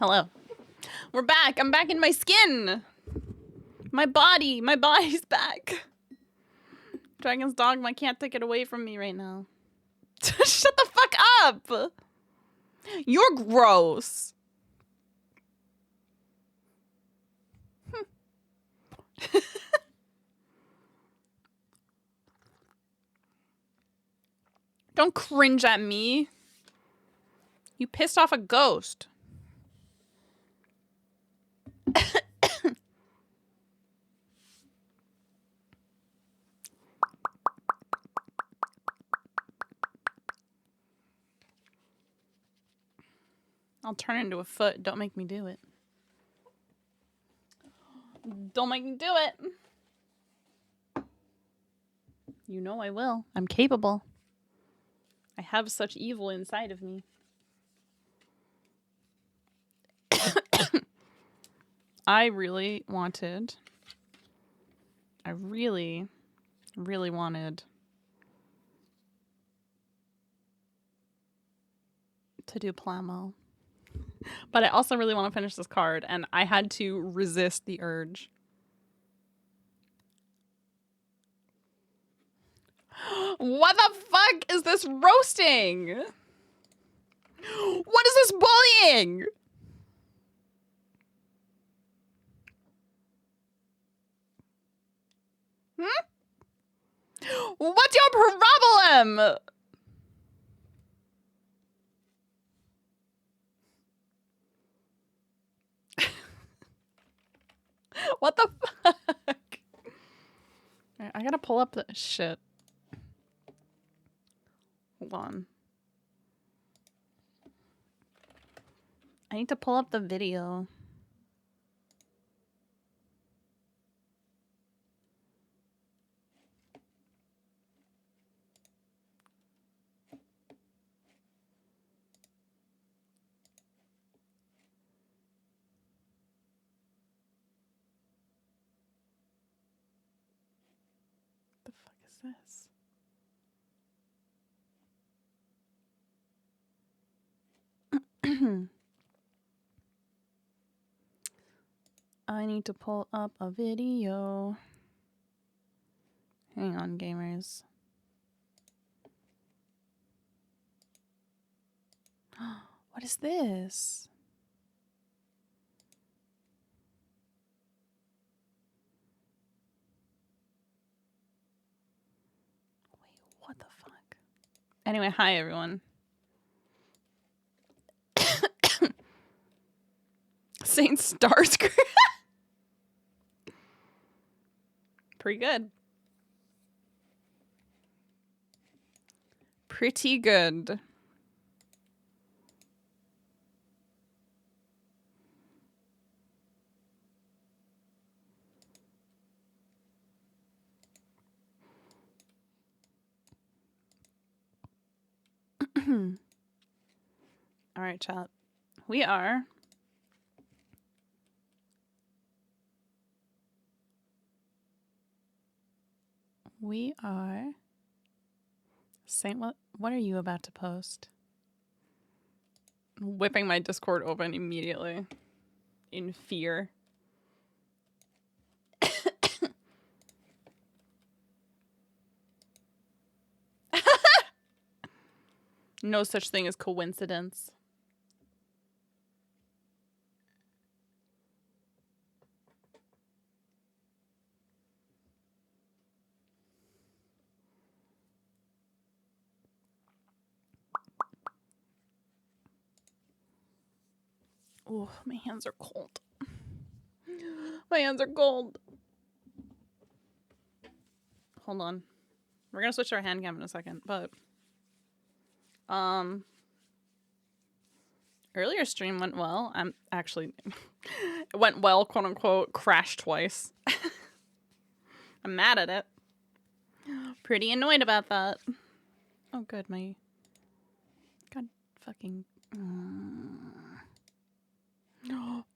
Hello. We're back. I'm back in my skin. My body's back. Dragon's dogma can't take it away from me right now. Shut the fuck up. You're gross. Don't cringe at me. You pissed off a ghost. I'll turn into a foot. Don't make me do it. Don't make me do it. You know I will. I'm capable. I have such evil inside of me. I really wanted to do Plamo. But I also really want to finish this card, and I had to resist the urge. What the fuck is this roasting? What is this bullying? What's your problem? What the fuck? I gotta pull up the shit. Hold on. I need to pull up the video. The fuck is this? I need to pull up a video. Hang on, gamers. What is this? Wait, what the fuck? Anyway, hi everyone. Saint Starscream. Pretty good. Pretty good. All right, chat. We are Saint, what are you about to post? Whipping my Discord open immediately in fear. No such thing as coincidence. Oh, my hands are cold. My hands are cold. Hold on. We're gonna switch to our hand cam in a second, but earlier stream went well. I'm actually it went well, quote unquote, crashed twice. I'm mad at it. Pretty annoyed about that. Oh good, my god fucking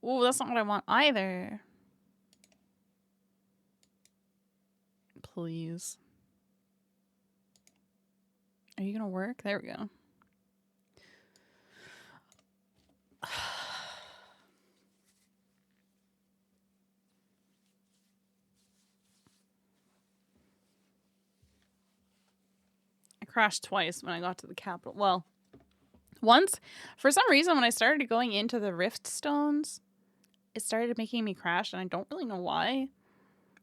oh, that's not what I want either. Please. Are you gonna work? There we go. I crashed twice when I got to the capital. Well, once, for some reason, when I started going into the rift stones, it started making me crash, and I don't really know why.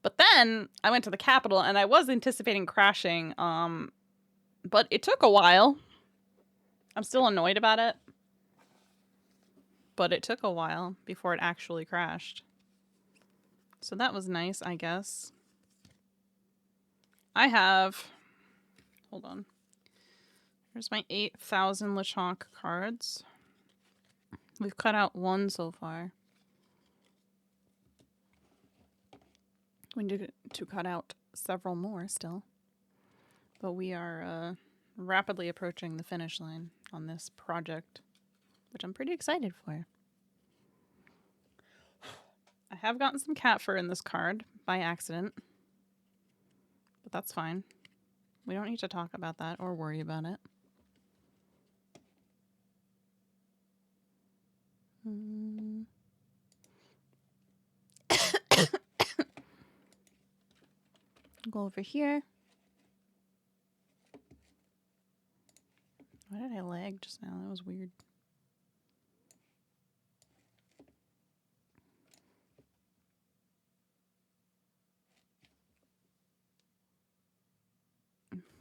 But then I went to the capital, and I was anticipating crashing, but it took a while. I'm still annoyed about it. But it took a while before it actually crashed. So that was nice, I guess. I have... Hold on. Here's my 8,000 Lechonk cards. We've cut out one so far. We need to cut out several more still. But we are rapidly approaching the finish line on this project, which I'm pretty excited for. I have gotten some cat fur in this card by accident. But that's fine. We don't need to talk about that or worry about it. Go over here. Why did I lag just now? That was weird.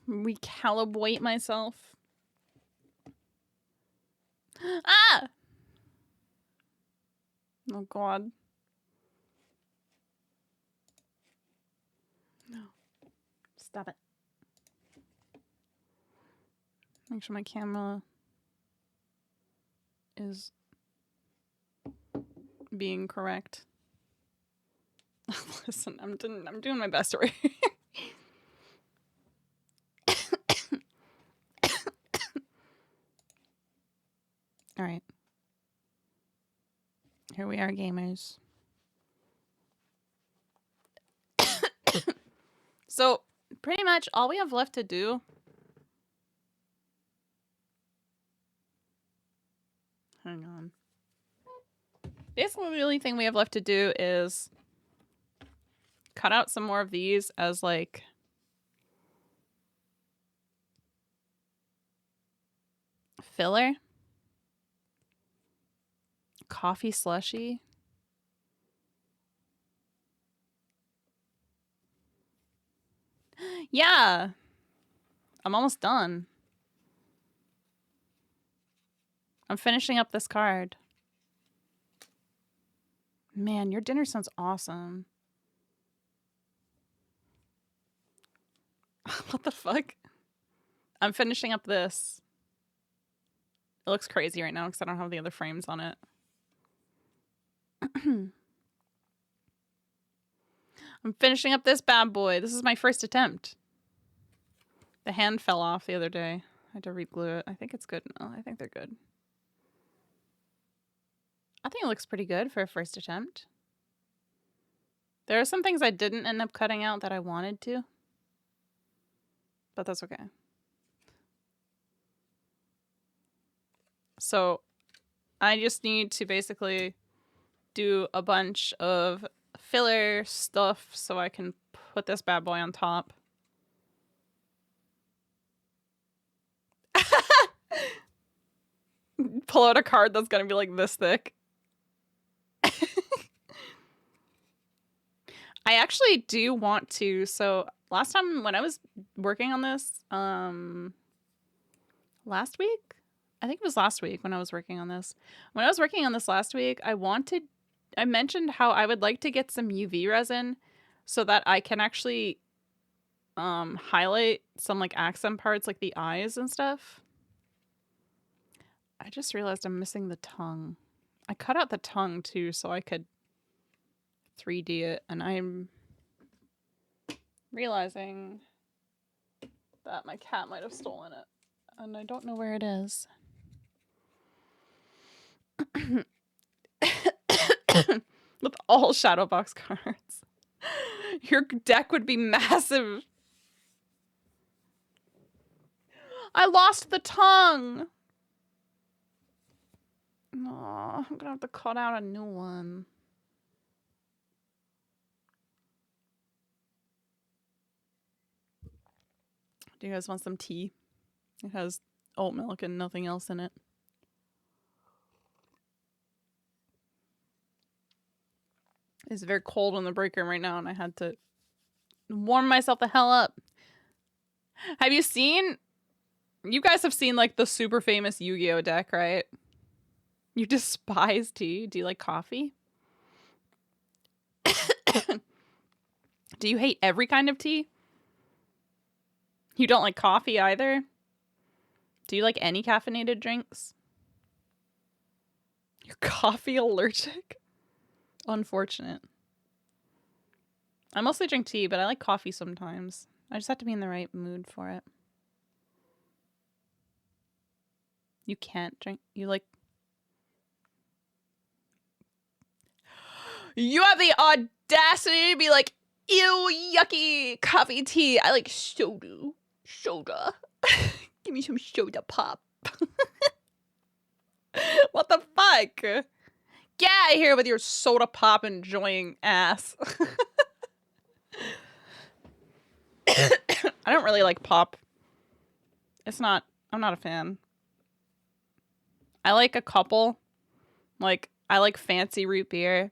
Recalibrate myself. Ah! Oh god. No. Stop it. Make sure my camera is being correct. Listen, I'm doing my best over here. All right. Here we are, gamers. So, pretty much all we have left to do hang on. Basically, the only thing we have left to do is cut out some more of these as, like, filler. Coffee slushy. Yeah. I'm almost done. I'm finishing up this card. Man, your dinner sounds awesome. What the fuck? I'm finishing up this. It looks crazy right now because I don't have the other frames on it. I'm finishing up this bad boy. This is my first attempt. The hand fell off the other day. I had to re-glue it. I think it's good now. I think they're good. I think it looks pretty good for a first attempt. There are some things I didn't end up cutting out that I wanted to. But that's okay. So I just need to basically do a bunch of filler stuff so I can put this bad boy on top. Pull out a card that's gonna be like this thick. I actually do want to. So last time when I was working on this, last week? I think it was last week when I was working on this. When I was working on this last week, I mentioned how I would like to get some UV resin so that I can actually highlight some like accent parts like the eyes and stuff. I just realized I'm missing the tongue. I cut out the tongue too so I could 3D it, and I'm realizing that my cat might have stolen it, and I don't know where it is. With all shadowbox cards. Your deck would be massive. I lost the tongue. Aw, I'm gonna have to cut out a new one. Do you guys want some tea? It has oat milk and nothing else in it. It's very cold in the break room right now, and I had to warm myself the hell up. Have you seen... You guys have seen, like, the super famous Yu-Gi-Oh deck, right? You despise tea. Do you like coffee? Do you hate every kind of tea? You don't like coffee either? Do you like any caffeinated drinks? You're coffee allergic? Unfortunate. I mostly drink tea, but I like coffee sometimes. I just have to be in the right mood for it. You can't drink... You like... You have the audacity to be like, ew, yucky coffee tea. I like soda. Soda. Give me some soda pop. What the fuck? Get out of here with your soda pop enjoying ass. I don't really like pop. It's not... I'm not a fan. I like a couple. Like, I like fancy root beer.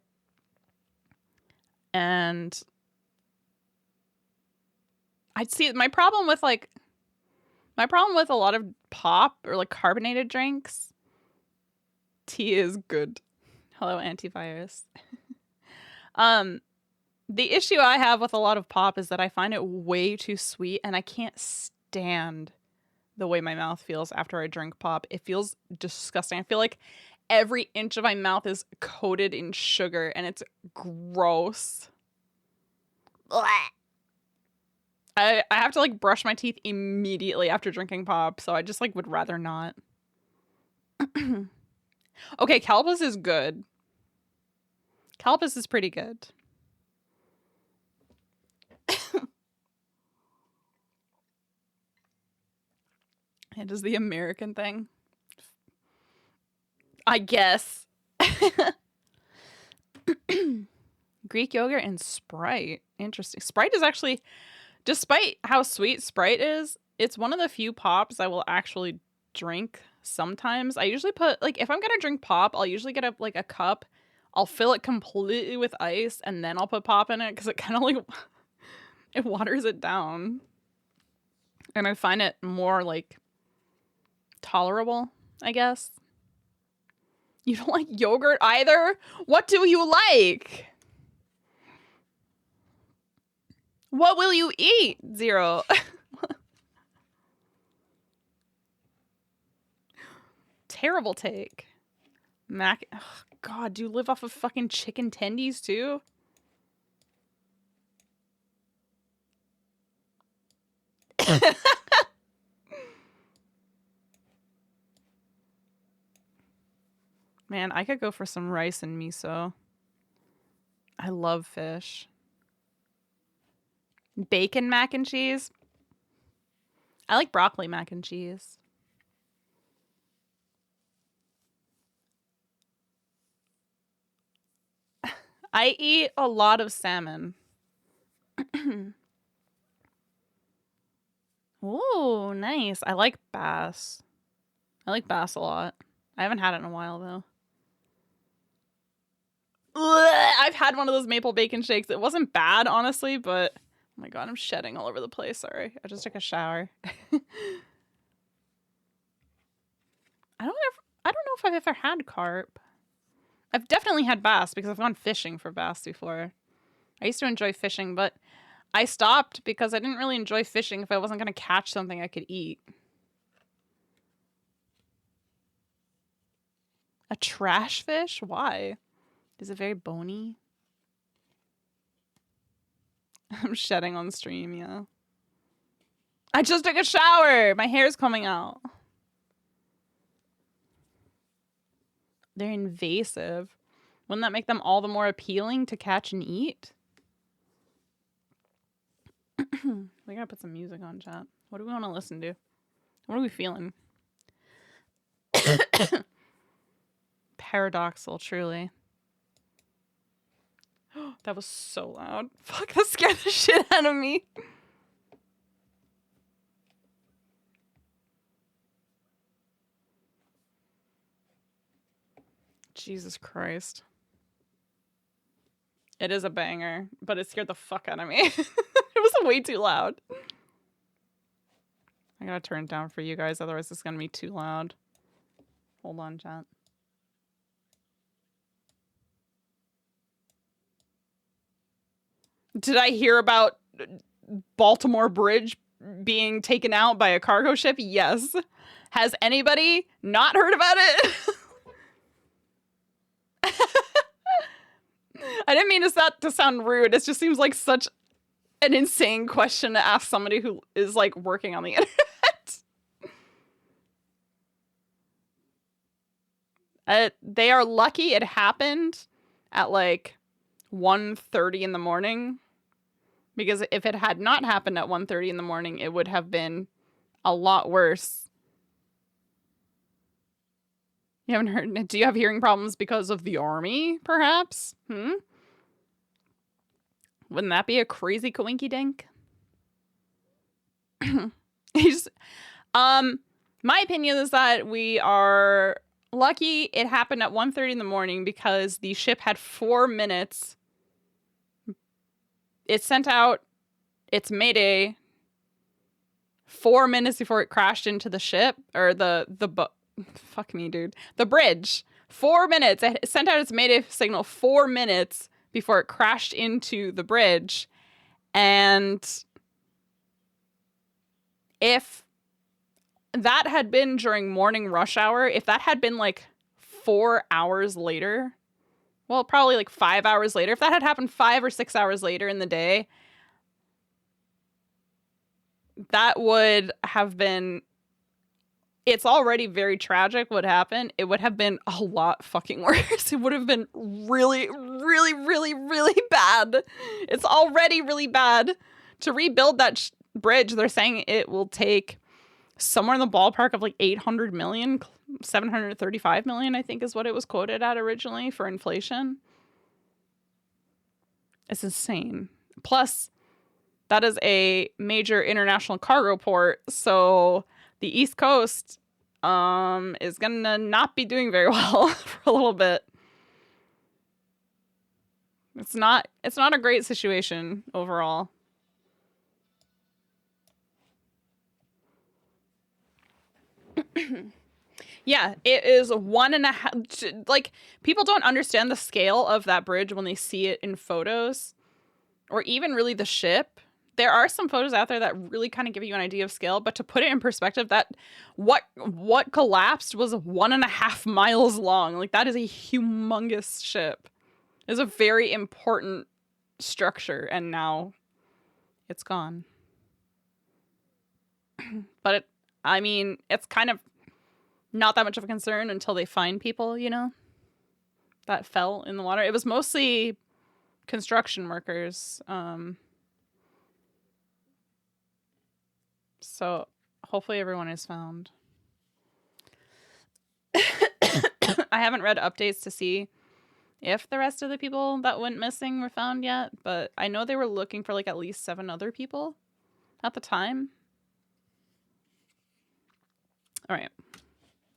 And I'd see my problem with a lot of pop or like carbonated drinks. Tea is good. Hello, antivirus. The issue I have with a lot of pop is that I find it way too sweet, and I can't stand the way my mouth feels after I drink pop. It feels disgusting. I feel like every inch of my mouth is coated in sugar, and it's gross. Blech. I have to like brush my teeth immediately after drinking pop, so I just like would rather not. Okay, Calpus is good. Calpus is pretty good. It is the American thing. I guess. Greek yogurt and Sprite. Interesting. Sprite is actually, despite how sweet Sprite is, it's one of the few pops I will actually drink sometimes. I usually put, like, if I'm gonna drink pop, I'll usually get a cup. I'll fill it completely with ice, and then I'll put pop in it, because it kind of, like, it waters it down. And I find it more, like, tolerable, I guess. You don't like yogurt either? What do you like? What will you eat? Zero. Terrible take. Mac. Oh, God, do you live off of fucking chicken tendies too? Man, I could go for some rice and miso. I love fish. Bacon mac and cheese. I like broccoli mac and cheese. I eat a lot of salmon. Ooh, nice. I like bass. I like bass a lot. I haven't had it in a while, though. Ugh, I've had one of those maple bacon shakes. It wasn't bad, honestly, but... Oh my God, I'm shedding all over the place. Sorry. I just took a shower. I don't know if I've ever had carp. I've definitely had bass because I've gone fishing for bass before. I used to enjoy fishing, but I stopped because I didn't really enjoy fishing if I wasn't going to catch something I could eat. A trash fish? Why? Is it very bony? I'm shedding on stream, yeah. I just took a shower! My hair's coming out. They're invasive. Wouldn't that make them all the more appealing to catch and eat? We gotta put some music on, chat. What do we want to listen to? What are we feeling? Paradoxal, truly. That was so loud. Fuck, that scared the shit out of me. Jesus Christ. It is a banger, but it scared the fuck out of me. It was way too loud. I gotta turn it down for you guys, otherwise it's gonna be too loud. Hold on, chat. Did I hear about Baltimore Bridge being taken out by a cargo ship? Yes. Has anybody not heard about it? I didn't mean to sound rude. It just seems like such an insane question to ask somebody who is like working on the internet. They are lucky it happened at like 1:30 in the morning, because if it had not happened at 1:30 in the morning, it would have been a lot worse. You haven't heard? Do you have hearing problems because of the army, perhaps? Wouldn't that be a crazy coinky dink? My opinion is that we are lucky it happened at 1:30 in the morning because the ship had 4 minutes. It sent out its mayday 4 minutes before it crashed into the ship, or fuck me, dude. The bridge. 4 minutes. It sent out its mayday signal 4 minutes before it crashed into the bridge. And if that had been during morning rush hour, if that had been like 4 hours later, well, probably like 5 hours later, if that had happened 5 or 6 hours later in the day, that would have been, it's already very tragic what happened. It would have been a lot fucking worse. It would have been really, really, really, really bad. It's already really bad. To rebuild that bridge, they're saying it will take somewhere in the ballpark of like 800 million, 735 million, I think is what it was quoted at originally for inflation. It's insane. Plus, that is a major international cargo port, so the East Coast is gonna not be doing very well for a little bit. It's not a great situation overall. Yeah, it is 1.5. Like, people don't understand the scale of that bridge when they see it in photos, or even really the ship. There are some photos out there that really kind of give you an idea of scale, but to put it in perspective, that what collapsed was 1.5 miles long. Like, that is a humongous ship. It's a very important structure, and now it's gone. But I mean, it's kind of not that much of a concern until they find people, you know, that fell in the water. It was mostly construction workers. So hopefully everyone is found. I haven't read updates to see if the rest of the people that went missing were found yet, but I know they were looking for like at least 7 other people at the time. All right.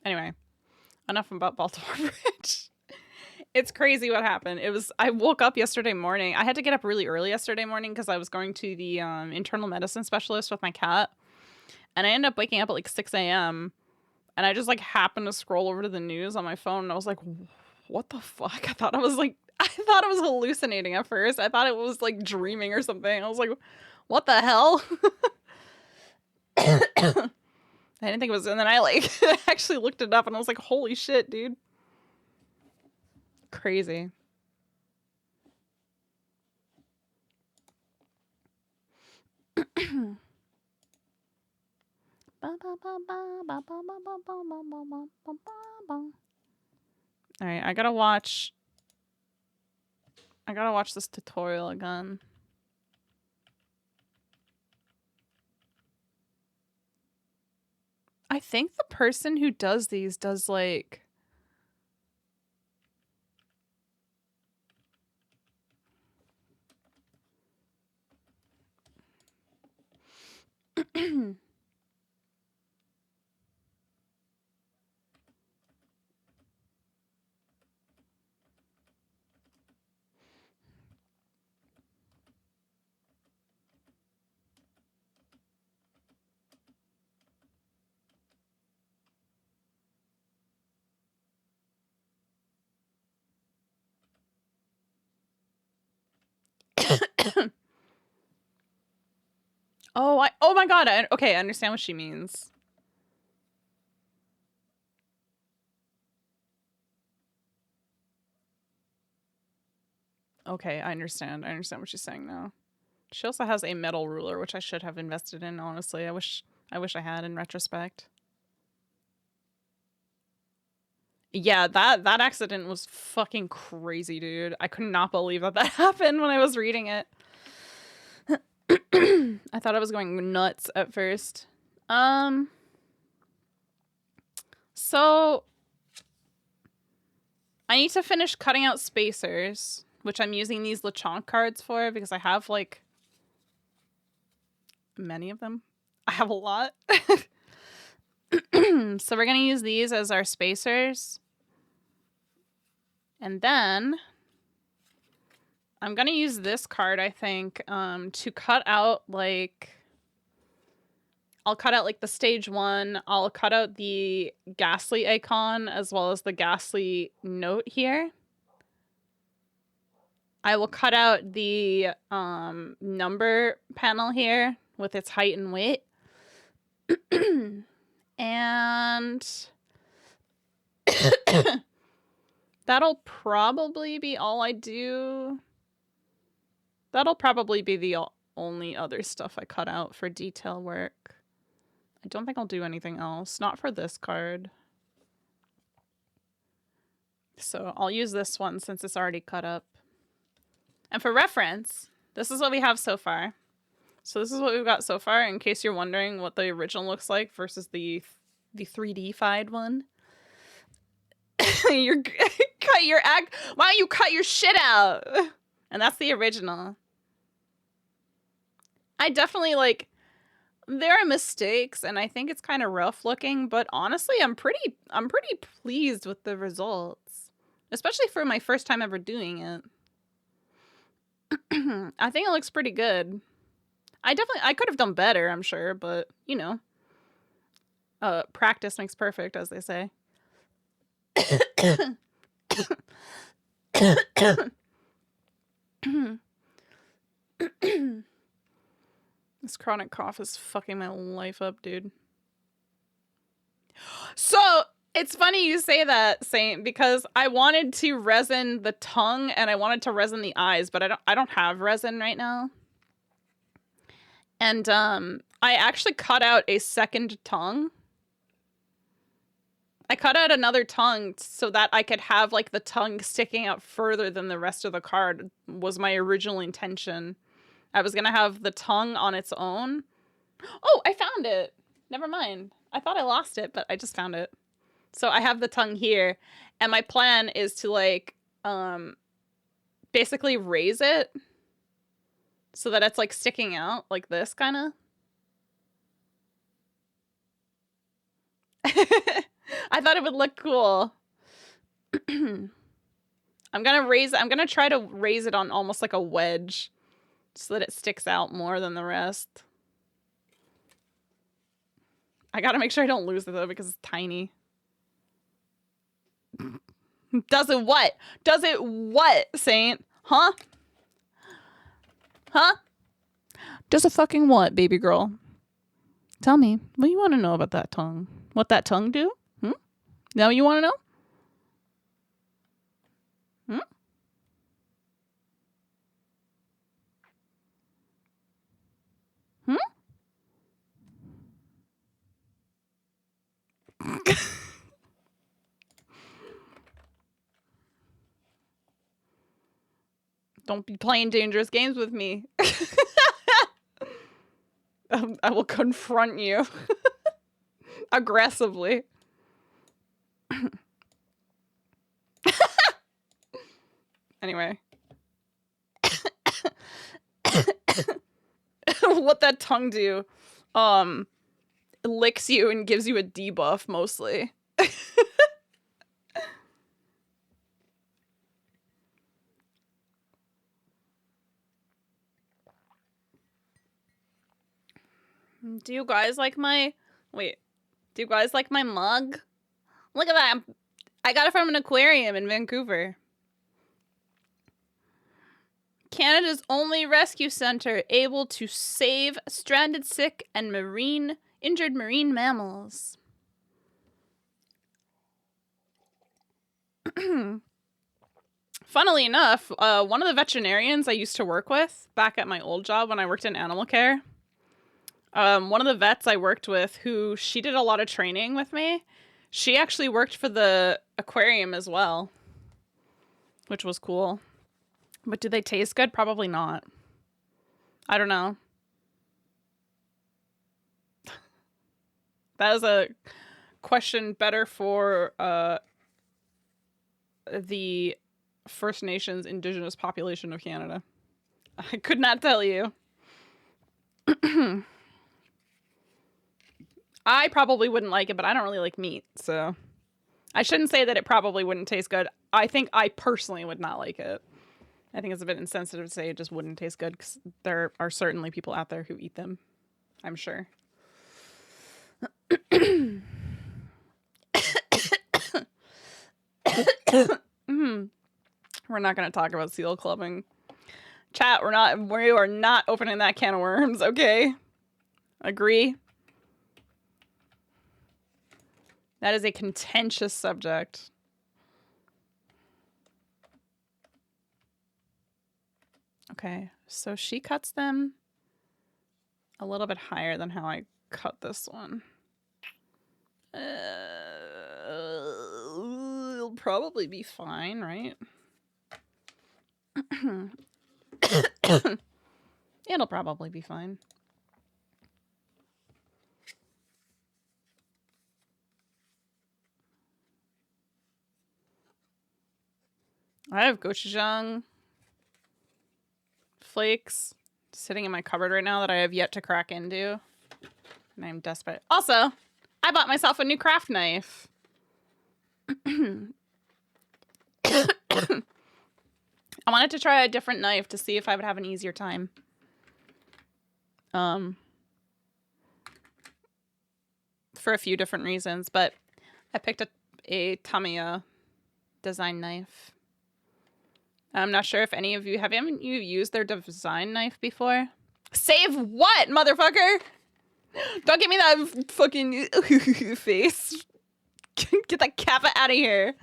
Anyway, enough about Baltimore Bridge. It's crazy what happened. I woke up yesterday morning. I had to get up really early yesterday morning because I was going to the internal medicine specialist with my cat. And I ended up waking up at like 6 a.m. And I just like happened to scroll over to the news on my phone. And I was like, what the fuck? I thought I was hallucinating at first. I thought it was like dreaming or something. I was like, what the hell? I didn't think it was, and then I like actually looked it up and I was like, holy shit, dude. Crazy. All right, I gotta watch this tutorial again. I think the person who does these does like Oh my god. Okay, I understand what she means. Okay, I understand. I understand what she's saying now. She also has a metal ruler, which I should have invested in, honestly. I wish I had in retrospect. Yeah, that accident was fucking crazy, dude. I could not believe that happened when I was reading it. I thought I was going nuts at first. So I need to finish cutting out spacers, which I'm using these Lechonk cards for because I have like many of them. I have a lot. So we're gonna use these as our spacers. And then I'm gonna use this card, I think, to cut out like I'll cut out like the stage 1. I'll cut out the ghastly icon as well as the ghastly note here. I will cut out the number panel here with its height and weight. And that'll probably be all I do. That'll probably be the only other stuff I cut out for detail work. I don't think I'll do anything else. Not for this card. So I'll use this one since it's already cut up. And for reference, this is what we have so far. So this is what we've got so far, in case you're wondering what the original looks like versus the 3D-fied one. Why don't you cut your shit out? And that's the original. I definitely like, there are mistakes and I think it's kind of rough looking, but honestly, I'm pretty pleased with the results, especially for my first time ever doing it. I think it looks pretty good. I could have done better, I'm sure, but you know, practice makes perfect, as they say. This chronic cough is fucking my life up, dude. So it's funny you say that, Saint, because I wanted to resin the tongue and I wanted to resin the eyes, but I don't have resin right now. And I actually cut out a second tongue. I cut out another tongue so that I could have like the tongue sticking out further than the rest of the card was my original intention. I was gonna have the tongue on its own. Oh, I found it. Never mind. I thought I lost it, but I just found it. So I have the tongue here, and my plan is to like basically raise it so that it's like sticking out like this kind of. I thought it would look cool. I'm gonna try to raise it on almost like a wedge so that it sticks out more than the rest. I gotta make sure I don't lose it though because it's tiny. Does it what? Does it what, Saint? Huh? Huh? Does it fucking what, baby girl? Tell me, what do you want to know about that tongue? What that tongue do? Now you want to know? Don't be playing dangerous games with me. I will confront you aggressively. Anyway. What that tongue do? It licks you and gives you a debuff mostly. Do you guys like my... Wait. Do you guys like my mug? Look at that. I got it from an aquarium in Vancouver. Canada's only rescue center able to save stranded, sick, and injured marine mammals. Funnily enough, one of the veterinarians I used to work with back at my old job when I worked in animal care, one of the vets I worked with she did a lot of training with me, she actually worked for the aquarium as well, which was cool. But do they taste good? Probably not. I don't know. That is a question better for the First Nations Indigenous population of Canada. I could not tell you. I probably wouldn't like it, but I don't really like meat, so I shouldn't say that it probably wouldn't taste good. I think I personally would not like it. I think it's a bit insensitive to say it just wouldn't taste good, because there are certainly people out there who eat them, I'm sure. We're not going to talk about seal clubbing. Chat, we are not opening that can of worms, okay? Agree? That is a contentious subject. Okay, so she cuts them a little bit higher than how I cut this one. It'll probably be fine, right? It'll probably be fine. I have gochujang flakes sitting in my cupboard right now that I have yet to crack into. And I'm desperate. Also, I bought myself a new craft knife. I wanted to try a different knife to see if I would have an easier time. For a few different reasons, but I picked a Tamiya design knife. I'm not sure if any of you haven't you used their design knife before? Save what, motherfucker? Don't give me that fucking face. Get that kappa out of here.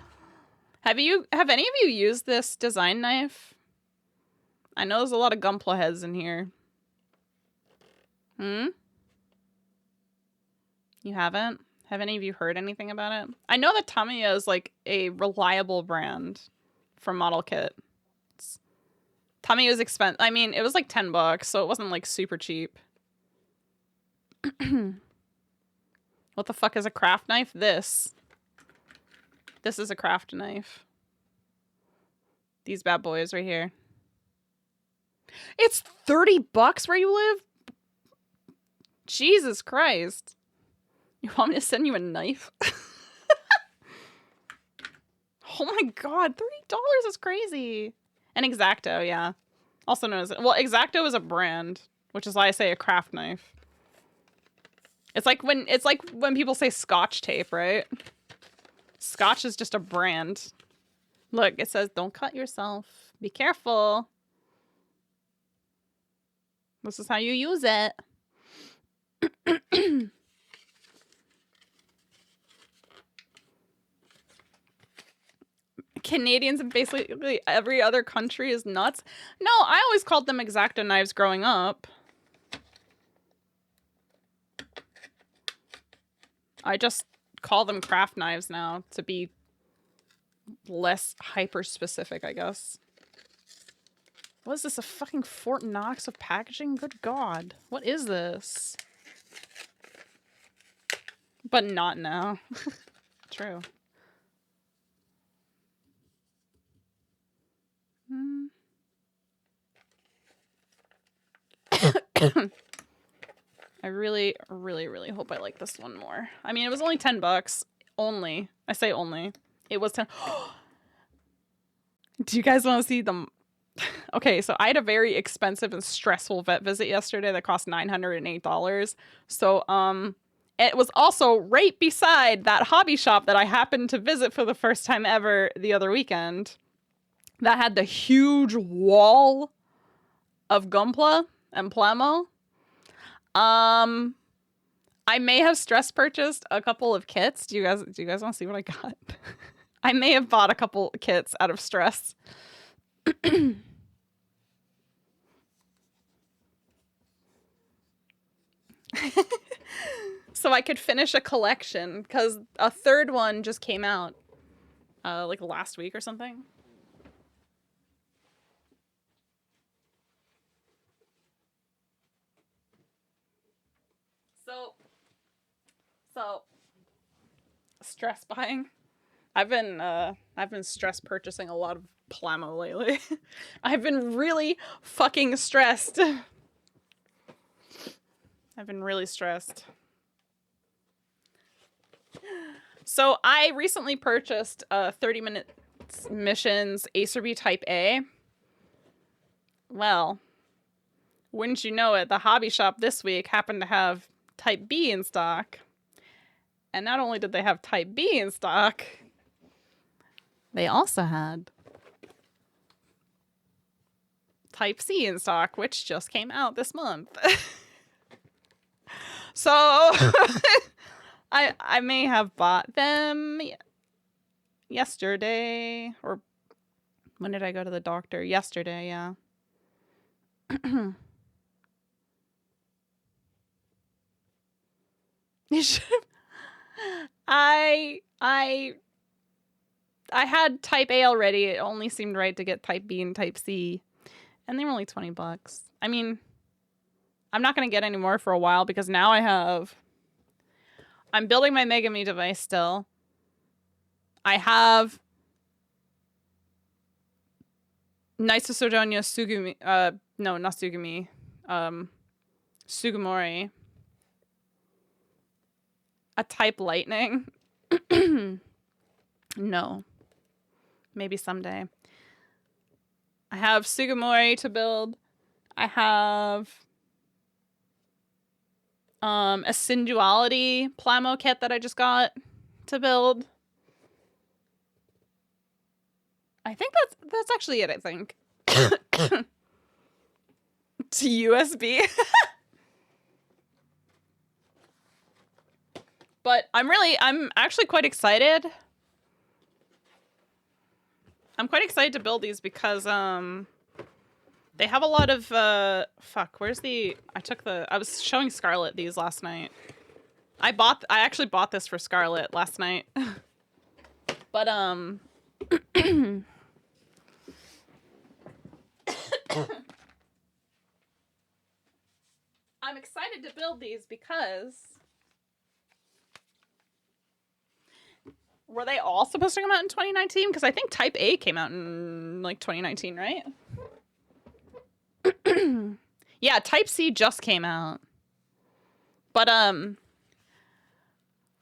Have any of you used this design knife? I know there's a lot of Gunpla heads in here. You haven't? Have any of you heard anything about it? I know that Tamiya is like a reliable brand for model kit. Tamiya was expensive. I mean, it was like $10, so it wasn't like super cheap. What the fuck is a craft knife? This is a craft knife. These bad boys right here. It's $30 where you live? Jesus Christ. You want me to send you a knife? Oh my god, $30 is crazy. And X-Acto, yeah. Also known as... Well, X-Acto is a brand, which is why I say a craft knife. It's like when people say Scotch tape, right? Scotch is just a brand. Look, it says, don't cut yourself. Be careful. This is how you use it. Canadians and basically every other country is nuts. No, I always called them X-Acto knives growing up. I just call them craft knives now to be less hyper specific, I guess. What is this, a fucking Fort Knox of packaging? Good God. What is this? But not now. True. I really, really, really hope I like this one more. I mean, it was only $10. Only. I say only. It was 10. Do you guys want to see them? Okay, so I had a very expensive and stressful vet visit yesterday that cost $908. So, it was also right beside that hobby shop that I happened to visit for the first time ever the other weekend. That had the huge wall of Gunpla and Plamo. I may have stress purchased a couple of kits. Do you guys want to see what I got? I may have bought a couple kits out of stress. So I could finish a collection, because a third one just came out like last week or something. So stress buying. I've been stress purchasing a lot of Plamo lately. I've been really fucking stressed. I've been really stressed. So I recently purchased 30 minutes missions Acerby Type A. Well, wouldn't you know it, the hobby shop this week happened to have Type B in stock. And not only did they have Type B in stock, they also had Type C in stock, which just came out this month. So I may have bought them yesterday, or when did I go to the doctor? Yesterday, yeah. You should. I had Type A already. It only seemed right to get Type B and Type C, and they were only $20. I mean, I'm not going to get any more for a while, because now I'm building my Megami device still. I have Nisosodonia Sugumi, no, not Sugumi, Sugimori. A Type Lightning. No. Maybe someday. I have Sugimori to build. I have a Sinduality Plamo kit that I just got to build. I think that's actually it, I think. To USB. But I'm actually quite excited. I'm quite excited to build these because they have a lot of fuck, where's the I was showing Scarlett these last night. I actually bought this for Scarlett last night. But I'm excited to build these because were they all supposed to come out in 2019? Because I think Type A came out in like 2019, right? Yeah, Type C just came out. But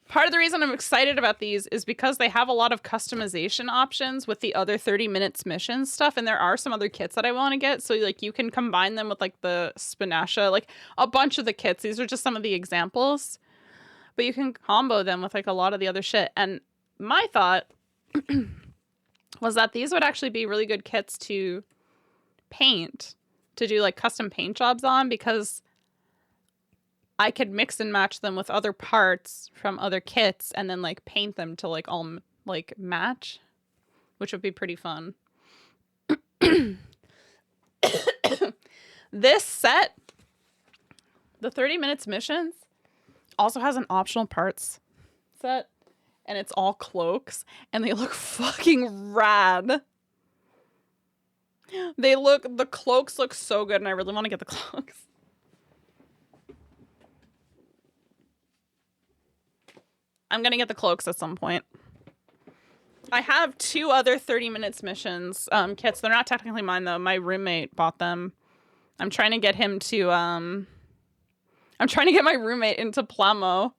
part of the reason I'm excited about these is because they have a lot of customization options with the other 30 minutes mission stuff, and there are some other kits that I want to get, so like you can combine them with like the Spinasha, like a bunch of the kits. These are just some of the examples, but you can combo them with like a lot of the other shit. And my thought was that these would actually be really good kits to paint, to do like custom paint jobs on, because I could mix and match them with other parts from other kits and then like paint them to like all like match, which would be pretty fun. This set, the 30 minutes missions, also has an optional parts set, and it's all cloaks, and they look fucking rad. The cloaks look so good, and I really want to get the cloaks. I'm gonna get the cloaks at some point. I have 2 other 30 minutes missions kits. They're not technically mine though. My roommate bought them. I'm trying to get him to I'm trying to get my roommate into Plamo.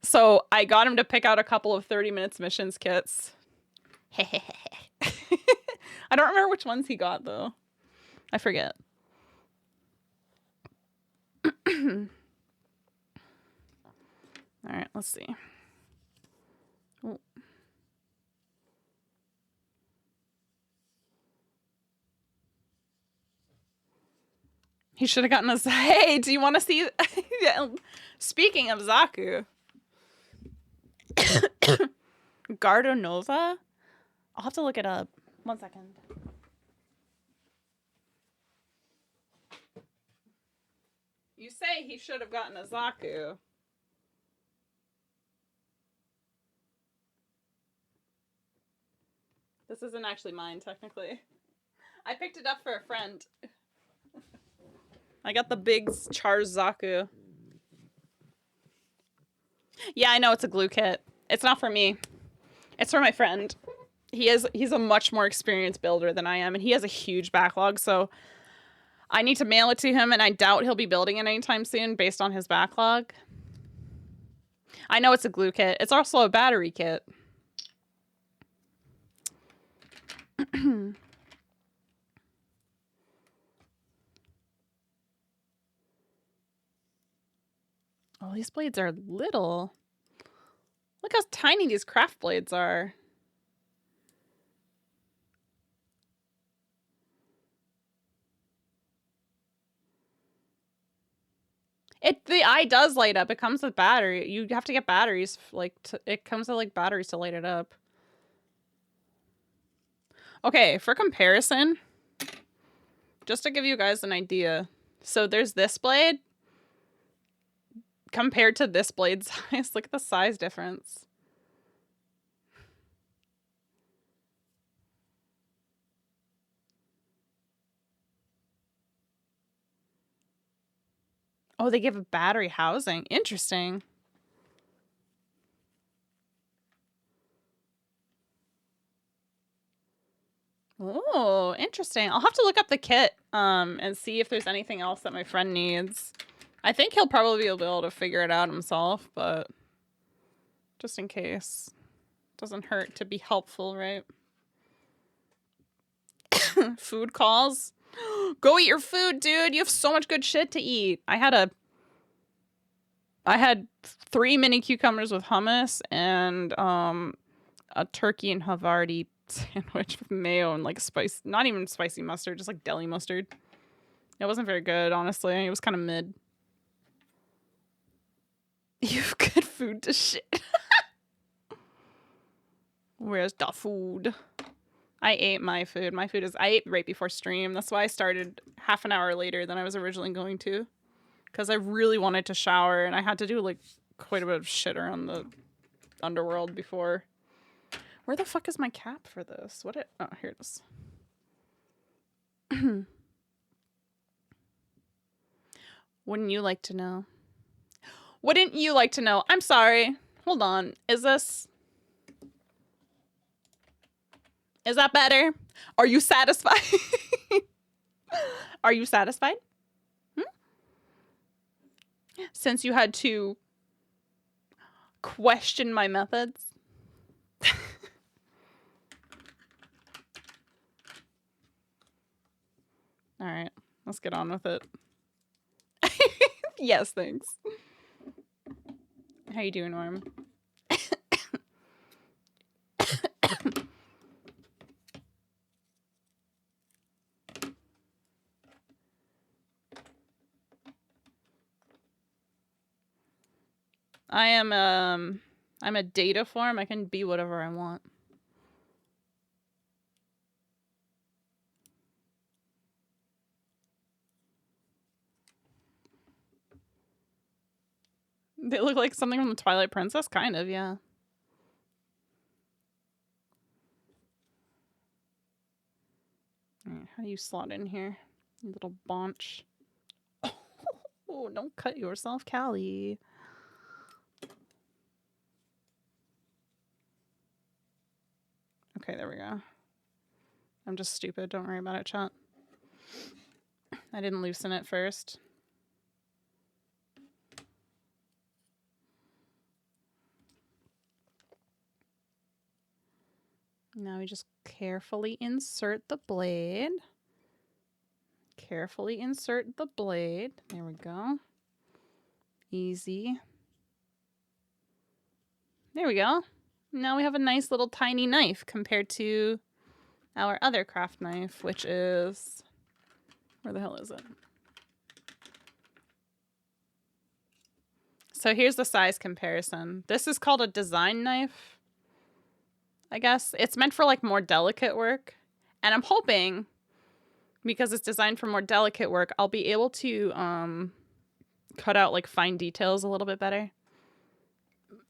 So I got him to pick out a couple of 30 minutes missions kits. I don't remember which ones he got though. I forget. All right, let's see. Ooh. He should have gotten us. Hey, do you want to see? Speaking of Zaku, Gardonova. I'll have to look it up. 1 second. You say he should have gotten a Zaku. This isn't actually mine, technically. I picked it up for a friend. I got the big Char's Zaku. Yeah, I know it's a glue kit. It's not for me. It's for my friend. He's a much more experienced builder than I am, and he has a huge backlog, so I need to mail it to him, and I doubt he'll be building it anytime soon based on his backlog. I know it's a glue kit. It's also a battery kit. Oh, these blades are little. Look how tiny these craft blades are. The eye does light up. It comes with battery. You have to get batteries. It comes with like batteries to light it up. Okay, for comparison, just to give you guys an idea. So there's this blade compared to this blade size. Look at the size difference. Oh, they give a battery housing. Interesting. Oh, interesting. I'll have to look up the kit and see if there's anything else that my friend needs. I think he'll probably be able to figure it out himself, but just in case. Doesn't hurt to be helpful, right? Food calls. Go eat your food, dude. You have so much good shit to eat. I had 3 mini cucumbers with hummus and a turkey and Havarti sandwich with mayo and like spice, not even spicy mustard, just like deli mustard. It wasn't very good, honestly. It was kind of mid. You have good food to shit. Where's the food? I ate my food. I ate right before stream. That's why I started half an hour later than I was originally going to. Because I really wanted to shower and I had to do like quite a bit of shit around the underworld before. Where the fuck is my cap for this? Oh, here it is. Wouldn't you like to know? Wouldn't you like to know? I'm sorry. Hold on. Is that better? Are you satisfied? Are you satisfied? Since you had to question my methods. All right, let's get on with it. Yes, thanks. How you doing, Norm? I'm a data form. I can be whatever I want. They look like something from the Twilight Princess, kind of, yeah. All right, how do you slot in here? You little bonch. Oh, don't cut yourself, Callie. Okay, there we go. I'm just stupid. Don't worry about it, chat. I didn't loosen it first. Now we just carefully insert the blade. Carefully insert the blade. There we go. Easy. There we go. Now we have a nice little tiny knife compared to our other craft knife, which is... Where the hell is it? So here's the size comparison. This is called a design knife, I guess. It's meant for like more delicate work. And I'm hoping, because it's designed for more delicate work, I'll be able to cut out like fine details a little bit better,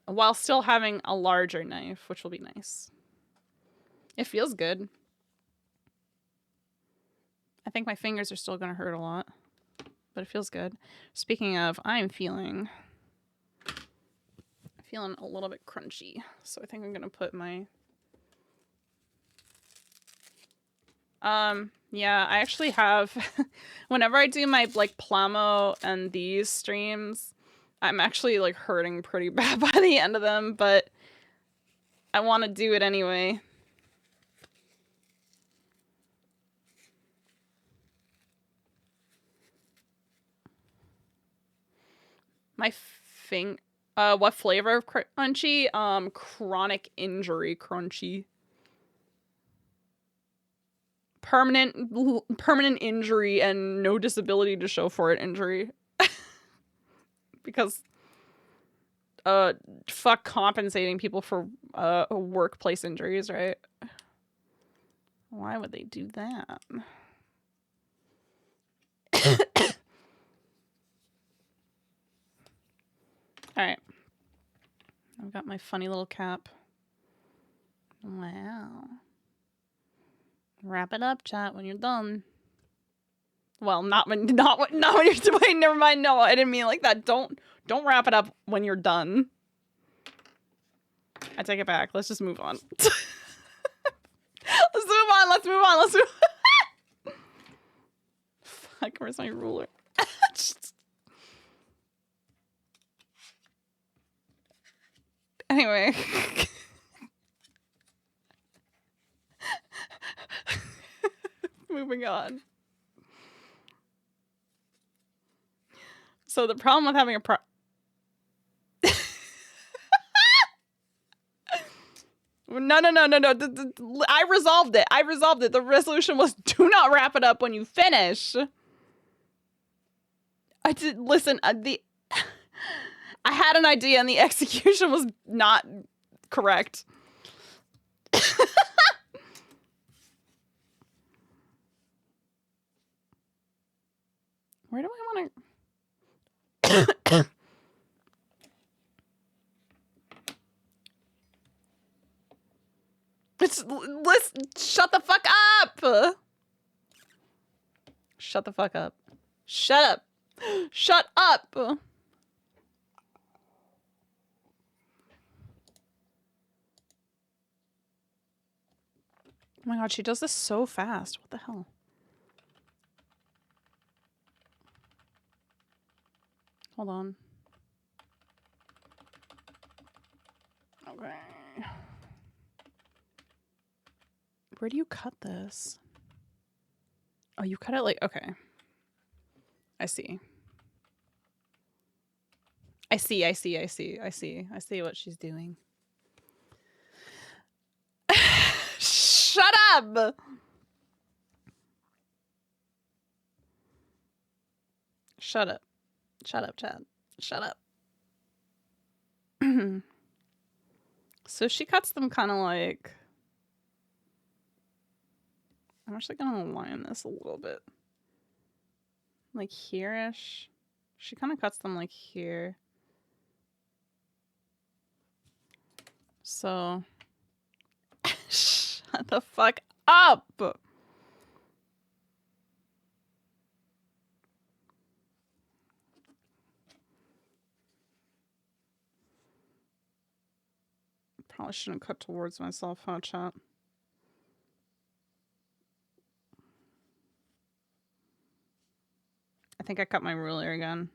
while still having a larger knife, which will be nice. It feels good. I think my fingers are still gonna hurt a lot, but it feels good. Speaking of, I'm feeling a little bit crunchy, so I think I'm gonna put my yeah, I actually have whenever I do my like Plamo and these streams, I'm actually like hurting pretty bad by the end of them, but I want to do it anyway. My what flavor of crunchy? Chronic injury crunchy. Permanent injury and no disability to show for it injury. Because fuck compensating people for workplace injuries, right? Why would they do that? Alright. I've got my funny little cap. Wow. Wrap it up, chat, when you're done. Well, not when you're doing. Never mind. No, I didn't mean like that. Don't wrap it up when you're done. I take it back. Let's just move on. Let's move on. Let's move on. Let's move on. Fuck, where's my ruler? Anyway. Moving on. So the problem with having a No. I resolved it. The resolution was do not wrap it up when you finish. I did listen. I had an idea and the execution was not correct. Where do I want to? Listen, shut the fuck up! Shut the fuck up. Shut up. Shut up! Oh my god, she does this so fast. What the hell? Hold on. Okay. Where do you cut this? Oh, you cut it like, okay. I see. I see what she's doing. Shut up! Shut up. Shut up, Chad. Shut up. So she cuts them kind of like... I'm actually gonna align this a little bit. Like here-ish. She kind of cuts them like here. So... Shut the fuck up! Probably shouldn't cut towards myself, huh, chat? I think I cut my ruler again.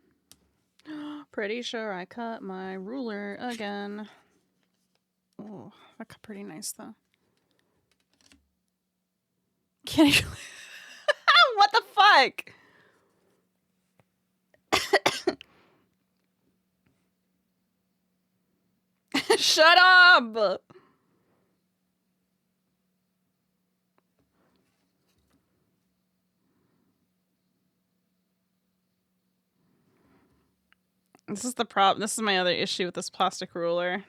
Pretty sure I cut my ruler again. Oh, that cut pretty nice, though. Can you... What the fuck? Shut up! This is the problem. This is my other issue with this plastic ruler.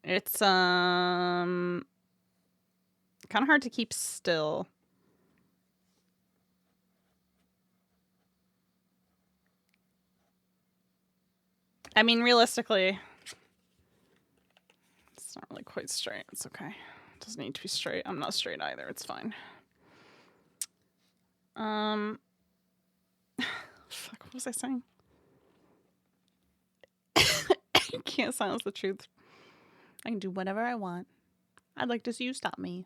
It's kind of hard to keep still. I mean, realistically, it's not really quite straight. It's okay. It doesn't need to be straight. I'm not straight either. It's fine. Fuck, what was I saying? I can't silence the truth. I can do whatever I want. I'd like to see you stop me.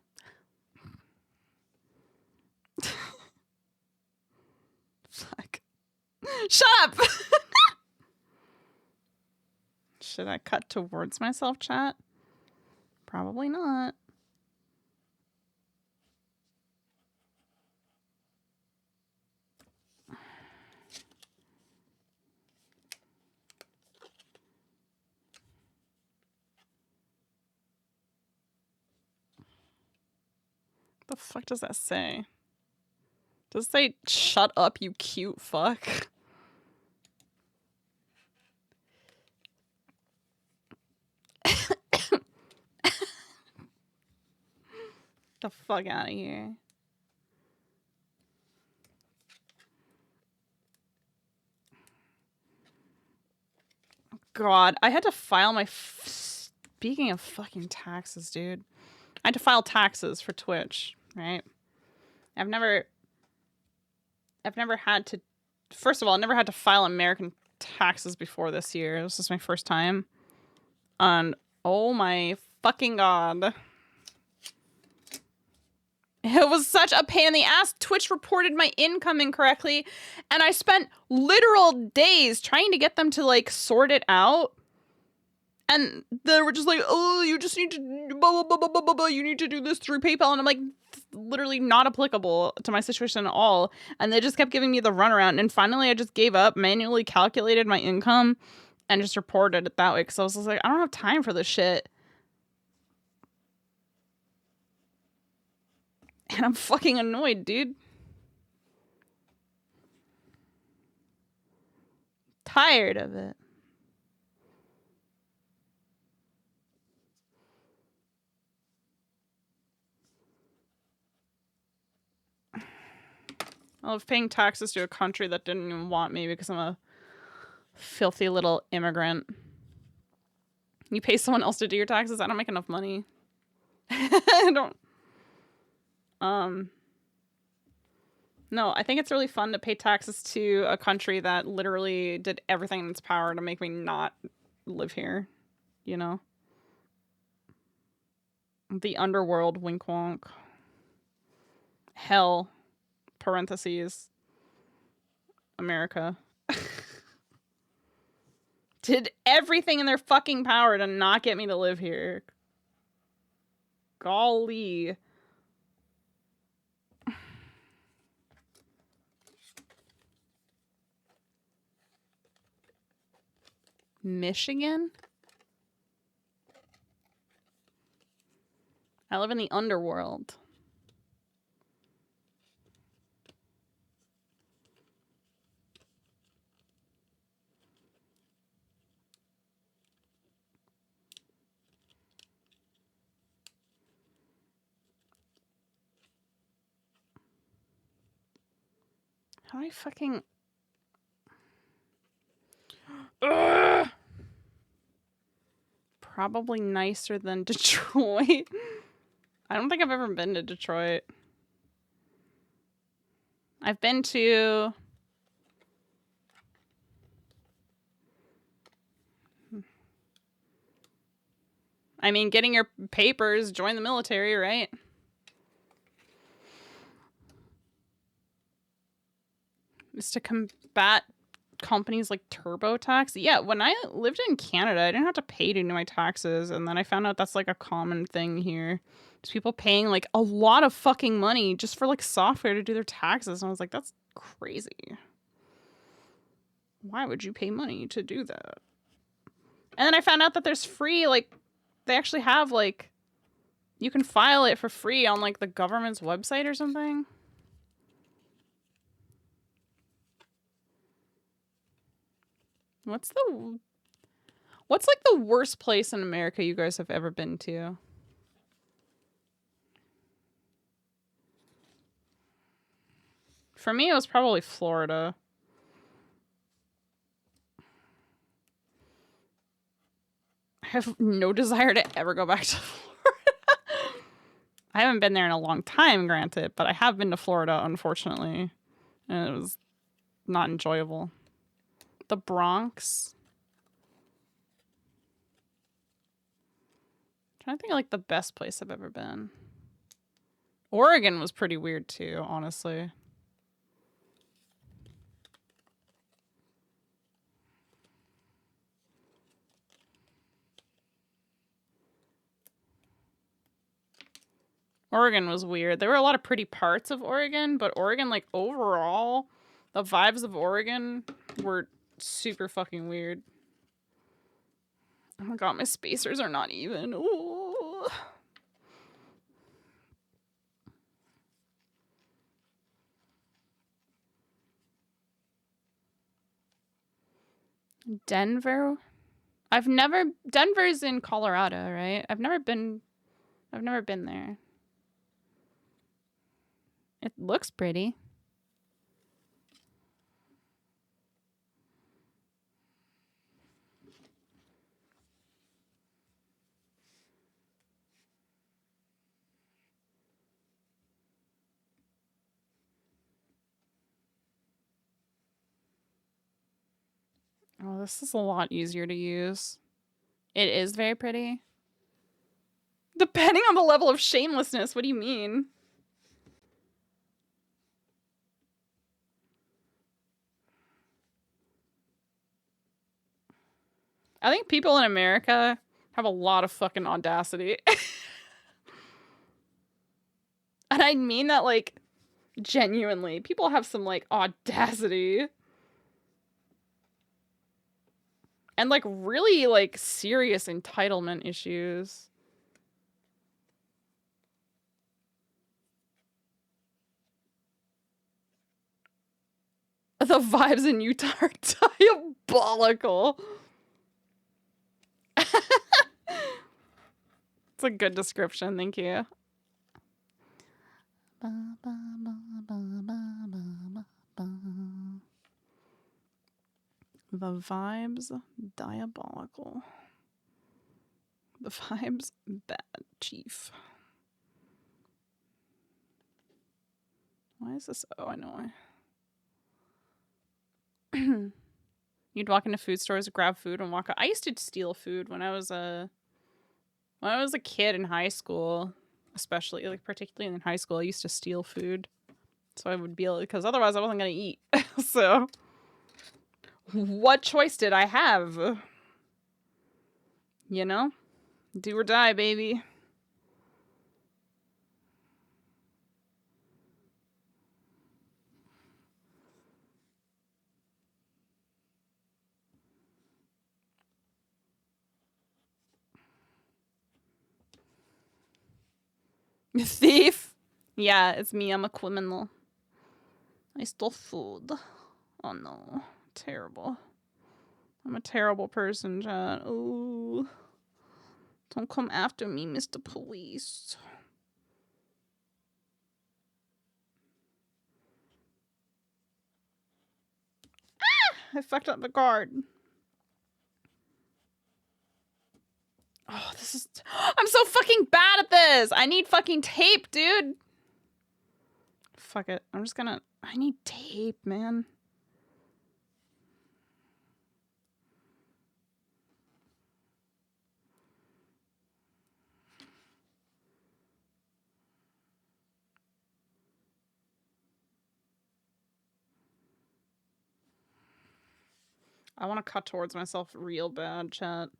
Fuck. Shut up! Should I cut towards myself, chat? Probably not. The fuck does that say? Does it say, shut up, you cute fuck? The fuck out of here. God, I had to file my... Speaking of fucking taxes, dude. I had to file taxes for Twitch, right? I've never had to... First of all, I never had to file American taxes before this year. This is my first time. And oh my fucking God. It was such a pain in the ass. Twitch reported my income incorrectly, and I spent literal days trying to get them to, like, sort it out. And they were just like, oh, you just need to, blah, blah, blah, blah, blah, blah, you need to do this through PayPal. And I'm like, literally not applicable to my situation at all. And they just kept giving me the runaround. And finally, I just gave up, manually calculated my income, and just reported it that way. Because I was just like, I don't have time for this shit. And I'm fucking annoyed, dude. Tired of it. I love paying taxes to a country that didn't even want me because I'm a filthy little immigrant. You pay someone else to do your taxes? I don't make enough money. I don't... No, I think it's really fun to pay taxes to a country that literally did everything in its power to make me not live here, you know? The underworld, wink wonk. Hell, parentheses, America. Did everything in their fucking power to not get me to live here. Golly. Michigan? I live in the underworld. How do I fucking... Ugh! Probably nicer than Detroit. I don't think I've ever been to Detroit. I've been to... I mean, getting your papers, join the military, right? Is to combat companies like TurboTax. Yeah, when I lived in Canada, I didn't have to pay to do my taxes, and then I found out that's like a common thing here. Just people paying like a lot of fucking money just for like software to do their taxes, and I was like, that's crazy. Why would you pay money to do that? And then I found out that there's free, like, they actually have like, you can file it for free on like the government's website or something. What's like the worst place in America you guys have ever been to? For me, it was probably Florida. I have no desire to ever go back to Florida. I haven't been there in a long time, granted, but I have been to Florida, unfortunately. And it was not enjoyable. The Bronx. I'm trying to think of like the best place I've ever been. Oregon was pretty weird too, honestly. Oregon was weird. There were a lot of pretty parts of Oregon, but Oregon, like, overall, the vibes of Oregon were super fucking weird. Oh my god, my spacers are not even. Ooh. Denver? Denver's in Colorado, right? I've never been there. It looks pretty. Oh, this is a lot easier to use. It is very pretty. Depending on the level of shamelessness, what do you mean? I think people in America have a lot of fucking audacity. And I mean that, like, genuinely. People have some, like, audacity. And, like, really, like, serious entitlement issues. The vibes in Utah are diabolical. It's a good description, thank you. The vibes diabolical. The vibes bad, chief. Why is this? Oh, I know why. You'd walk into food stores, grab food, and walk out. I used to steal food when I was a kid in high school, especially, like, particularly in high school. I used to steal food, so I would be able, because otherwise I wasn't gonna eat. So, what choice did I have? You know, do or die, baby. Thief? Yeah, it's me. I'm a criminal. I stole food. Oh no. Terrible. I'm a terrible person, John. Ooh. Don't come after me, Mr. Police. Ah! I fucked up the guard. Oh, this is... I'm so fucking bad at this! I need fucking tape, dude! Fuck it. I'm just gonna... I need tape, man. I want to cut towards myself real bad, chat.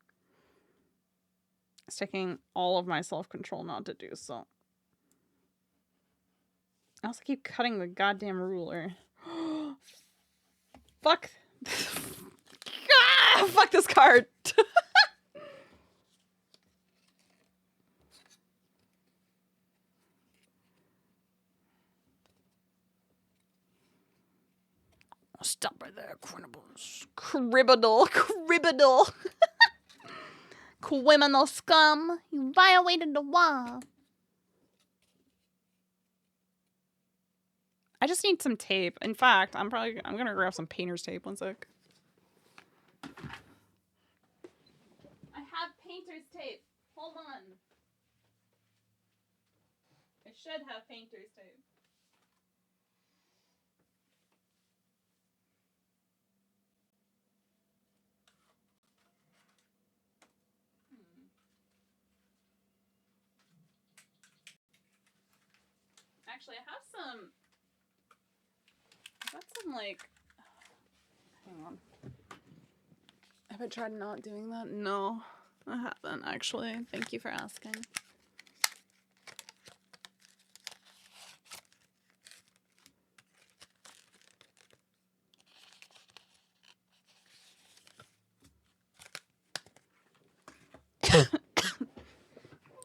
It's taking all of my self-control not to do so. I also keep cutting the goddamn ruler. Fuck. Ah, fuck this card. Stop right there, criminals. Criminal. Criminal. Criminal scum. You violated the law. I just need some tape. In fact, I'm gonna grab some painter's tape. One sec. I have painter's tape. Hold on. I should have painter's tape. Actually, I have some. I've got some, like. Hang on. Have I tried not doing that? No, I haven't, actually. Thank you for asking.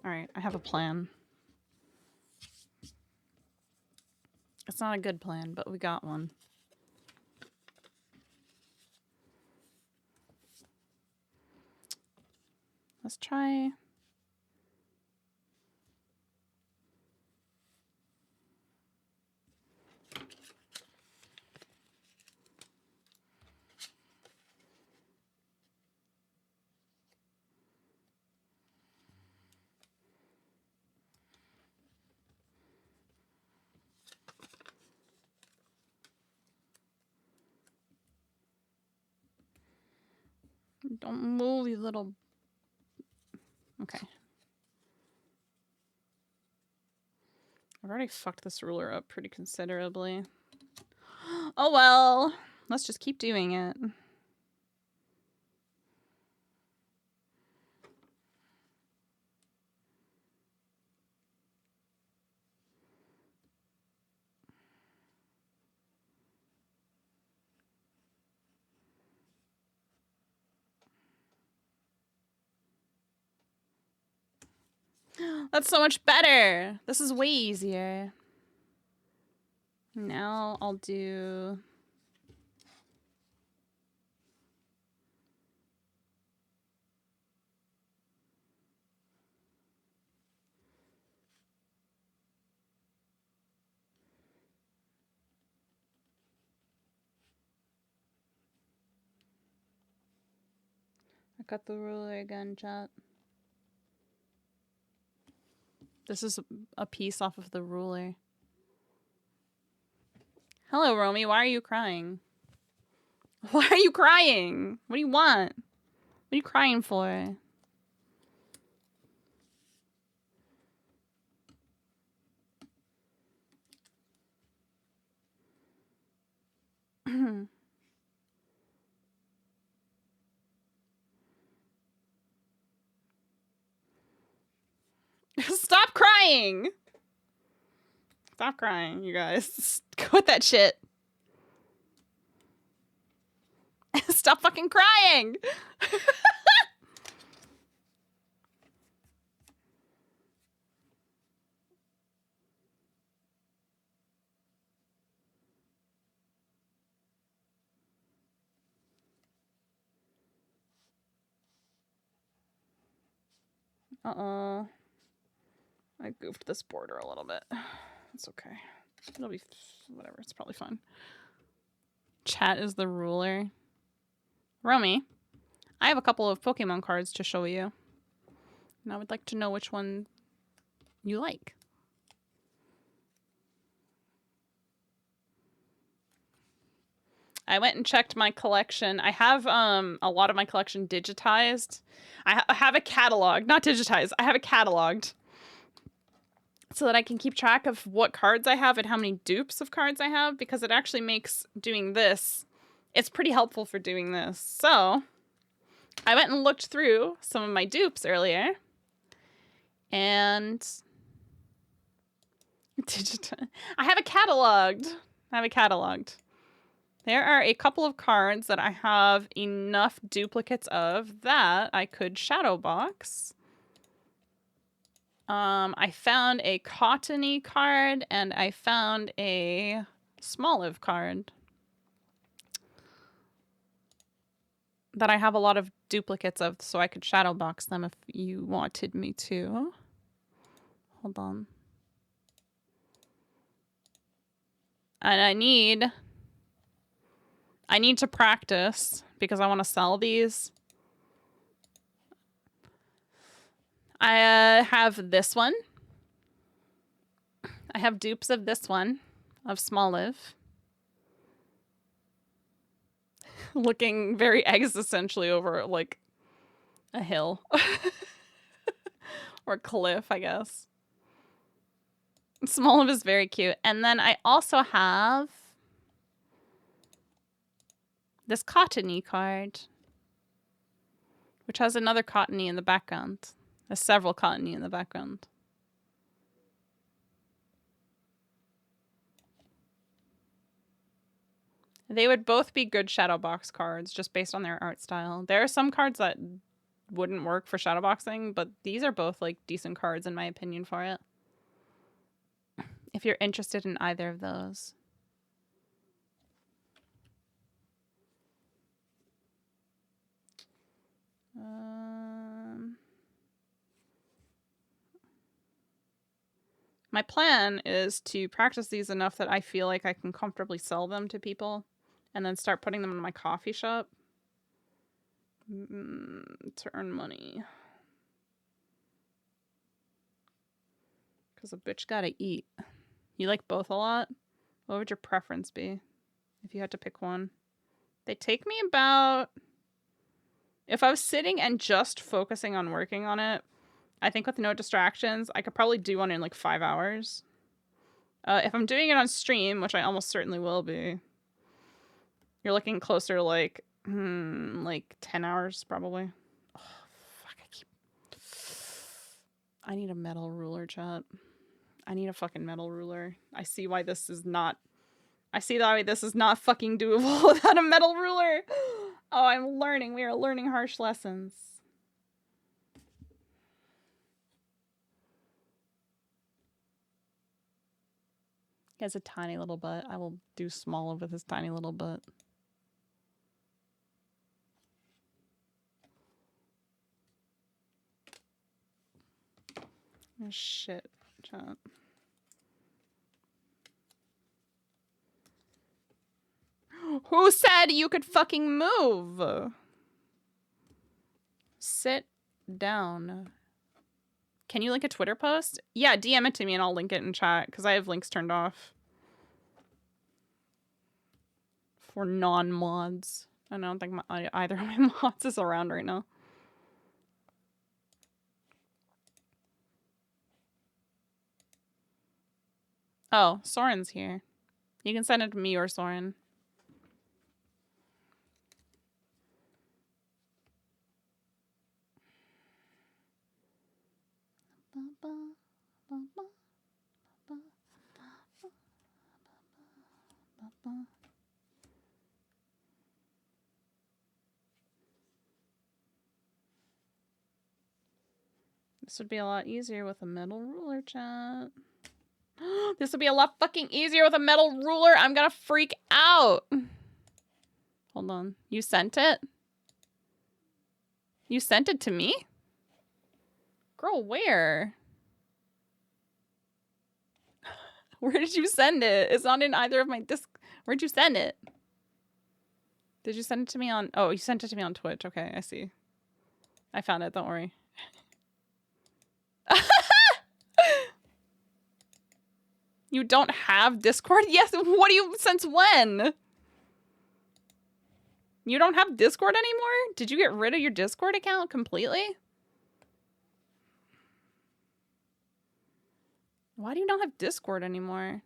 Alright, I have a plan. It's not a good plan, but we got one. Let's try... Don't move, you little... Okay. I've already fucked this ruler up pretty considerably. Oh well. Let's just keep doing it. That's so much better. This is way easier. Now I'll do... I got the ruler again, chat. This is a piece off of the ruler. Hello, Romy. Why are you crying? Why are you crying? What do you want? What are you crying for? Stop crying! Stop crying, you guys. Quit that shit. Stop fucking crying! Uh-oh. I goofed this border a little bit. It's okay. It'll be... whatever. It's probably fine. Chat is the ruler. Romy, I have a couple of Pokemon cards to show you. And I would like to know which one you like. I went and checked my collection. I have a lot of my collection digitized. I have a catalog, not digitized. I have it cataloged so that I can keep track of what cards I have and how many dupes of cards I have, because it actually makes doing this, it's pretty helpful for doing this. So I went and looked through some of my dupes earlier and I have it cataloged. There are a couple of cards that I have enough duplicates of that I could shadowbox. I found a Cottony card and I found a Smoliv card. that I have a lot of duplicates of, so I could shadowbox them if you wanted me to. Hold on. And I need to practice because I want to sell these. I have this one. I have dupes of this one, of Smoliv. Looking very existentially over, like, a hill. Or cliff, I guess. Smoliv is very cute. And then I also have this Cottony card, which has another Cottony in the background. There's several Cottony in the background. They would both be good shadowbox cards just based on their art style. There are some cards that wouldn't work for shadowboxing, but these are both like decent cards in my opinion for it. If you're interested in either of those. My plan is to practice these enough that I feel like I can comfortably sell them to people and then start putting them in my coffee shop to earn money. Because a bitch gotta eat. You like both a lot? What would your preference be if you had to pick one? They take me about... If I was sitting and just focusing on working on it, I think with no distractions, I could probably do one in like 5 hours. If I'm doing it on stream, which I almost certainly will be, you're looking closer to like 10 hours probably. Oh, fuck, I need a metal ruler, chat. I need a fucking metal ruler. I see why this is not... I see why this is not fucking doable without a metal ruler. Oh, I'm learning. We are learning harsh lessons. He has a tiny little butt. I will do small with his tiny little butt. Oh, shit, chat. Who said you could fucking move? Sit down. Can you link a Twitter post? Yeah, DM it to me and I'll link it in chat because I have links turned off. For non-mods. I don't think either of my mods is around right now. Oh, Soren's here. You can send it to me or Soren. This would be a lot easier with a metal ruler, chat. This would be a lot fucking easier with a metal ruler. I'm gonna freak out. Hold on. You sent it? You sent it to me? Girl, where? Where did you send it? It's not in either of my disc. Where'd you send it? Did you send it to me on... Oh, you sent it to me on Twitch. Okay, I see. I found it. Don't worry. You don't have Discord? Yes. What do you... Since when? You don't have Discord anymore? Did you get rid of your Discord account completely? Why do you not have Discord anymore?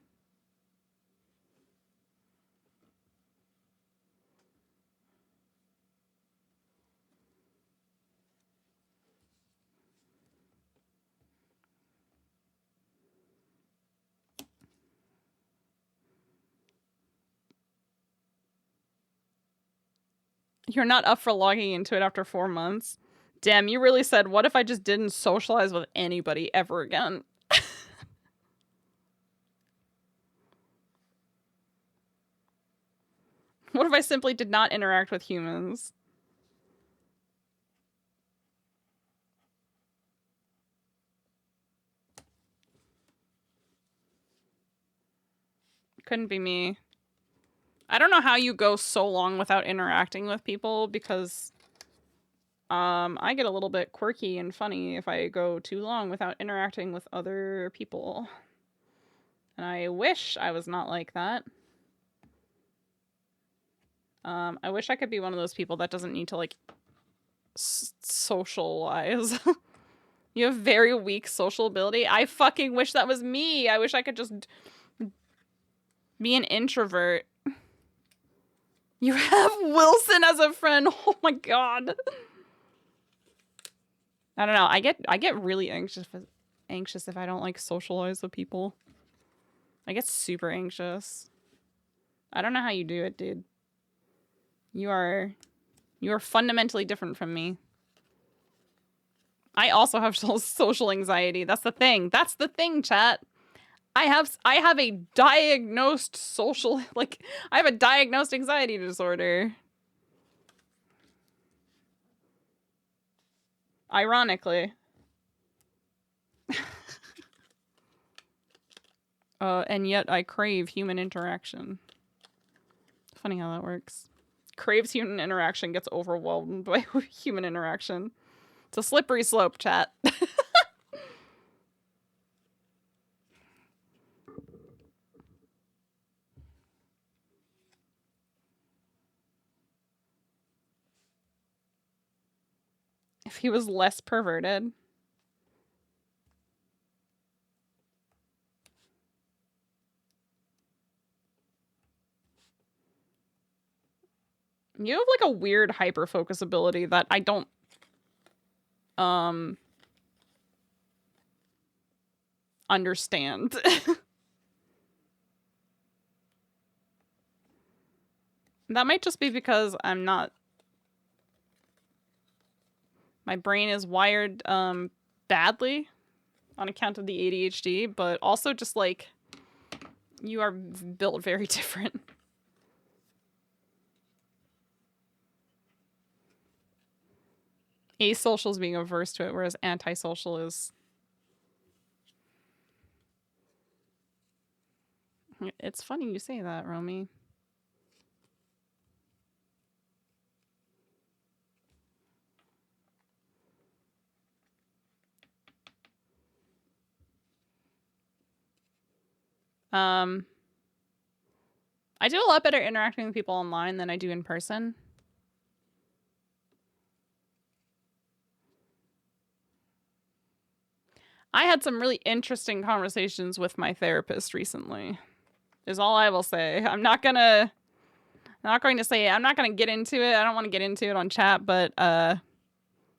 You're not up for logging into it after 4 months? Damn, you really said, what if I just didn't socialize with anybody ever again? What if I simply did not interact with humans? Couldn't be me. I don't know how you go so long without interacting with people because I get a little bit quirky and funny if I go too long without interacting with other people. And I wish I was not like that. I wish I could be one of those people that doesn't need to, like, socialize. You have very weak social ability. I fucking wish that was me. I wish I could just be an introvert. You have Wilson as a friend. Oh my god. I don't know. I get really anxious if I don't, like, socialize with people. I get super anxious. I don't know how you do it, dude. You are fundamentally different from me. I also have social anxiety. That's the thing. That's the thing, chat. I have a diagnosed social, like, I have a diagnosed anxiety disorder. Ironically. And yet I crave human interaction. Funny how that works. Craves human interaction, gets overwhelmed by human interaction. It's a slippery slope, chat. If he was less perverted. You have, like, a weird hyper-focus ability that I don't... understand. That might just be because I'm not... My brain is wired, badly on account of the ADHD, but also just, like, you are built very different. Asocial is being averse to it, whereas antisocial is... It's funny you say that, Romy. I do a lot better interacting with people online than I do in person. I had some really interesting conversations with my therapist recently. Is all I will say. I'm not going to get into it. I don't want to get into it on chat, but or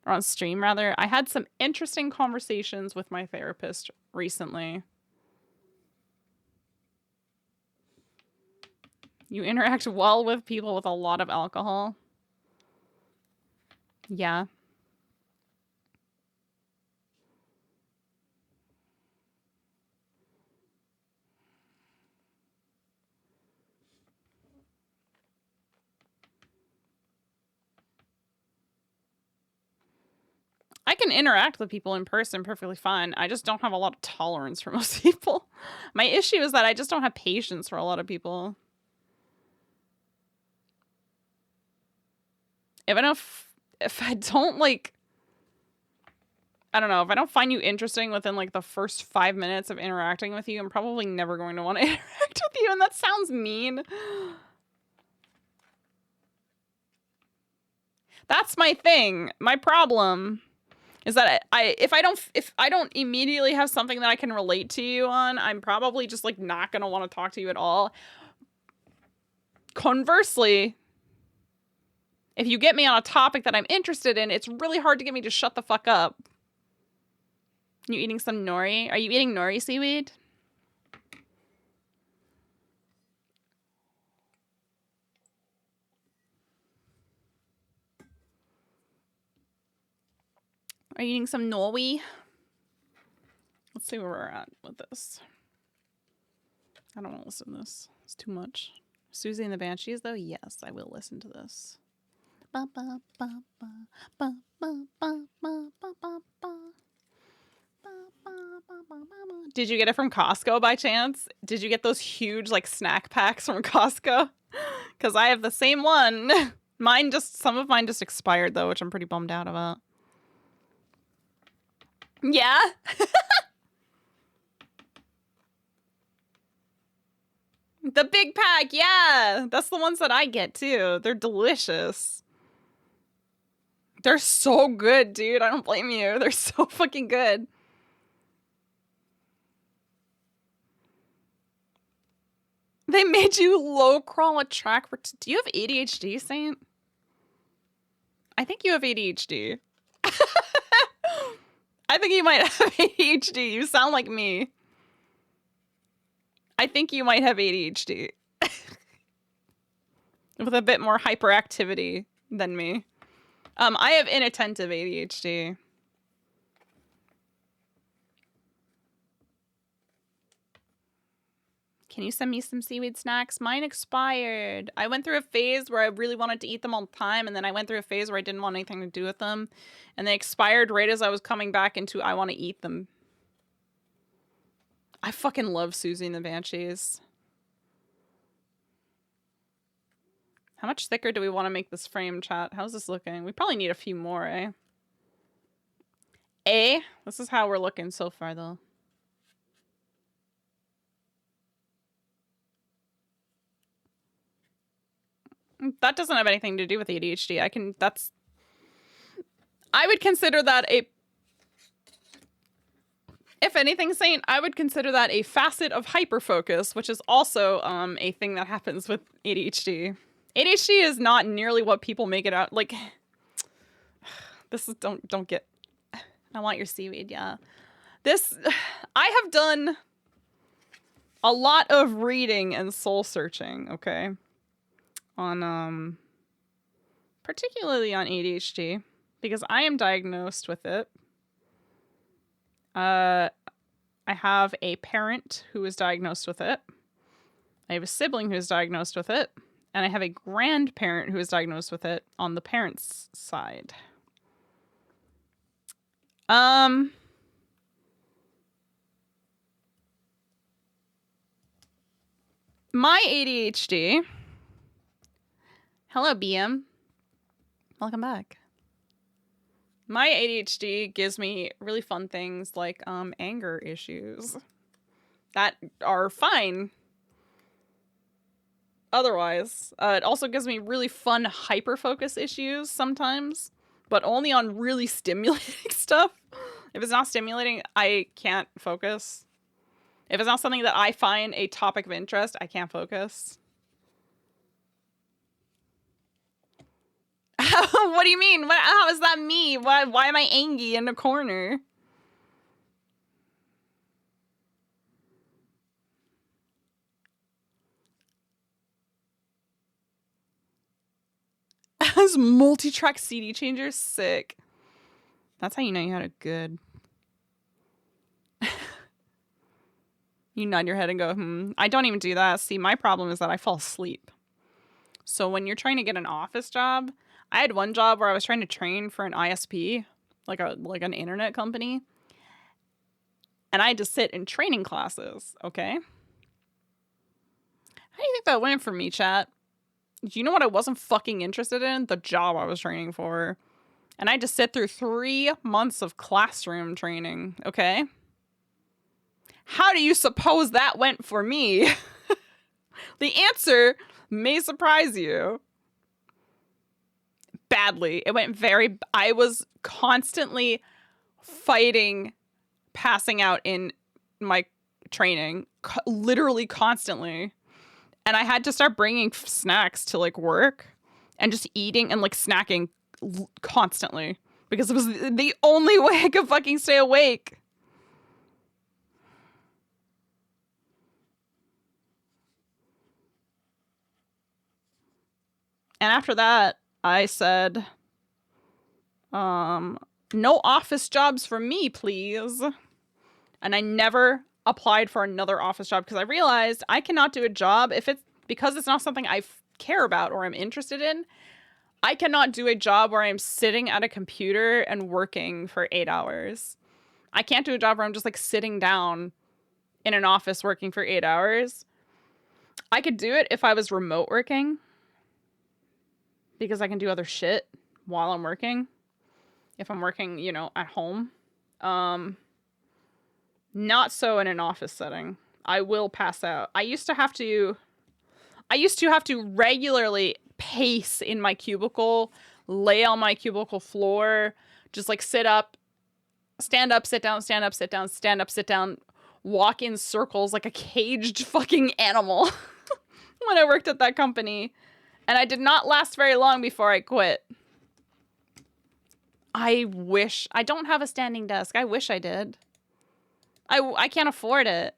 on stream rather. I had some interesting conversations with my therapist recently. You interact well with people with a lot of alcohol. Yeah. I can interact with people in person perfectly fine. I just don't have a lot of tolerance for most people. My issue is that I just don't have patience for a lot of people. If I don't, like... I don't know, if I don't find you interesting within, like, the first 5 minutes of interacting with you, I'm probably never going to want to interact with you, and that sounds mean. That's my thing. My problem is that if I don't immediately have something that I can relate to you on, I'm probably just, like, not going to want to talk to you at all. Conversely, if you get me on a topic that I'm interested in, it's really hard to get me to shut the fuck up. You eating some nori? Are you eating nori seaweed? Are you eating some nori? Let's see where we're at with this. I don't want to listen to this. It's too much. Susie and the Banshees, though? Yes, I will listen to this. Ba, ba, ba, ba, ba, ba, ba, ba, ba, ba, ba. Did you get it from Costco by chance? Did you get those huge like snack packs from Costco? Because I have the same one. Some of mine just expired though, which I'm pretty bummed out about. Yeah? The big pack, yeah! That's the ones that I get too. They're delicious. They're so good, dude. I don't blame you. They're so fucking good. They made you low crawl a track for... Do you have ADHD, Saint? I think you have ADHD. I think you might have ADHD. You sound like me. I think you might have ADHD. With a bit more hyperactivity than me. I have inattentive ADHD. Can you send me some seaweed snacks? Mine expired. I went through a phase where I really wanted to eat them all the time, and then I went through a phase where I didn't want anything to do with them. And they expired right as I was coming back into I want to eat them. I fucking love Susie and the Banshees. How much thicker do we want to make this frame, chat? How's this looking? We probably need a few more, eh? This is how we're looking so far, though. That doesn't have anything to do with ADHD. I would consider that if anything, Saint, I would consider that a facet of hyperfocus, which is also a thing that happens with ADHD. ADHD is not nearly what people make it out. Like, this is, don't get, I want your seaweed, yeah. I have done a lot of reading and soul searching, okay? On, particularly on ADHD, because I am diagnosed with it. I have a parent who is diagnosed with it. I have a sibling who is diagnosed with it. And I have a grandparent who is diagnosed with it on the parents' side. My ADHD. Hello, BM. Welcome back. My ADHD gives me really fun things like anger issues that are fine. Otherwise, it also gives me really fun hyper-focus issues sometimes, but only on really stimulating stuff. If it's not stimulating, I can't focus. If it's not something that I find a topic of interest, I can't focus. What do you mean? How is that me? Why am I angry in the corner? This multi-track CD changer, sick. That's how you know you had a good. You nod your head and go, I don't even do that. See, my problem is that I fall asleep. So when you're trying to get an office job, I had one job where I was trying to train for an ISP, like an internet company. And I had to sit in training classes, okay? How do you think that went for me, chat? You know what I wasn't fucking interested in? The job I was training for. And I had to sit through 3 months of classroom training, okay? How do you suppose that went for me? The answer may surprise you. Badly. It went I was constantly fighting passing out in my training. Literally constantly. And I had to start bringing snacks to like work and just eating and like snacking constantly because it was the only way I could fucking stay awake. And after that, I said, no office jobs for me, please. And I never applied for another office job because I realized I cannot do a job because it's not something I care about or I'm interested in. I cannot do a job where I'm sitting at a computer and working for 8 hours. I can't do a job where I'm just like sitting down in an office working for 8 hours. I could do it if I was remote working, because I can do other shit while I'm working. If I'm working, you know, at home. Not so in an office setting. I will pass out. I used to have to regularly pace in my cubicle, lay on my cubicle floor, just like sit up, stand up, sit down, stand up, sit down, stand up, sit down, walk in circles like a caged fucking animal when I worked at that company. And I did not last very long before I quit. I don't have a standing desk. I wish I did. I can't afford it.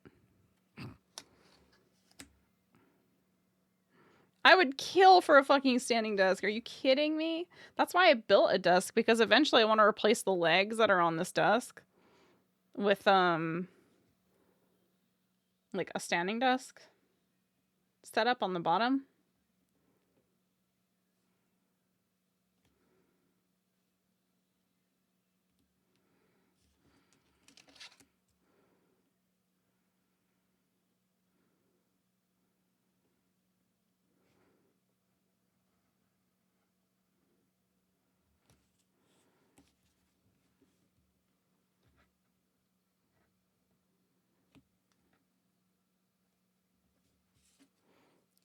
I would kill for a fucking standing desk. Are you kidding me? That's why I built a desk, because eventually I want to replace the legs that are on this desk with, like a standing desk set up on the bottom.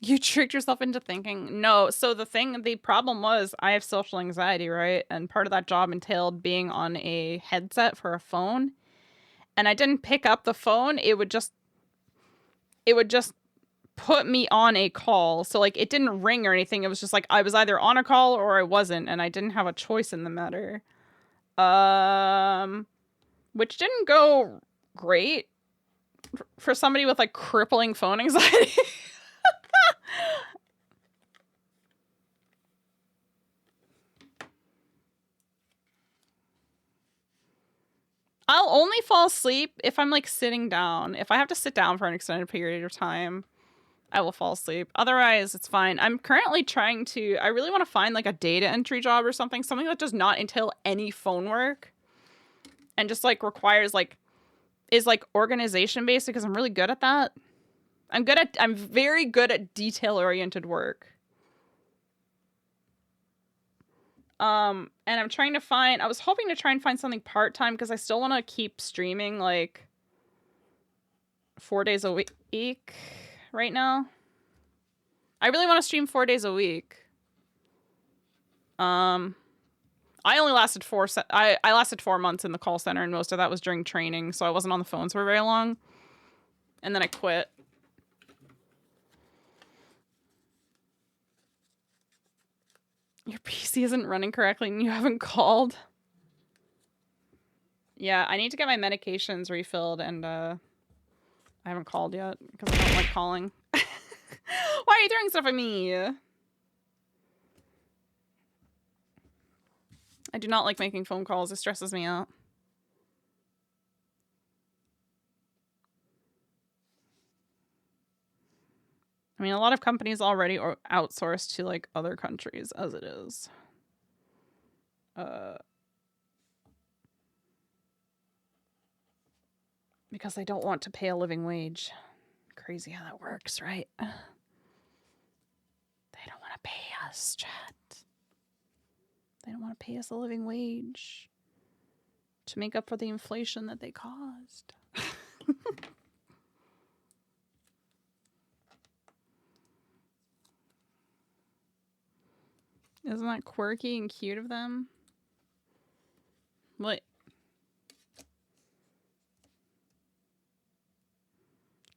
You tricked yourself into thinking. No, so the problem was I have social anxiety, right? And part of that job entailed being on a headset for a phone. And I didn't pick up the phone. It would just put me on a call. So like it didn't ring or anything. It was just like I was either on a call or I wasn't, and I didn't have a choice in the matter. Which didn't go great for somebody with like crippling phone anxiety. I'll only fall asleep if I'm like sitting down. If I have to sit down for an extended period of time, I will fall asleep. Otherwise, it's fine. I'm currently I really want to find like a data entry job or something that does not entail any phone work and just like requires like, is like organization based, because I'm really good at that. I'm very good at detail oriented work. And I was hoping to try and find something part-time, because I still want to keep streaming like 4 days a week right now. I really want to stream 4 days a week. I only lasted I lasted 4 months in the call center, and most of that was during training, so I wasn't on the phones for very long. And then I quit. Your PC isn't running correctly and you haven't called. Yeah, I need to get my medications refilled, and I haven't called yet because I don't like calling. Why are you throwing stuff at me? I do not like making phone calls. It stresses me out. I mean, a lot of companies already outsource to like other countries as it is. Because they don't want to pay a living wage. Crazy how that works, right? They don't want to pay us, chat. They don't want to pay us a living wage to make up for the inflation that they caused. Isn't that quirky and cute of them? What?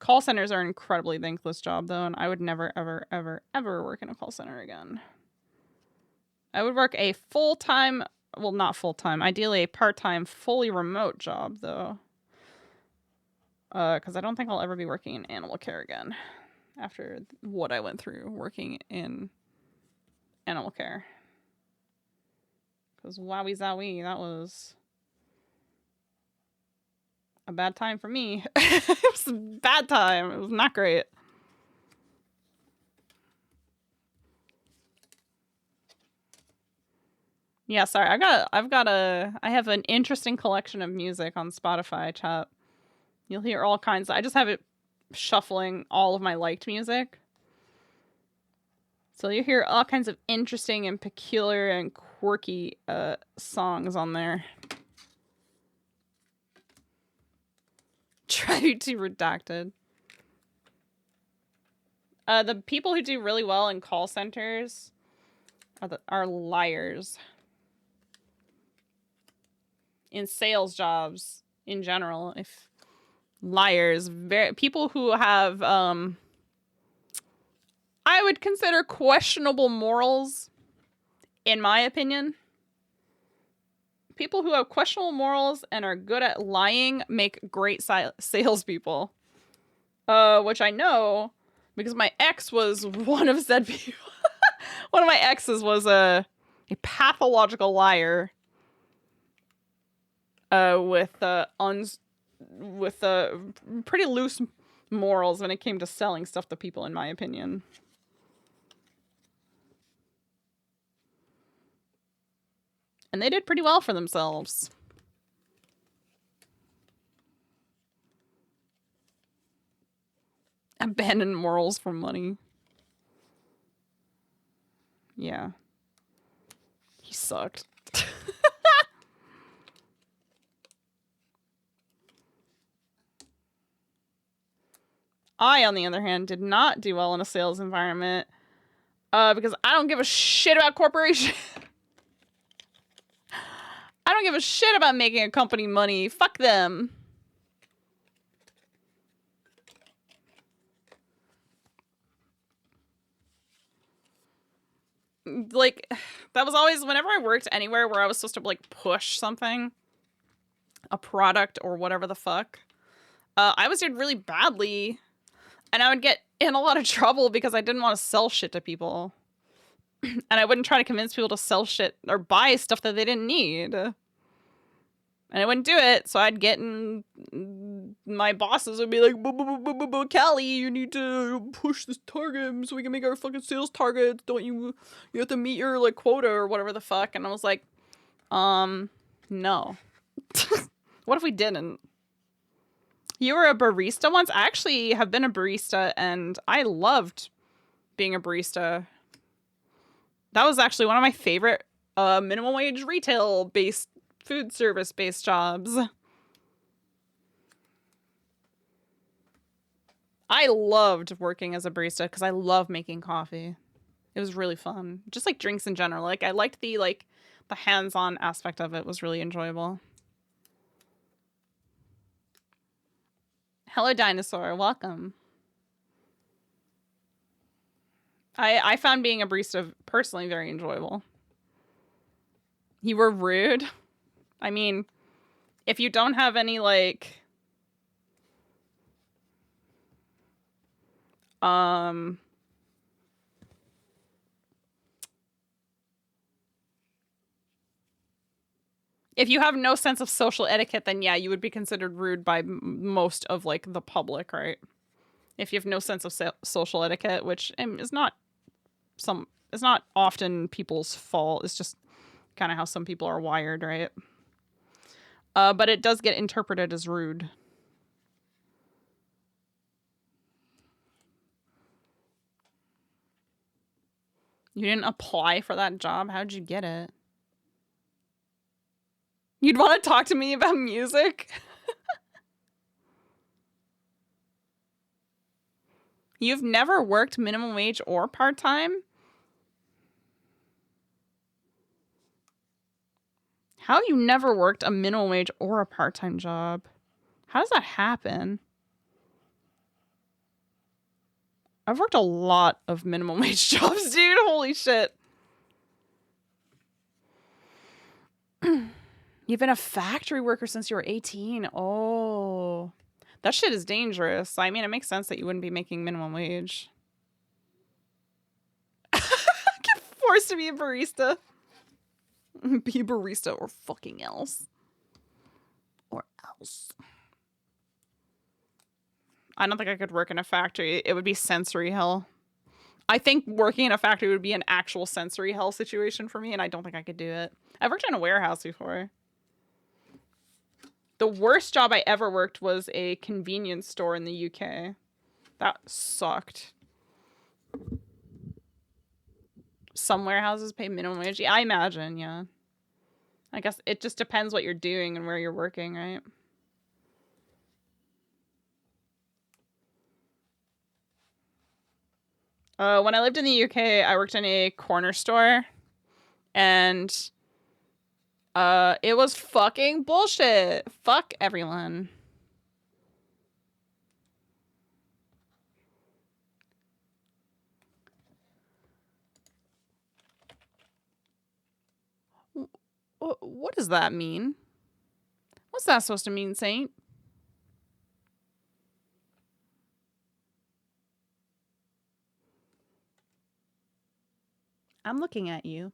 Call centers are an incredibly thankless job, though, and I would never, ever, ever, ever work in a call center again. I would work a full-time, well, not full-time, ideally a part-time, fully remote job, though. Because I don't think I'll ever be working in animal care again after what I went through working in animal care. Because wowie zowie, that was a bad time for me. It was a bad time. It was not great. Yeah, sorry. I have an interesting collection of music on Spotify, chat. You'll hear all kinds. I just have it shuffling all of my liked music. So you hear all kinds of interesting and peculiar and quirky songs on there. Try to redacted. The people who do really well in call centers are liars. In sales jobs in general, if liars, people who have I would consider questionable morals, in my opinion. People who have questionable morals and are good at lying make great salespeople. Which I know because my ex was one of said people. One of my exes was a pathological liar. With pretty loose morals when it came to selling stuff to people, in my opinion. And they did pretty well for themselves. Abandoned morals for money. Yeah. He sucked. I, on the other hand, did not do well in a sales environment because I don't give a shit about corporations. I don't give a shit about making a company money. Fuck them. Like, that was always, whenever I worked anywhere where I was supposed to, like, push something, a product or whatever the fuck, I always did really badly. And I would get in a lot of trouble because I didn't want to sell shit to people. And I wouldn't try to convince people to sell shit or buy stuff that they didn't need. And I wouldn't do it, so I'd get in... My bosses would be like, Callie, you need to push this target so we can make our fucking sales targets. Don't you... You have to meet your, like, quota or whatever the fuck. And I was like, no. What if we didn't? You were a barista once? I actually have been a barista, and I loved being a barista. That was actually one of my favorite minimum wage retail-based, food service-based jobs. I loved working as a barista because I love making coffee. It was really fun. Just like drinks in general. Like I liked the hands-on aspect of it was really enjoyable. Hello, dinosaur. Welcome. I found being a barista personally very enjoyable. You were rude. I mean, if you don't have any, like... If you have no sense of social etiquette, then yeah, you would be considered rude by most of, like, the public, right? If you have no sense of social etiquette, which is not often people's fault. It's just kind of how some people are wired, right? But it does get interpreted as rude. You didn't apply for that job? How'd you get it? You'd want to talk to me about music? You've never worked minimum wage or part-time? How have you never worked a minimum wage or a part-time job? How does that happen? I've worked a lot of minimum wage jobs, dude. Holy shit. You've been a factory worker since you were 18. Oh. That shit is dangerous. I mean, it makes sense that you wouldn't be making minimum wage. Get forced to be a barista. Be a barista or fucking else. Or else. I don't think I could work in a factory. It would be sensory hell. I think working in a factory would be an actual sensory hell situation for me, and I don't think I could do it. I've worked in a warehouse before. The worst job I ever worked was a convenience store in the UK. That sucked. Some warehouses pay minimum wage. Yeah, I imagine, yeah. I guess it just depends what you're doing and where you're working, right? When I lived in the UK, I worked in a corner store, and it was fucking bullshit. Fuck everyone. What does that mean? What's that supposed to mean, Saint? I'm looking at you.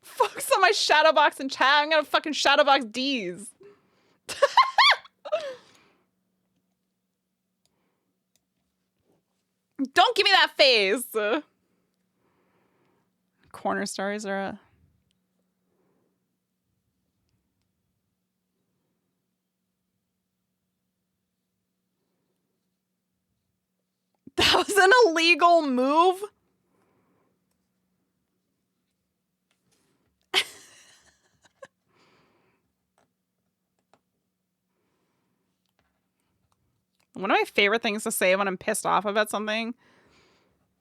Fuck's on my shadowbox in chat. I'm gonna fucking shadowbox D's. Don't give me that face. Corner stores are a... That was an illegal move? One of my favorite things to say when I'm pissed off about something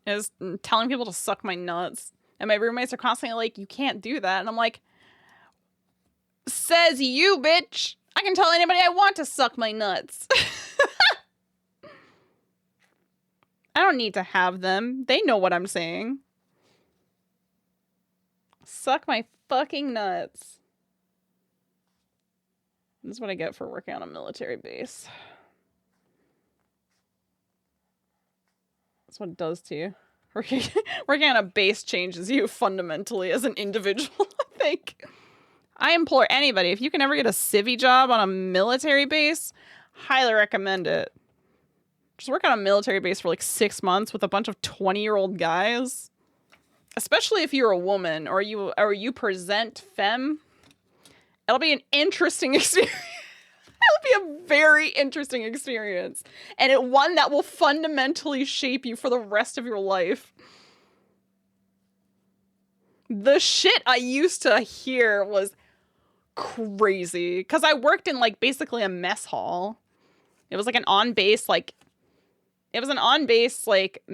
is telling people to suck my nuts. And my roommates are constantly like, you can't do that. And I'm like, says you, bitch. I can tell anybody I want to suck my nuts. I don't need to have them. They know what I'm saying. Suck my fucking nuts. This is what I get for working on a military base. That's what it does to you. Working on a base changes you fundamentally as an individual, I think. I implore anybody, if you can ever get a civvy job on a military base, highly recommend it. Just work on a military base for like 6 months with a bunch of 20-year-old guys. Especially if you're a woman or you present femme. It'll be an interesting experience. It'll be a very interesting experience. And one that will fundamentally shape you for the rest of your life. The shit I used to hear was crazy. Because I worked in like basically a mess hall. It was like an on-base like... It was an on-base like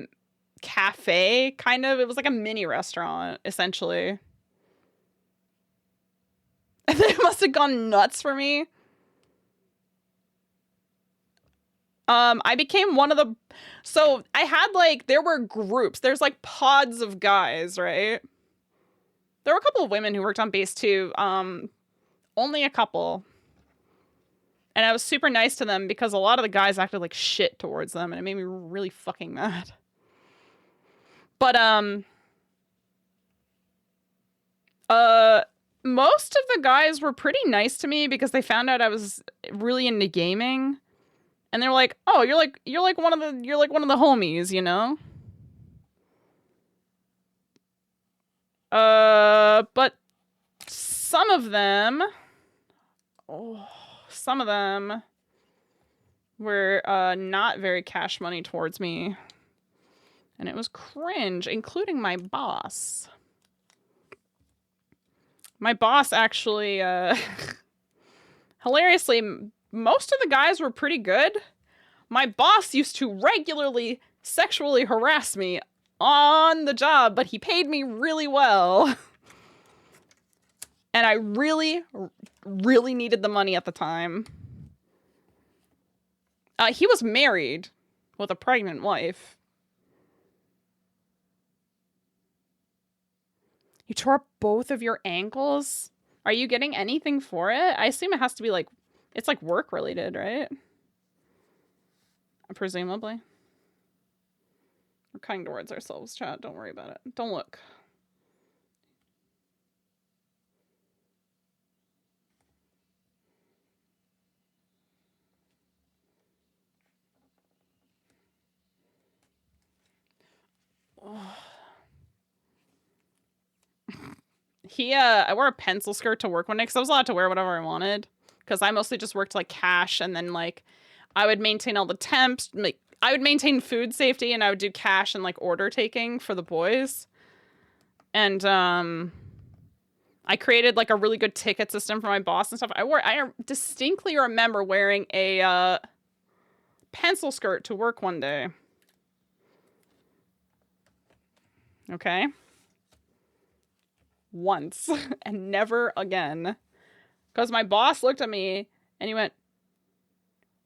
cafe, kind of. It was like a mini restaurant, essentially. And they must have gone nuts for me. I became one of the... So, I had, like... There were groups. There's, like, pods of guys, right? There were a couple of women who worked on base, too. Only a couple. And I was super nice to them because a lot of the guys acted like shit towards them, and it made me really fucking mad. But, most of the guys were pretty nice to me because they found out I was really into gaming. And they're like, "Oh, you're like one of the homies, you know?" But some of them were not very cash money towards me. And it was cringe, including my boss. My boss actually hilariously, most of the guys were pretty good. My boss used to regularly sexually harass me on the job, but he paid me really well. And I really, really needed the money at the time. He was married with a pregnant wife. You tore up both of your ankles? Are you getting anything for it? I assume it has to be like, it's like work related, right? Presumably. We're cutting towards ourselves, chat. Don't worry about it. Don't look. Oh. I wore a pencil skirt to work one day because I was allowed to wear whatever I wanted. Because I mostly just worked like cash, and then like I would maintain all the temps. Like I would maintain food safety, and I would do cash and like order taking for the boys. And I created like a really good ticket system for my boss and stuff. I distinctly remember wearing a pencil skirt to work one day. Okay. Once and never again. Because my boss looked at me and he went,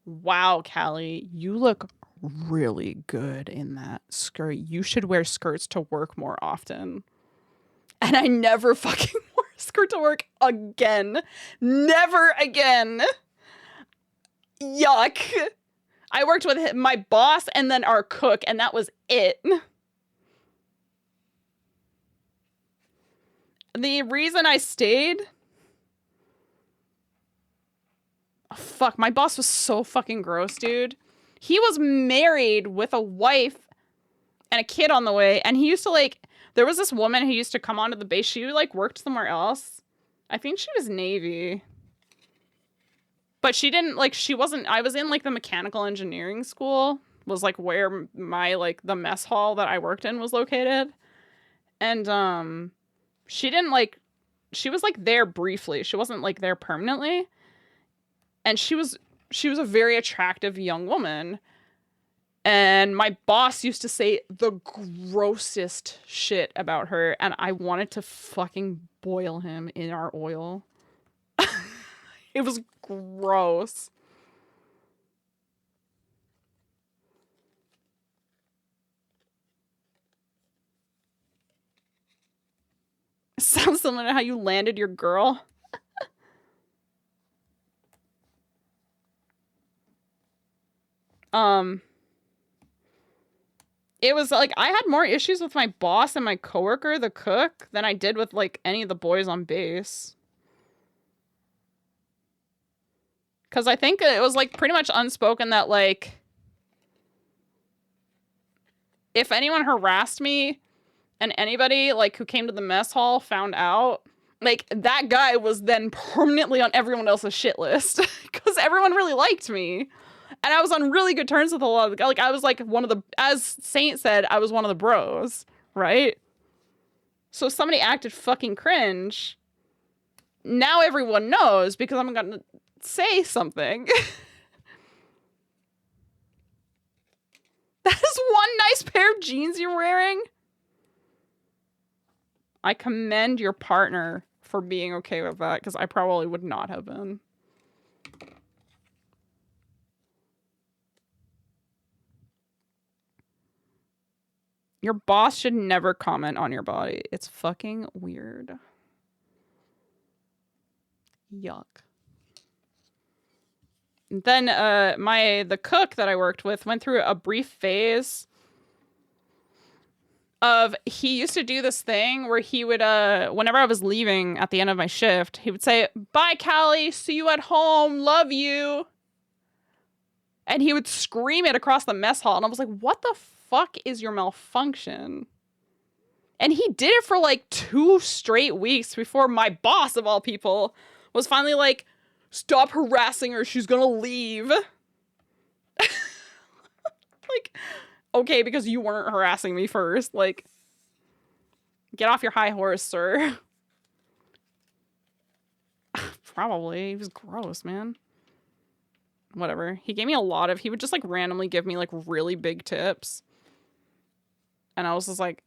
"Wow, Callie, you look really good in that skirt. You should wear skirts to work more often." And I never fucking wore a skirt to work again. Never again. Yuck. I worked with my boss and then our cook, and that was it. The reason I stayed... Oh, fuck, my boss was so fucking gross, dude. He was married with a wife and a kid on the way, and he used to, like... There was this woman who used to come onto the base. She, like, worked somewhere else. I think she was Navy. But she didn't, like, she wasn't... I was in, like, the mechanical engineering school. Was, like, where my, like, the mess hall that I worked in was located. And, she didn't, like... She was, like, there briefly. She wasn't, like, there permanently. And she was a very attractive young woman. And my boss used to say the grossest shit about her, and I wanted to fucking boil him in our oil. It was gross. Sounds similar to how you landed your girl. It was like I had more issues with my boss and my coworker, the cook, than I did with like any of the boys on base. Because I think it was like pretty much unspoken that like if anyone harassed me and anybody like who came to the mess hall found out, like that guy was then permanently on everyone else's shit list because everyone really liked me. And I was on really good terms with a lot of the guys. Like, I was like one of the, as Saint said, I was one of the bros, right? So if somebody acted fucking cringe, now everyone knows because I'm gonna say something. That is one nice pair of jeans you're wearing. I commend your partner for being okay with that because I probably would not have been. Your boss should never comment on your body. It's fucking weird. Yuck. Then the cook that I worked with went through a brief phase of he used to do this thing where he would whenever I was leaving at the end of my shift, he would say, "Bye, Callie, see you at home, love you." And he would scream it across the mess hall, and I was like, what the fuck is your malfunction? And he did it for like 2 straight weeks before my boss of all people was finally like, "Stop harassing her, she's gonna leave." Like, okay, because you weren't harassing me first. Like, get off your high horse, sir. Probably. He was gross, man. Whatever. He gave me he would just like randomly give me like really big tips. And I was just like,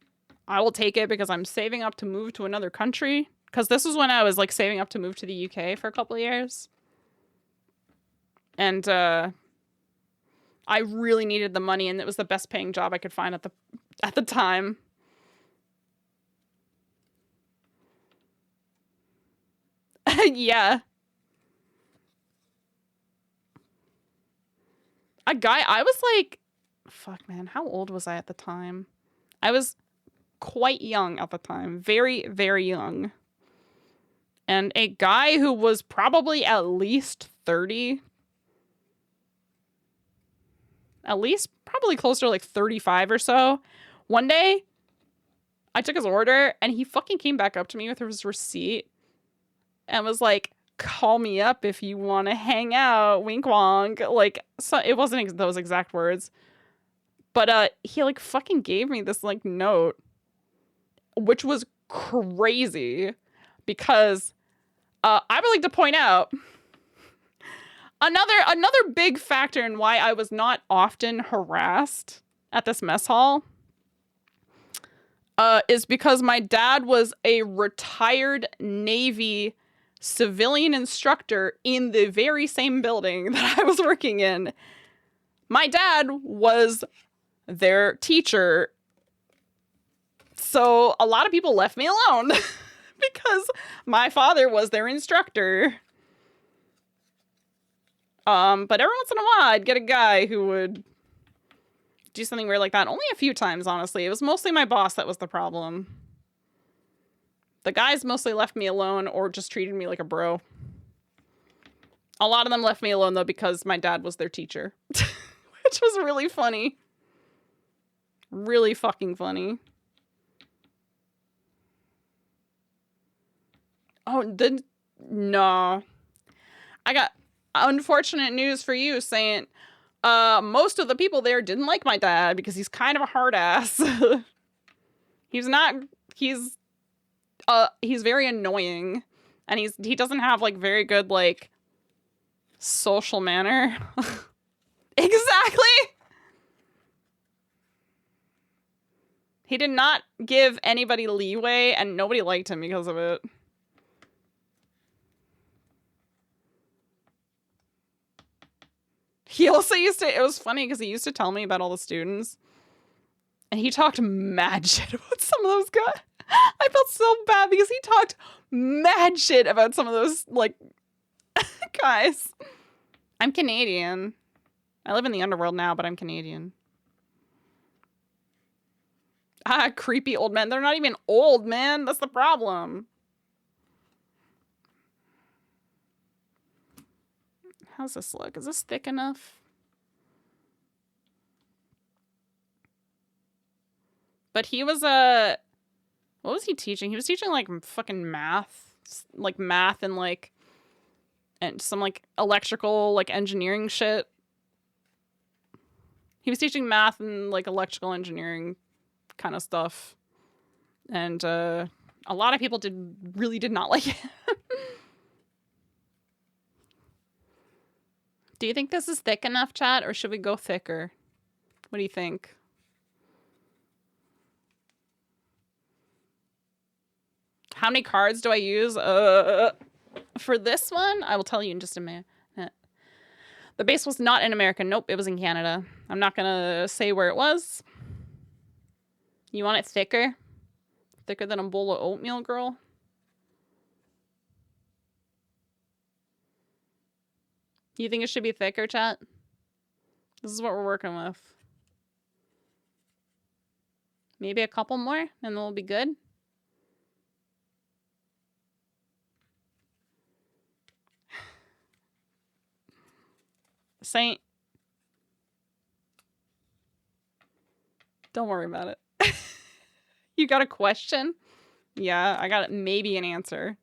I will take it because I'm saving up to move to another country. Because this was when I was like saving up to move to the UK for a couple of years. And I really needed the money, and it was the best paying job I could find at the time. Yeah. I was like, fuck, man, how old was I at the time? I was quite young at the time. Very, very young. And a guy who was probably at least 30. At least probably closer to like 35 or so. One day, I took his order, and he fucking came back up to me with his receipt and was like, call me up if you want to hang out, wink wonk. Like, so it wasn't those exact words, but he like fucking gave me this like note, which was crazy because I would like to point out another big factor in why I was not often harassed at this mess hall is because my dad was a retired Navy civilian instructor in the very same building that I was working in. My dad was their teacher. So a lot of people left me alone because my father was their instructor. But every once in a while I'd get a guy who would do something weird like that. Only a few times, honestly. It was mostly my boss that was the problem. The guys mostly left me alone or just treated me like a bro. A lot of them left me alone, though, because my dad was their teacher. Which was really funny. Really fucking funny. Oh, no. I got unfortunate news for you saying most of the people there didn't like my dad because he's kind of a hard ass. He's very annoying, and he doesn't have like very good like social manner. Exactly. He did not give anybody leeway, and nobody liked him because of it. He also used to, it was funny because he used to tell me about all the students, and he talked mad shit about some of those guys. I felt so bad because he talked mad shit about some of those, like, guys. I'm Canadian. I live in the underworld now, but I'm Canadian. Ah, creepy old men. They're not even old, man. That's the problem. How's this look? Is this thick enough? But he was what was he teaching? He was teaching like fucking math, like math and like and some like electrical like engineering shit. He was teaching math and like electrical engineering kind of stuff. And a lot of people really did not like it. Do you think this is thick enough, chat, or should we go thicker? What do you think? How many cards do I use? For this one, I will tell you in just a minute. The base was not in America. Nope, it was in Canada. I'm not gonna say where it was. You want it thicker? Thicker than a bowl of oatmeal, girl? You think it should be thicker, chat? This is what we're working with. Maybe a couple more, and then we'll be good. Saint. Don't worry about it. You got a question? Yeah, I got maybe an answer.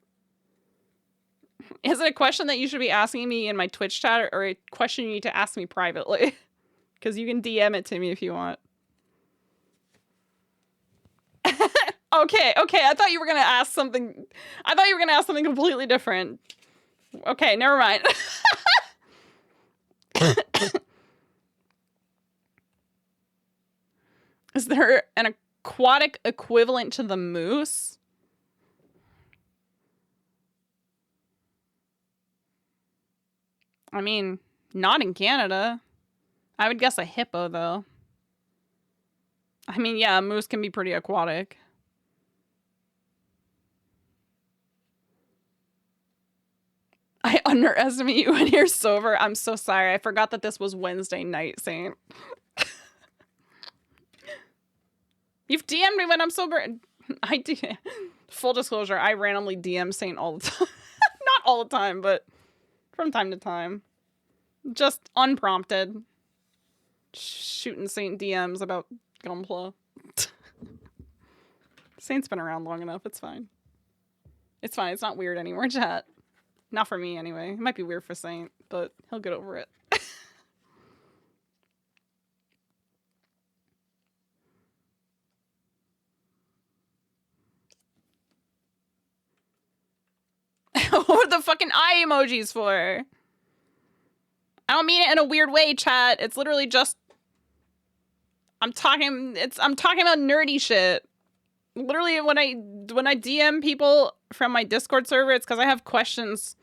Is it a question that you should be asking me in my Twitch chat, or a question you need to ask me privately? Because you can DM it to me if you want. Okay, I thought you were gonna ask something. I thought you were gonna ask something completely different. Okay, never mind. Is there an aquatic equivalent to the moose? I mean, not in Canada. I would guess a hippo, though. I mean, yeah, a moose can be pretty aquatic. I underestimate you when you're sober. I'm so sorry. I forgot that this was Wednesday night, Saint. You've DM'd me when I'm sober. I do. Full disclosure, I randomly DM Saint all the time. Not all the time, but from time to time. Just unprompted. Shooting Saint DMs about Gunpla. Saint's been around long enough. It's fine. It's fine. It's not weird anymore, chat. Not for me, anyway. It might be weird for Saint, but he'll get over it. What are the fucking eye emojis for? I don't mean it in a weird way, chat. It's literally just... I'm talking about nerdy shit. Literally, when I DM people from my Discord server, it's because I have questions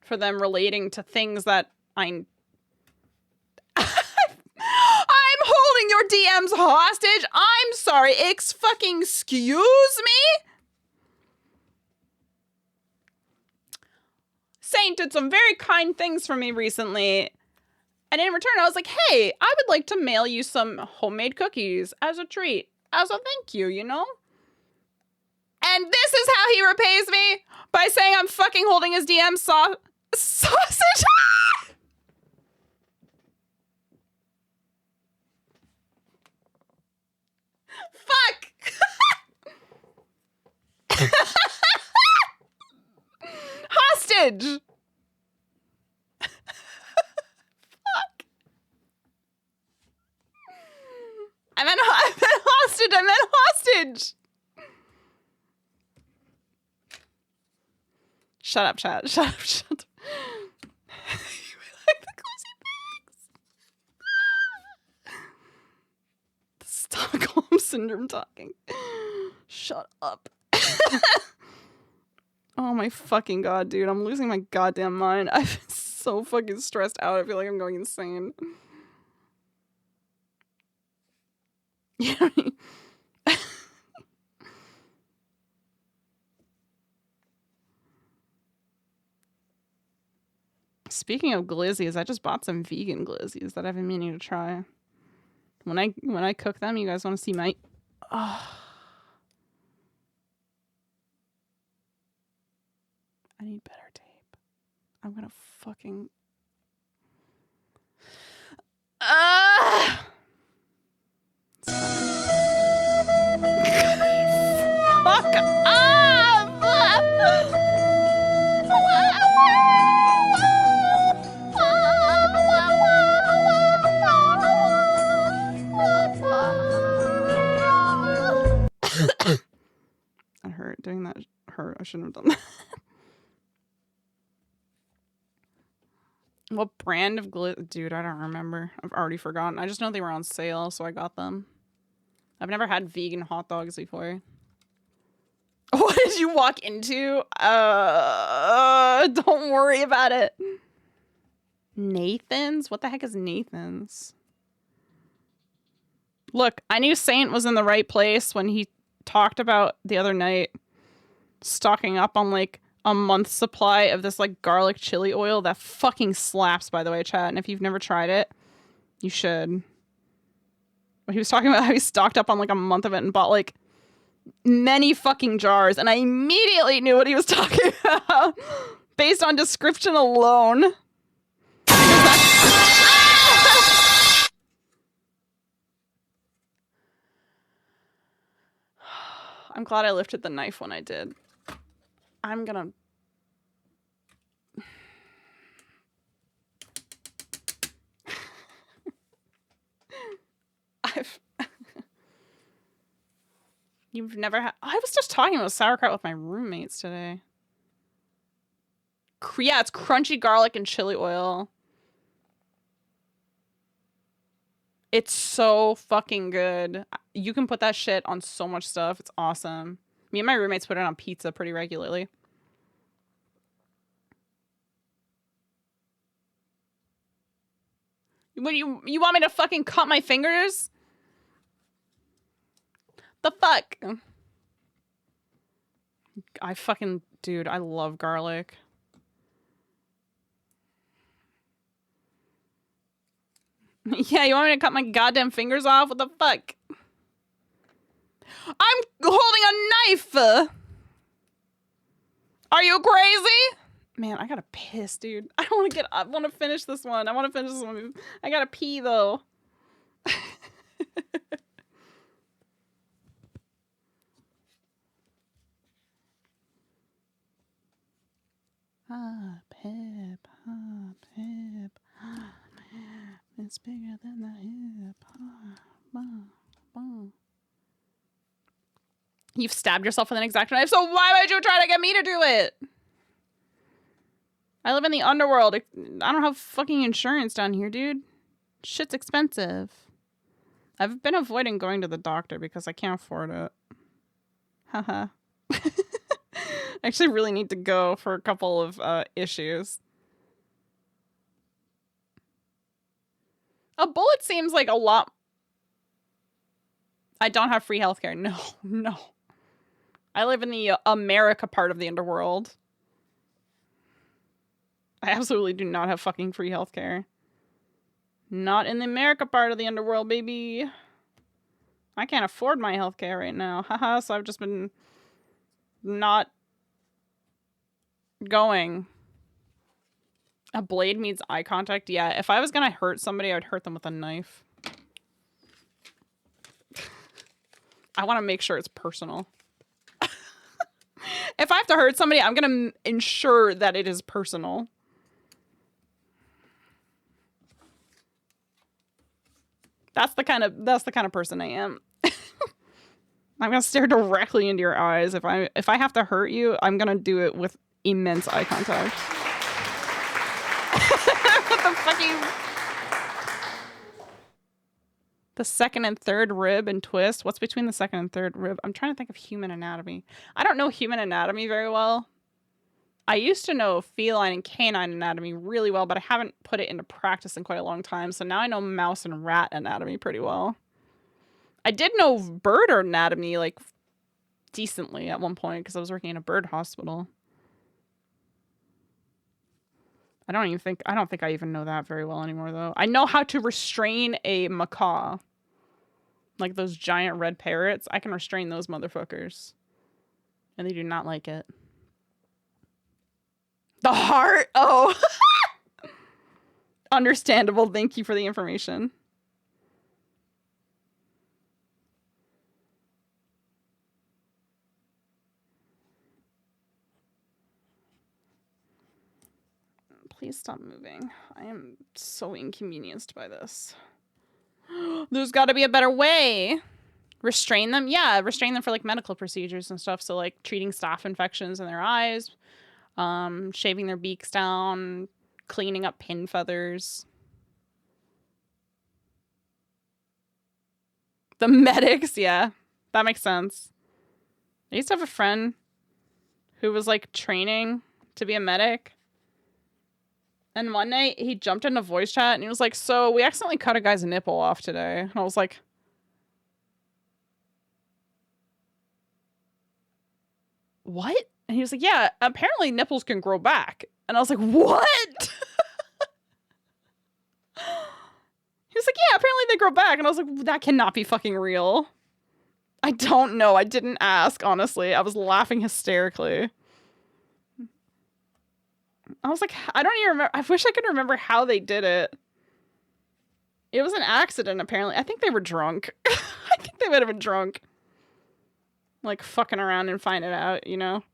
for them relating to things that I'm holding your DMs hostage. I'm sorry. Excuse me? Saint did some very kind things for me recently. And in return, I was like, hey, I would like to mail you some homemade cookies as a treat. As a thank you, you know? And this is how he repays me? By saying I'm fucking holding his DM sausage? Fuck! Hostage! Fuck. I meant hostage! I meant hostage! Shut up, chat. Shut up, shut up. You like the cozy bags? The Stockholm Syndrome talking. Shut up. Oh my fucking god, dude. I'm losing my goddamn mind. I'm so fucking stressed out. I feel like I'm going insane. You know what I mean? Speaking of glizzies, I just bought some vegan glizzies that I've been meaning to try. When I cook them, you guys want to see my... Oh. I need better tape. I'm gonna fucking... Fuck off! That hurt. Doing that hurt. I shouldn't have done that. What brand of glizzy? Dude, I don't remember. I've already forgotten. I just know they were on sale, so I got them. I've never had vegan hot dogs before. What did you walk into? Don't worry about it. Nathan's? What the heck is Nathan's? Look, I knew Saint was in the right place when he talked about the other night stocking up on like a month's supply of this like garlic chili oil that fucking slaps, by the way, chat. And if you've never tried it, you should. But he was talking about how he stocked up on like a month of it and bought like many fucking jars, and I immediately knew what he was talking about based on description alone. I'm glad I lifted the knife when I did. I'm gonna... You've never had... I was just talking about sauerkraut with my roommates today. Yeah, it's crunchy garlic and chili oil. It's so fucking good. You can put that shit on so much stuff. It's awesome. Me and my roommates put it on pizza pretty regularly. What, you want me to fucking cut my fingers? The fuck? I fucking... Dude, I love garlic. Yeah, you want me to cut my goddamn fingers off? What the fuck? I'm holding a knife! Are you crazy? Man, I gotta piss, dude. I don't want to get up. I want to finish this one. I want to finish this one. I gotta pee, though. Hop, hip, hop, hip. It's bigger than the hip. You've stabbed yourself with an X-Acto knife, so why would you try to get me to do it? I live in the underworld. I don't have fucking insurance down here, dude. Shit's expensive. I've been avoiding going to the doctor because I can't afford it. Haha. I actually really need to go for a couple of issues. A bullet seems like a lot. I don't have free healthcare. No, no. I live in the America part of the underworld. I absolutely do not have fucking free healthcare. Not in the America part of the underworld, baby. I can't afford my healthcare right now. Haha, so I've just been not going. A blade means eye contact? Yeah, if I was gonna hurt somebody, I would hurt them with a knife. I want to make sure it's personal. If I have to hurt somebody, I'm gonna ensure that it is personal. That's the kind of person I am. I'm gonna stare directly into your eyes. If I have to hurt you, I'm gonna do it with immense eye contact. What the fucking... The second and third rib and twist. What's between the second and third rib? I'm trying to think of human anatomy. I don't know human anatomy very well. I used to know feline and canine anatomy really well, but I haven't put it into practice in quite a long time. So now I know mouse and rat anatomy pretty well. I did know bird anatomy, like, decently at one point because I was working in a bird hospital. I don't think I even know that very well anymore, though. I know how to restrain a macaw. Like those giant red parrots. I can restrain those motherfuckers. And they do not like it. The heart? Oh. Understandable. Thank you for the information. Please stop moving. I am so inconvenienced by this. There's got to be a better way. Restrain them? Yeah, restrain them for like medical procedures and stuff. So like treating staph infections in their eyes, shaving their beaks down, cleaning up pin feathers. The medics, yeah, that makes sense. I used to have a friend who was like training to be a medic. And one night he jumped into voice chat and he was like, so we accidentally cut a guy's nipple off today. And I was like, what? And he was like, yeah, apparently nipples can grow back. And I was like, what? He was like, yeah, apparently they grow back. And I was like, that cannot be fucking real. I don't know. I didn't ask, honestly. I was laughing hysterically. I was like, I don't even remember. I wish I could remember how they did it. It was an accident, apparently. I think they were drunk. I think they might have been drunk. Like, fucking around and find it out, you know?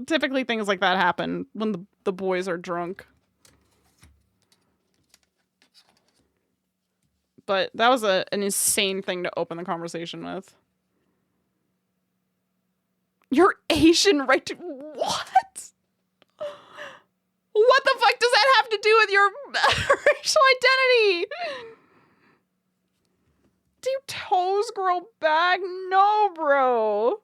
Typically things like that happen when the boys are drunk. But that was an insane thing to open the conversation with. You're Asian, right? What? What the fuck does that have to do with your racial identity? Do your toes grow back? No, bro.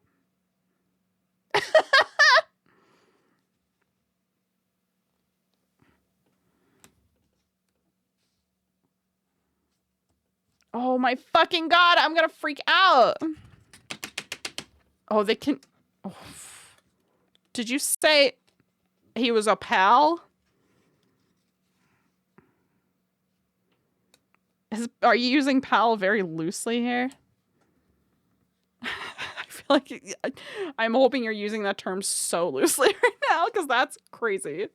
Oh my fucking god, I'm gonna freak out. Oh, they can... Oh. Did you say he was a pal? Are you using pal very loosely here? I feel like I'm hoping you're using that term so loosely right now, because that's crazy.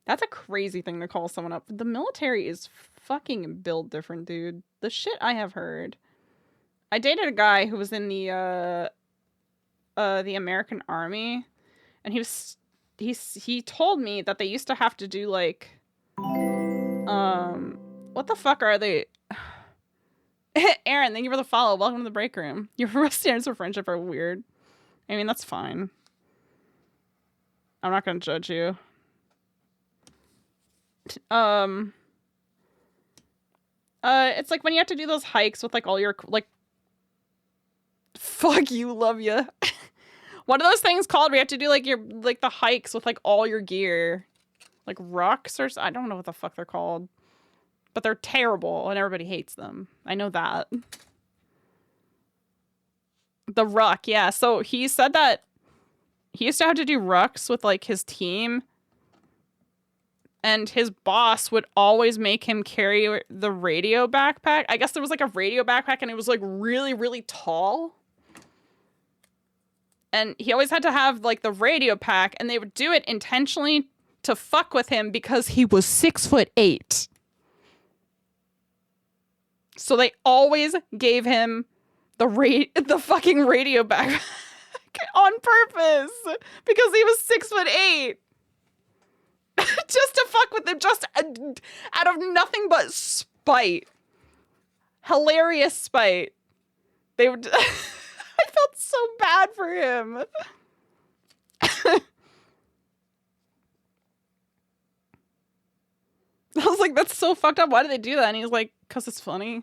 That's a crazy thing to call someone up. The military is fucking built different, dude. The shit I have heard. I dated a guy who was in the American Army, and he told me that they used to have to do like what the fuck are they? Aaron, thank you for the follow. Welcome to the break room. Your standards for friendship are weird. I mean, that's fine. I'm not gonna judge you. It's like when you have to do those hikes with like all your like. Fuck you, love ya. What are those things called? We have to do like the hikes with like all your gear, like rucks or I don't know what the fuck they're called, but they're terrible and everybody hates them. I know that. The ruck, yeah. So he said that he used to have to do rucks with like his team, and his boss would always make him carry the radio backpack. I guess there was like a radio backpack and it was like really, really tall. And he always had to have like the radio pack, and they would do it intentionally to fuck with him because he was 6'8". So they always gave him the fucking radio backpack on purpose because he was 6'8". Just to fuck with him, just out of nothing but spite. Hilarious spite. They would. I felt so bad for him. I was like, that's so fucked up. Why did they do that? And he was like, because it's funny.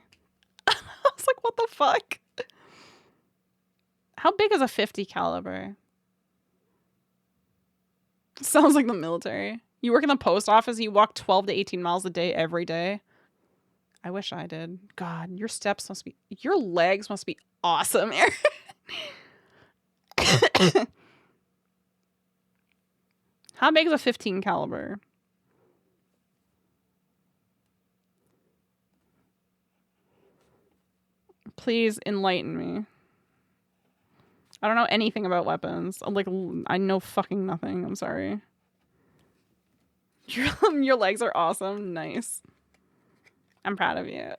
I was like, what the fuck? How big is a 50 caliber? Sounds like the military. You work in the post office, you walk 12 to 18 miles a day every day. I wish I did. God, your legs must be awesome, Aaron. How big is a 15 caliber? Please enlighten me. I don't know anything about weapons. I know fucking nothing. I'm sorry. Your legs are awesome. Nice. I'm proud of you.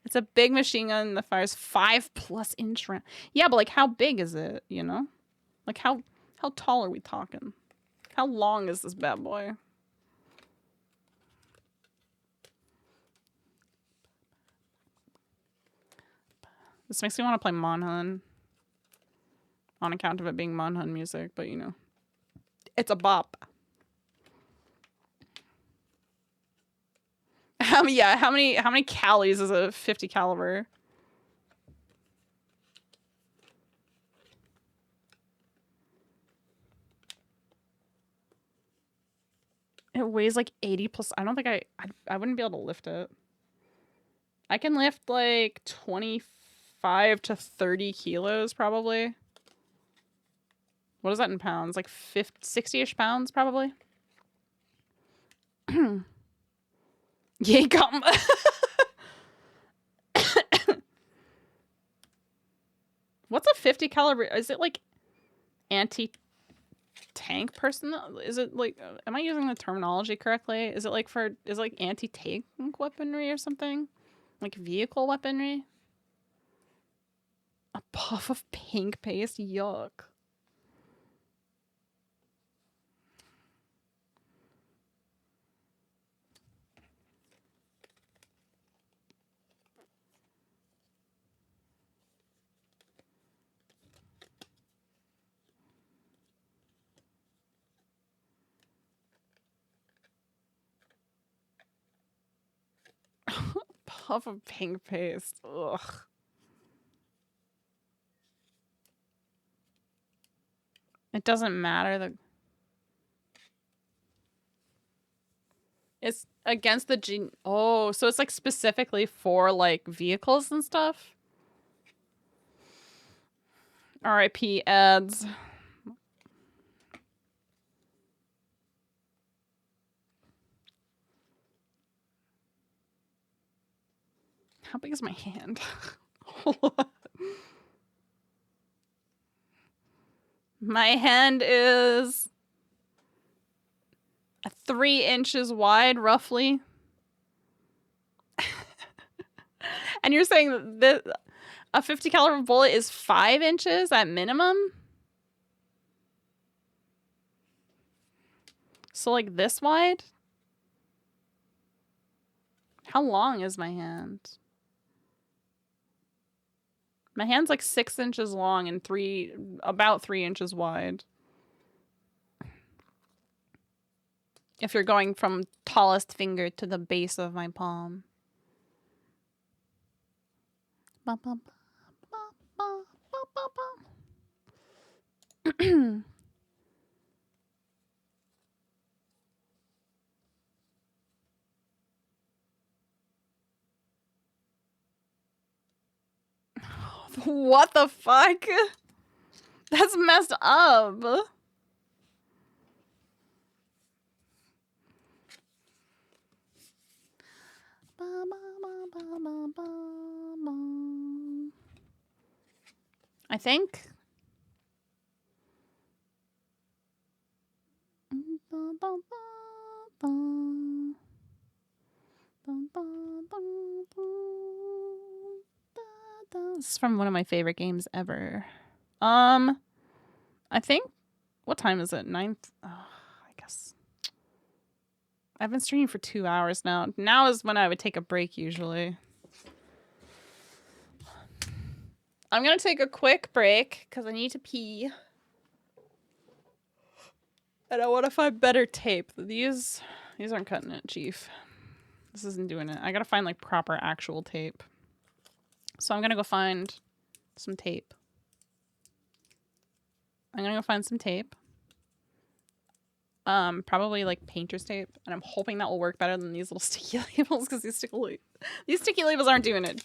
It's a big machine gun that fires 5+ inch round. Yeah, but like how big is it, you know? Like how tall are we talking? How long is this bad boy? This makes me want to play Monhun. On account of it being Monhun music, but you know. It's a bop. How many callies is a 50 caliber? It weighs like 80 plus. I don't think I wouldn't be able to lift it. I can lift like 25 to 30 kilos probably. What is that in pounds? Like 60-ish pounds probably. Yay, come. What's a 50 caliber? Is it like anti-tank person? Is it like, am I using the terminology correctly? Is it like anti-tank weaponry or something? Like vehicle weaponry? A puff of pink paste? Yuck. Puff of pink paste. Ugh. It doesn't matter. It's against the gene. Oh, so it's like specifically for like vehicles and stuff. RIP ads. How big is my hand? My hand is 3 inches wide, roughly. And you're saying that a 50 caliber bullet is 5 inches at minimum? So like this wide? How long is my hand? My hand's like 6 inches long and about 3 inches wide. If you're going from tallest finger to the base of my palm. What the fuck? That's messed up. I think. This is from one of my favorite games ever. I think. What time is it? 9th? Oh, I guess. I've been streaming for 2 hours now. Now is when I would take a break usually. I'm gonna take a quick break because I need to pee. And I want to find better tape. These aren't cutting it, Chief. This isn't doing it. I gotta find like proper actual tape. So I'm gonna go find some tape. Probably like painter's tape, and I'm hoping that will work better than these little sticky labels because these sticky labels aren't doing it.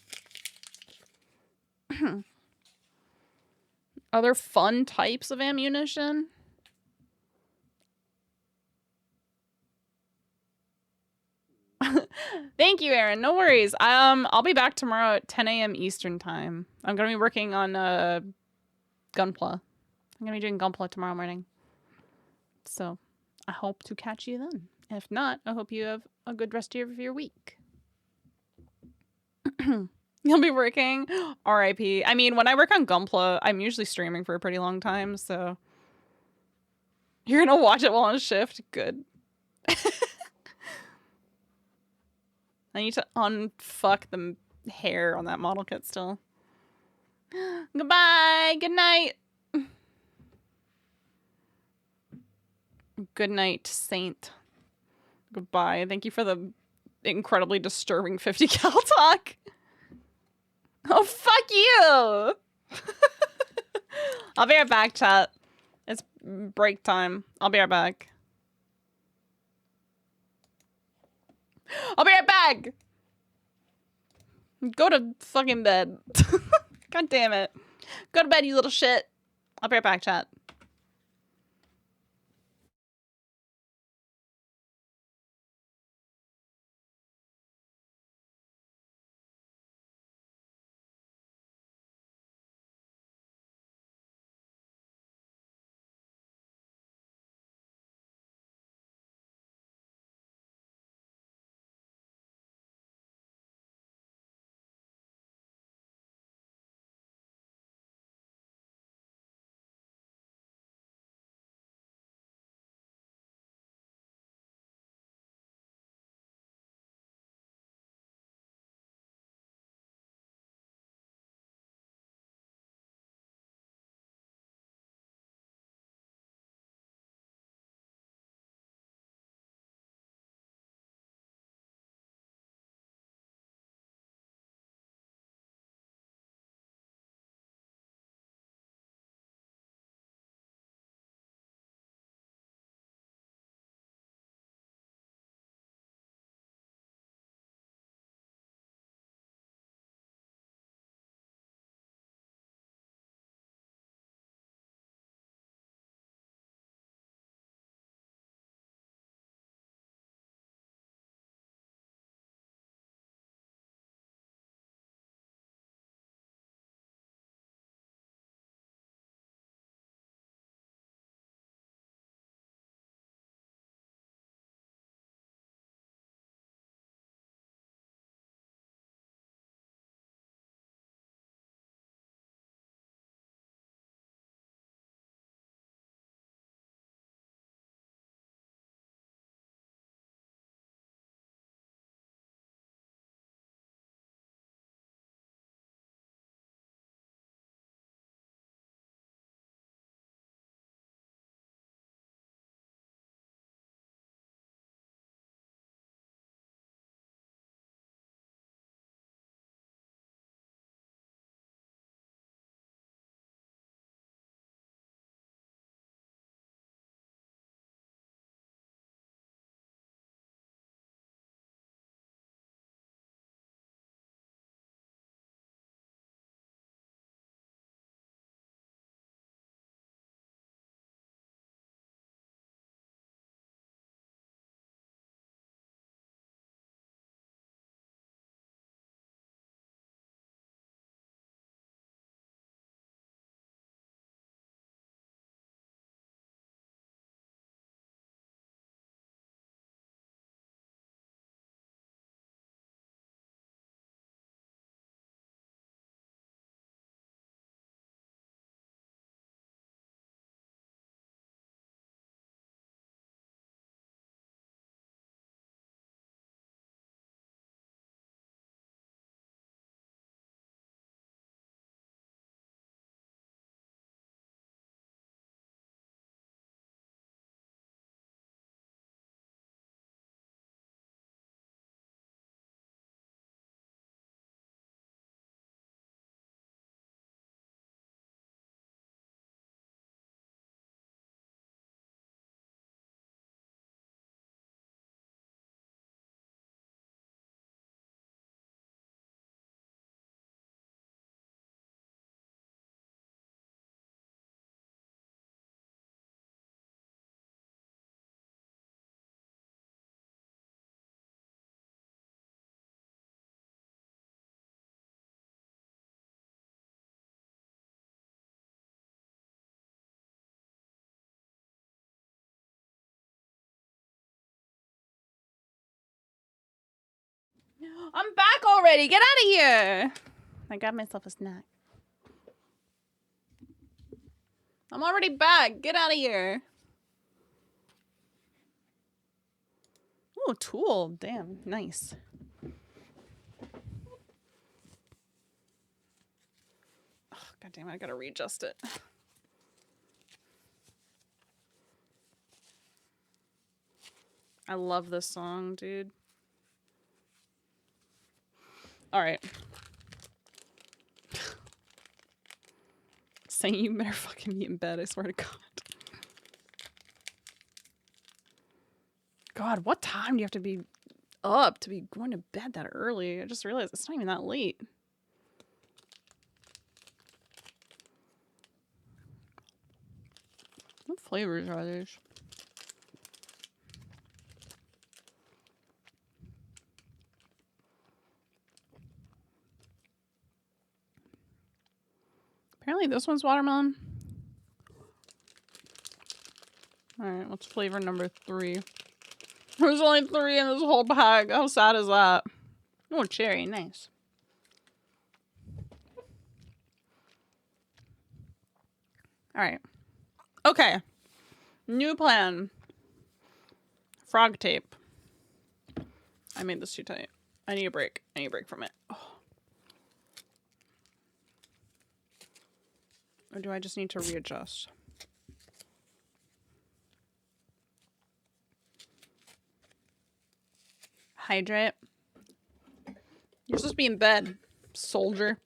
Other fun types of ammunition. Thank you, Aaron. No worries. I'll be back tomorrow at 10 a.m. Eastern time. I'm gonna be working on Gunpla. I'm gonna be doing Gunpla tomorrow morning. So I hope to catch you then. If not, I hope you have a good rest of your week. You'll be working? RIP. I mean, when I work on Gunpla, I'm usually streaming for a pretty long time, so you're gonna watch it while on shift? Good. I need to unfuck the hair on that model kit still. Goodbye. Good night. Good night, Saint. Goodbye. Thank you for the incredibly disturbing 50 cal talk. Oh, fuck you. I'll be right back, chat. It's break time. I'll be right back. I'll be right back. Go to fucking bed. God damn it. Go to bed, you little shit. I'll be right back, chat. I'm back already. Get out of here. I got myself a snack. I'm already back. Get out of here. Oh, tool. Damn. Nice. Oh, God damn it. I gotta readjust it. I love this song, dude. All right. Saying you better fucking be in bed, I swear to God. God, what time do you have to be up to be going to bed that early? I just realized it's not even that late. What flavors are these? Apparently this one's watermelon. Alright, what's flavor number 3? There's only 3 in this whole bag. How sad is that? Oh, cherry. Nice. Alright. Okay. New plan. Frog tape. I made this too tight. I need a break. I need a break from it. Oh. Or do I just need to readjust? Hydrate. You're supposed to be in bed, soldier.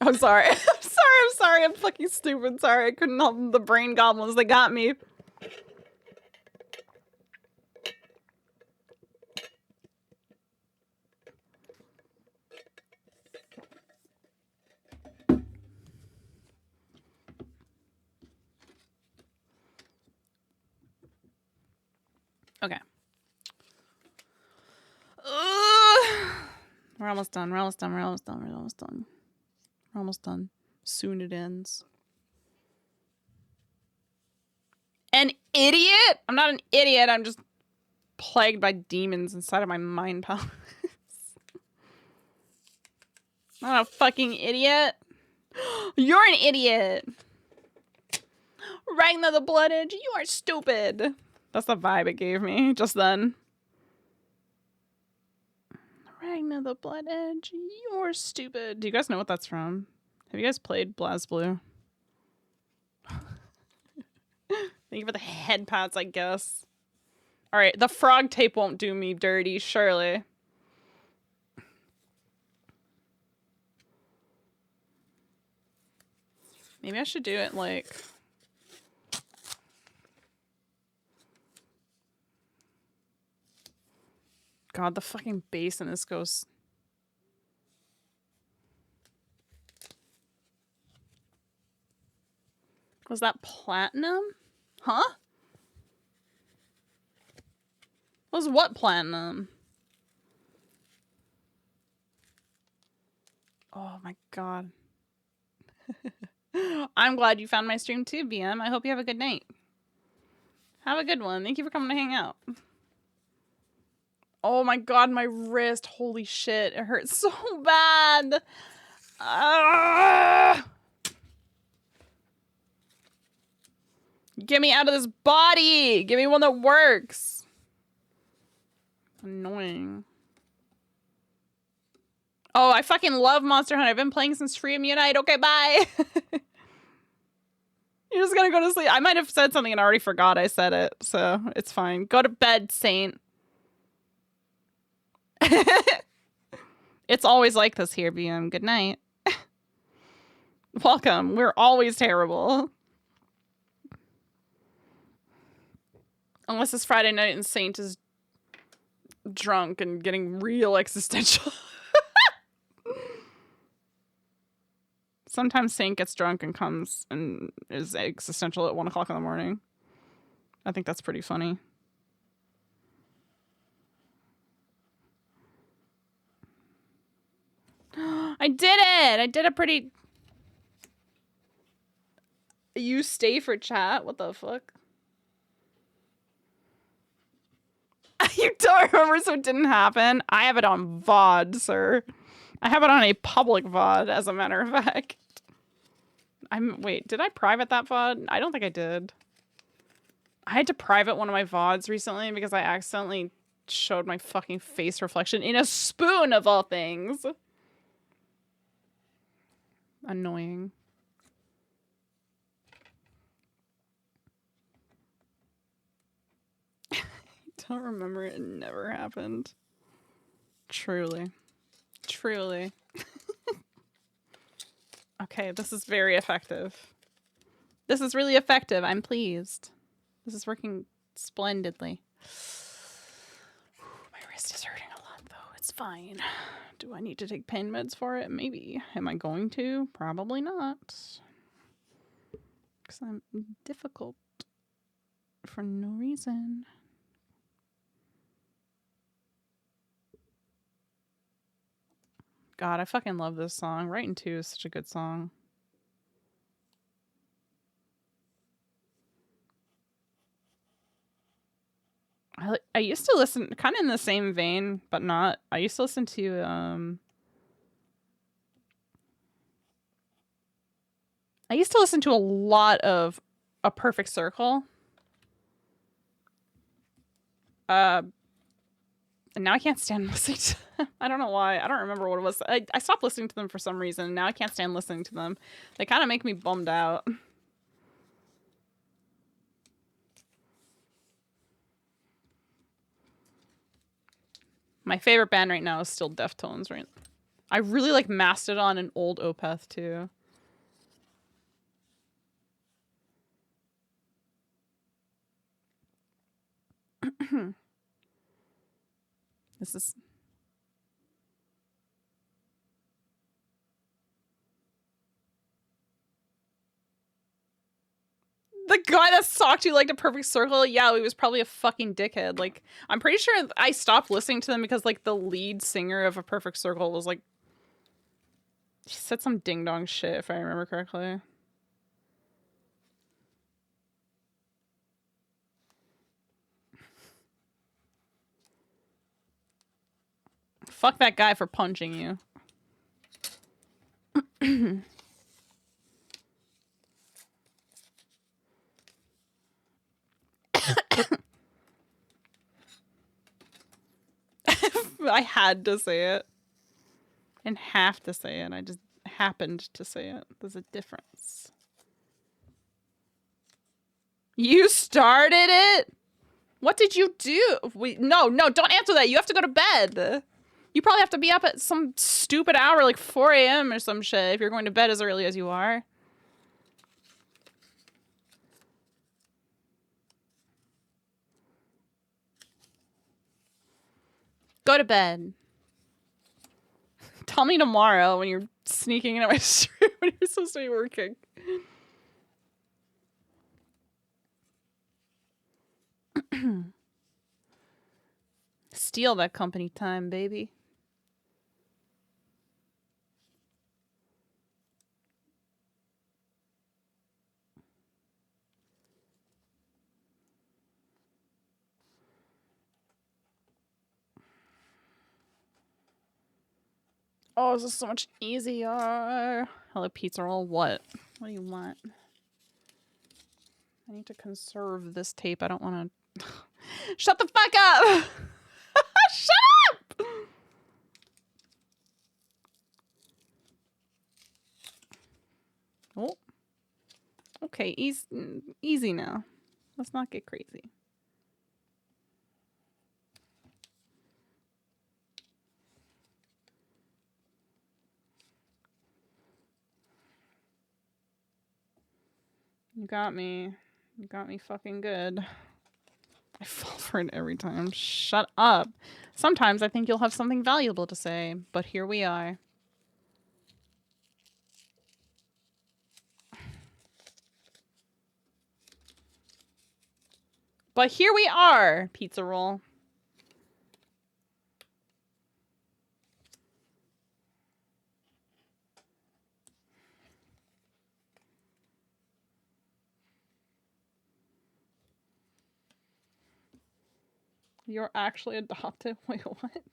I'm sorry. I'm sorry. I'm fucking stupid. Sorry. I couldn't help the brain goblins. They got me. Okay. We're almost done. We're almost done. We're almost done. We're almost done. We're almost done. Soon it ends. An idiot? I'm not an idiot. I'm just plagued by demons inside of my mind palace. I'm not a fucking idiot. You're an idiot. Ragnar the Blood Edge, you are stupid. That's the vibe it gave me just then. Ragnar the Blood Edge, you're stupid. Do you guys know what that's from? Have you guys played BlazBlue? Thank you for the head pats, I guess. Alright, the frog tape won't do me dirty, surely. Maybe I should do it like... God, the fucking bass in this goes... Was that platinum? Huh? Was what platinum? Oh my God. I'm glad you found my stream too, BM. I hope you have a good night. Have a good one. Thank you for coming to hang out. Oh my God, my wrist. Holy shit. It hurts so bad. Get me out of this body. Give me one that works. Annoying. Oh, I fucking love Monster Hunter. I've been playing since Freedom Unite. Okay, bye. You're just gonna go to sleep. I might have said something and I already forgot I said it, so it's fine. Go to bed, Saint. It's always like this here, BM. Good night. Welcome. We're always terrible. Unless it's Friday night and Saint is drunk and getting real existential. Sometimes Saint gets drunk and comes and is existential at 1 o'clock in the morning. I think that's pretty funny. I did it! I did a pretty... You stay for chat? What the fuck? You don't remember, so it didn't happen. I have it on VOD, sir. I have it on a public VOD, as a matter of fact. Wait, did I private that VOD? I don't think I did. I had to private one of my VODs recently because I accidentally showed my fucking face reflection in a spoon of all things. Annoying. Don't remember, it never happened. Truly. Truly. Okay, this is very effective. This is really effective. I'm pleased. This is working splendidly. My wrist is hurting a lot, though. It's fine. Do I need to take pain meds for it? Maybe. Am I going to? Probably not. Because I'm difficult for no reason. God, I fucking love this song. Right in 2 is such a good song. I used to listen, kind of in the same vein, but not. I used to listen to, I used to listen to a lot of A Perfect Circle. And now I can't stand listening to them. I don't know why. I don't remember what it was. I stopped listening to them for some reason, and now I can't stand listening to them. They kind of make me bummed out. My favorite band right now is still Deftones, right? I really like Mastodon and Old Opeth, too. This is... The guy that talked to you like A Perfect Circle, yeah, he was probably a fucking dickhead. Like, I'm pretty sure I stopped listening to them because, like, the lead singer of A Perfect Circle was, like... He said some ding-dong shit, if I remember correctly. Fuck that guy for punching you. I had to say it. And have to say it. I just happened to say it. There's a difference. You started it? What did you do? No, don't answer that. You have to go to bed. You probably have to be up at some stupid hour, like 4 a.m. or some shit, if you're going to bed as early as you are. Go to bed. Tell me tomorrow when you're sneaking into my stream when you're supposed to be working. Steal that company time, baby. Oh, this is so much easier. Hello, pizza roll. What? What do you want? I need to conserve this tape. I don't want to... Shut the fuck up! Shut up! Oh. Okay, easy now. Let's not get crazy. You got me. You got me fucking good. I fall for it every time. Shut up. Sometimes I think you'll have something valuable to say, but here we are. But here we are, pizza roll. You're actually adopted? Wait, what?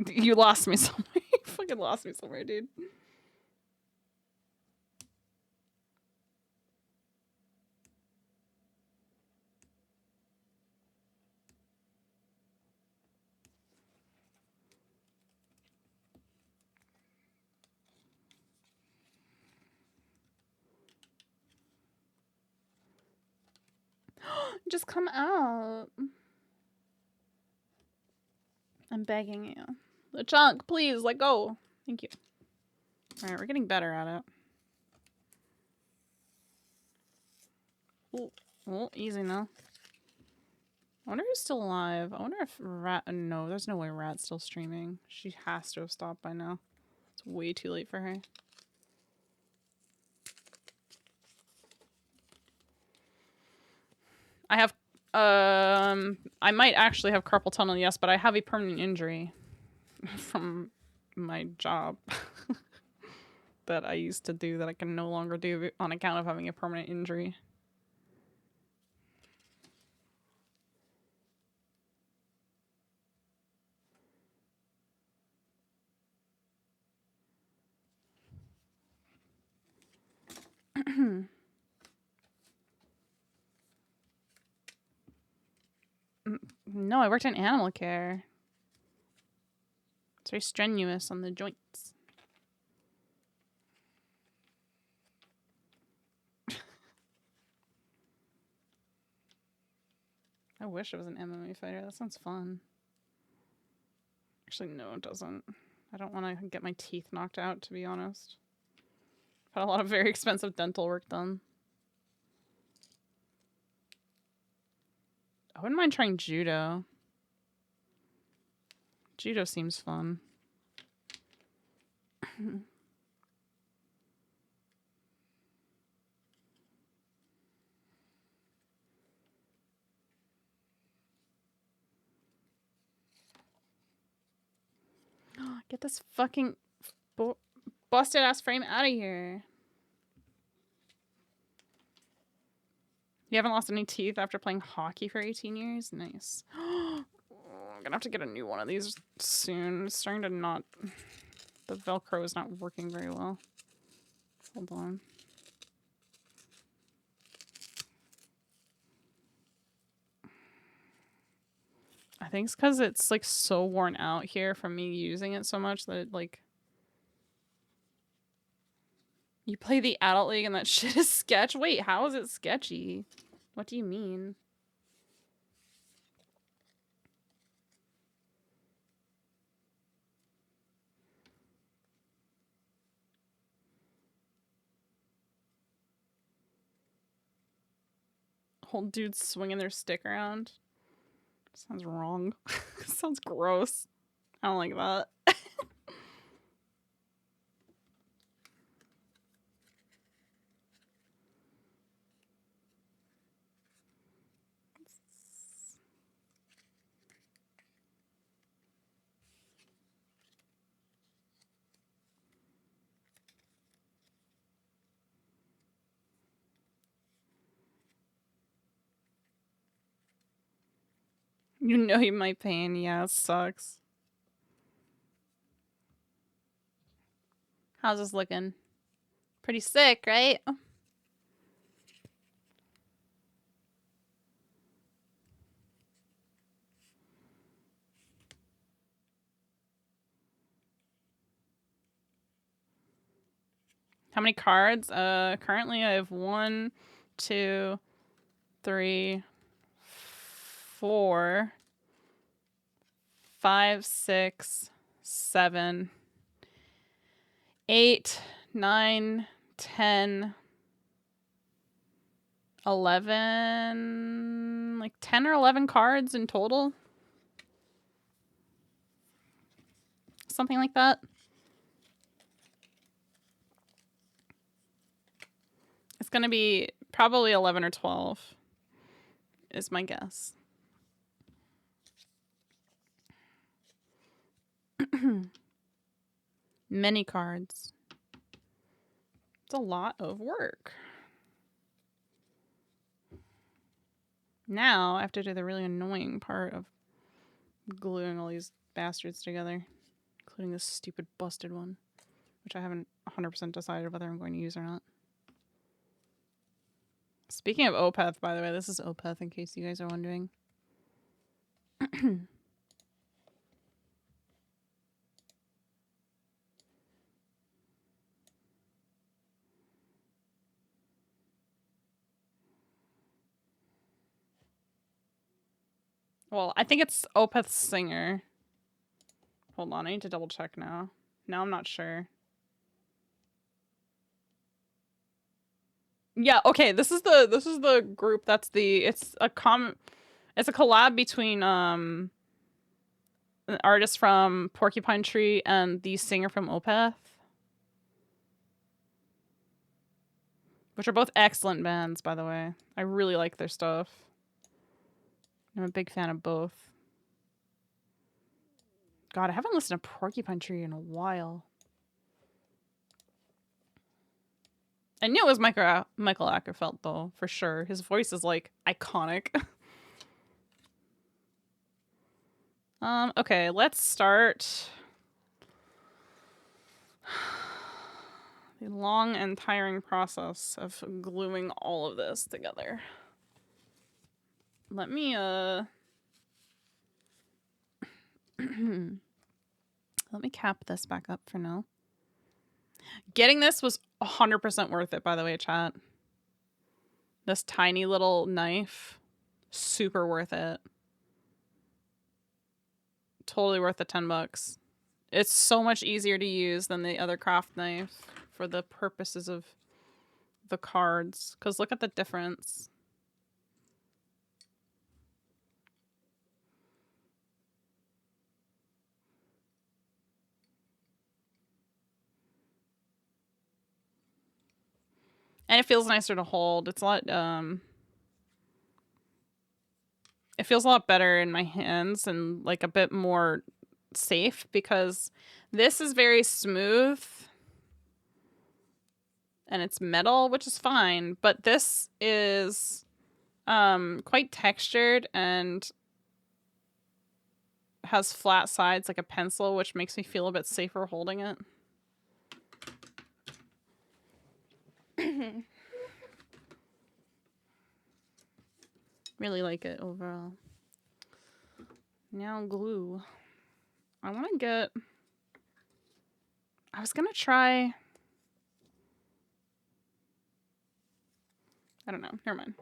You lost me somewhere. You fucking lost me somewhere, dude. Just come out. I'm begging you. The chunk, please, let go. Thank you. Alright, we're getting better at it. Ooh. Oh, easy now. I wonder who's still alive. I wonder if Rat... No, there's no way Rat's still streaming. She has to have stopped by now. It's way too late for her. I have... I might actually have carpal tunnel, yes, but I have a permanent injury from my job that I used to do that I can no longer do on account of having a permanent injury. No, I worked in animal care. It's very strenuous on the joints. I wish it was an MMA fighter. That sounds fun. Actually, no, it doesn't. I don't want to get my teeth knocked out, to be honest. I've had a lot of very expensive dental work done. I wouldn't mind trying judo. Judo seems fun. Get this fucking busted ass frame out of here. You haven't lost any teeth after playing hockey for 18 years? Nice. I'm gonna have to get a new one of these soon. It's starting to not... The Velcro is not working very well. Hold on. I think it's because it's like so worn out here from me using it so much that it like... You play the adult league and that shit is sketch? Wait, how is it sketchy? What do you mean? Old dudes swinging their stick around. Sounds wrong. Sounds gross. I don't like that. You know you might pain. Yeah, it sucks. How's this looking? Pretty sick, right? How many cards? Currently I have 1, 2, 3, 4, 5, 6, 7, 8, 9, 10, 11, like 10 or 11 cards in total. Something like that. It's gonna be probably 11 or 12 is my guess. Many cards. It's a lot of work. Now I have to do the really annoying part of gluing all these bastards together, including this stupid busted one, which I haven't 100% decided whether I'm going to use or not. Speaking of Opeth, by the way, this is Opeth in case you guys are wondering. Well, I think it's Opeth's singer. Hold on, I need to double check now. Now I'm not sure. Yeah, okay, this is the group it's a collab between an artist from Porcupine Tree and the singer from Opeth. Which are both excellent bands, by the way. I really like their stuff. I'm a big fan of both. God, I haven't listened to Porcupine Tree in a while. I knew it was Michael Ackerfeld, though, for sure. His voice is, like, iconic. Okay, let's start the long and tiring process of gluing all of this together. Let me, let me cap this back up for now. Getting this was 100% worth it, by the way, chat. This tiny little knife, super worth it. Totally worth the $10. It's so much easier to use than the other craft knife for the purposes of the cards. Because look at the difference. And it feels nicer to hold. It's a lot, it feels a lot better in my hands and like a bit more safe because this is very smooth and it's metal, which is fine, but this is quite textured and has flat sides like a pencil, which makes me feel a bit safer holding it. Really like it overall. Now glue. I want to get... I was going to try... I don't know. Never mind.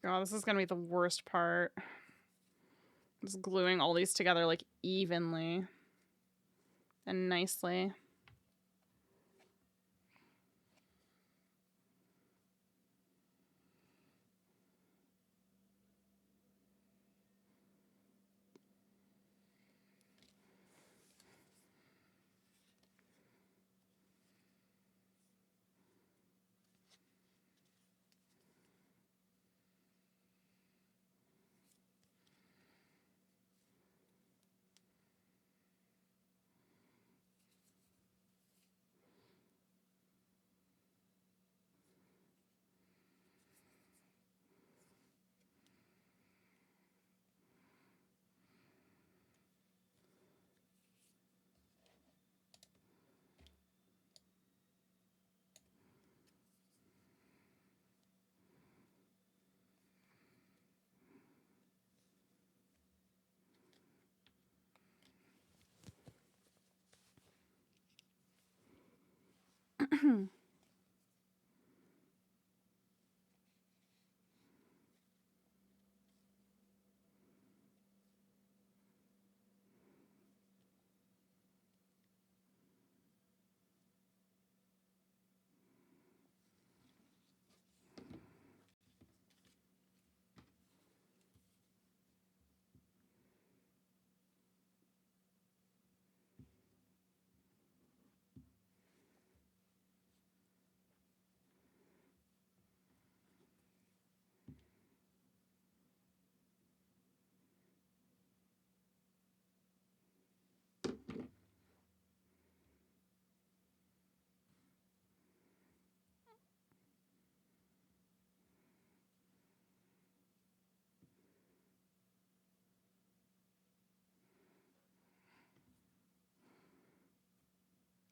God, this is going to be the worst part. Just gluing all these together like evenly and nicely.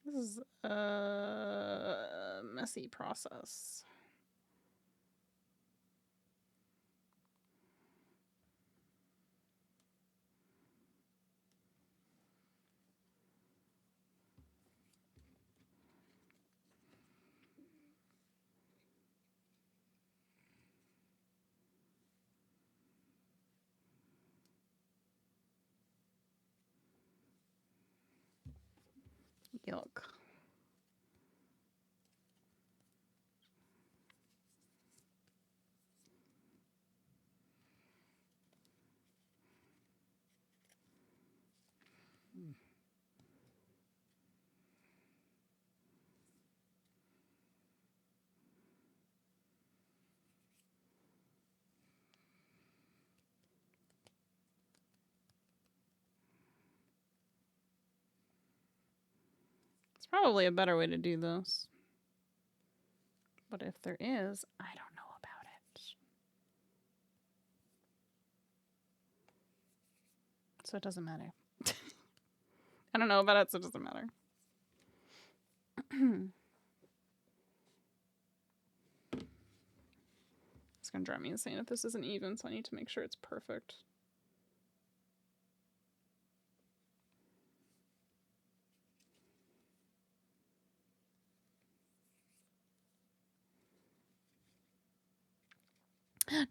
This is a messy process. Yuck. It's probably a better way to do this. But if there is, I don't know about it. So it doesn't matter. I don't know about it, so it doesn't matter. It's gonna drive me insane if this isn't even, so I need to make sure it's perfect.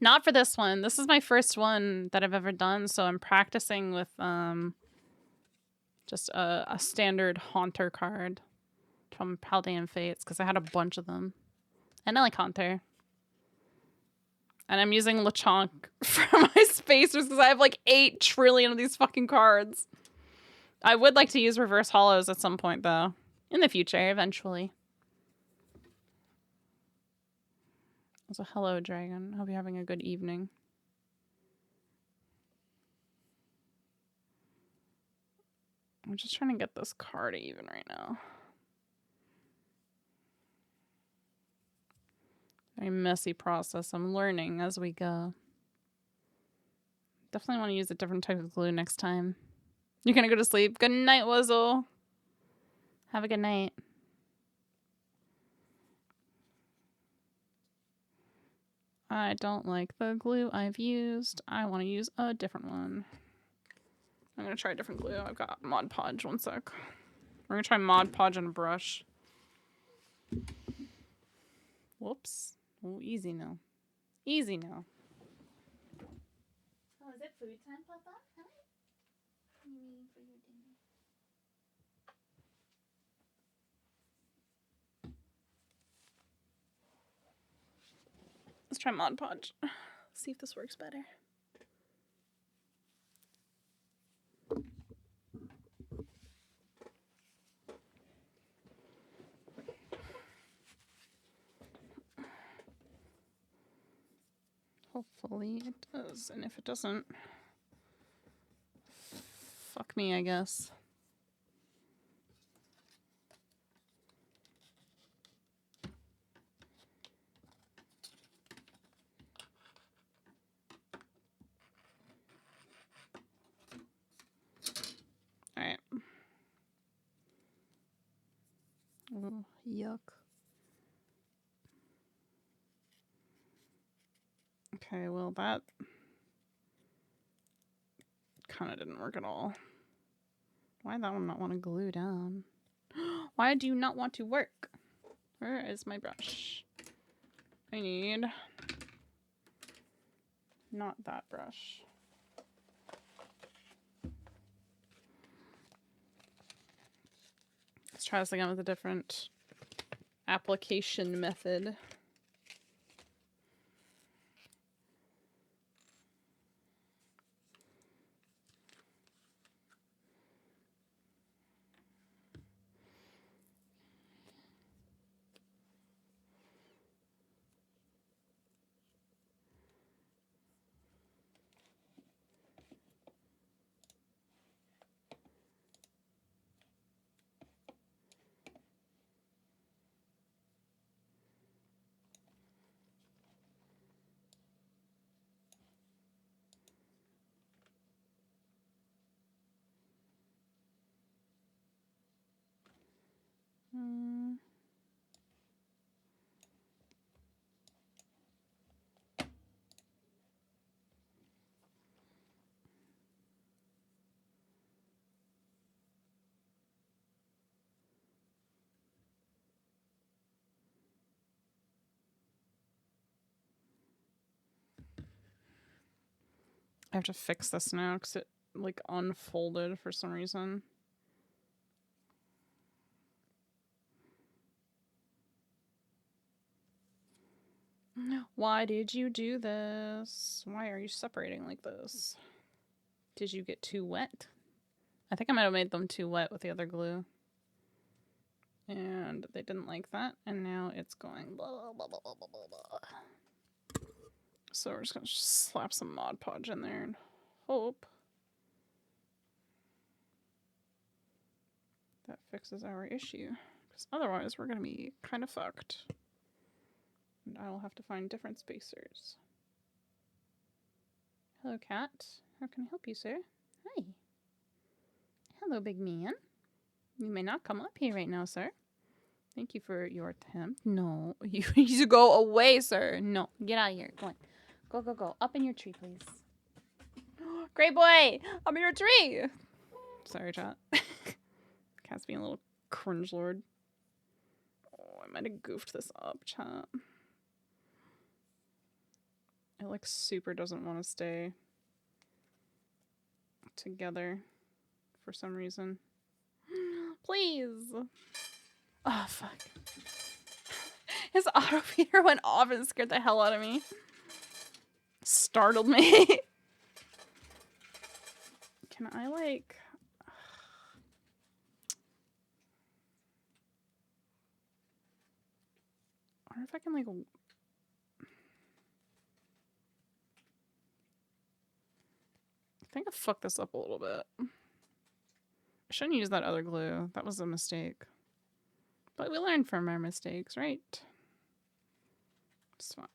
Not for this one. This is my first one that I've ever done, so I'm practicing with just a standard Haunter card from Paldean Fates, because I had a bunch of them. And I like Haunter. And I'm using Lechonk for my spacers, because I have like 8 trillion of these fucking cards. I would like to use Reverse Hollows at some point, though. In the future, eventually. So hello, Dragon. Hope you're having a good evening. I'm just trying to get this card even right now. Very messy process. I'm learning as we go. Definitely want to use a different type of glue next time. You're gonna go to sleep. Good night, Wuzzle. Have a good night. I don't like the glue I've used. I want to use a different one. I'm gonna try a different glue. I've got Mod Podge. One sec. We're gonna try Mod Podge and a brush. Whoops. Oh, easy now. Easy now. Oh, is it food time, Papa? What are you eating for your dinner? Let's try Mod Podge. See if this works better. Hopefully it does, and if it doesn't, fuck me, I guess. Alright. Ooh, yuck. Okay, well that kind of didn't work at all. Why that one not want to glue down? Why do you not want to work? Where is my brush? I need not that brush. Let's try this again with a different application method. I have to fix this now because it like unfolded for some reason. Why did you do this? Why are you separating like this? Did you get too wet? I think I might have made them too wet with the other glue. And they didn't like that. And now it's going blah, blah, blah, blah, blah, blah. So we're just going to slap some Mod Podge in there and hope that fixes our issue. Because otherwise we're going to be kind of fucked. And I'll have to find different spacers. Hello, cat. How can I help you, sir? Hi. Hello, big man. You may not come up here right now, sir. Thank you for your attempt. No, you need to go away, sir. No, get out of here. Go on. Go, go, go. Up in your tree, please. Great boy! Up in your tree! Sorry, chat. Cat's being a little cringe lord. Oh, I might have goofed this up, chat. It like super doesn't want to stay together for some reason. Please! Oh, fuck. His auto feeder went off and scared the hell out of me. Startled me. Can I, like... I wonder if I can, like... I think I fucked this up a little bit. I shouldn't use that other glue. That was a mistake. But we learn from our mistakes, right? It's fine.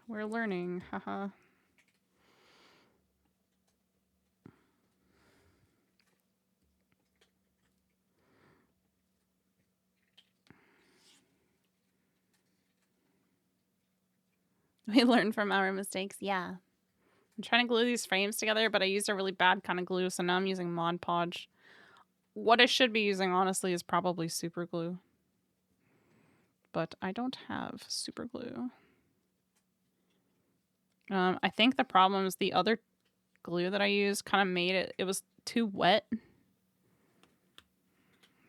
We're learning, haha. We learn from our mistakes, yeah. I'm trying to glue these frames together, but I used a really bad kind of glue, so now I'm using Mod Podge. What I should be using, honestly, is probably super glue. But I don't have super glue. I think the problem is the other glue that I used kind of made it, it was too wet.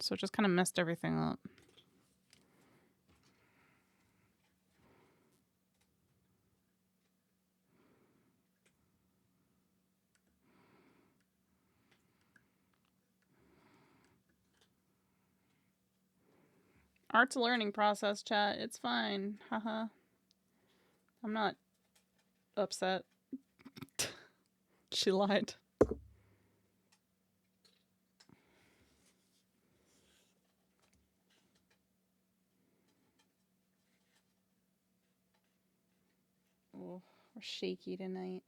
So it just kind of messed everything up. Art's a learning process, chat. It's fine. Haha. I'm not upset. She lied. Oh, we're shaky tonight.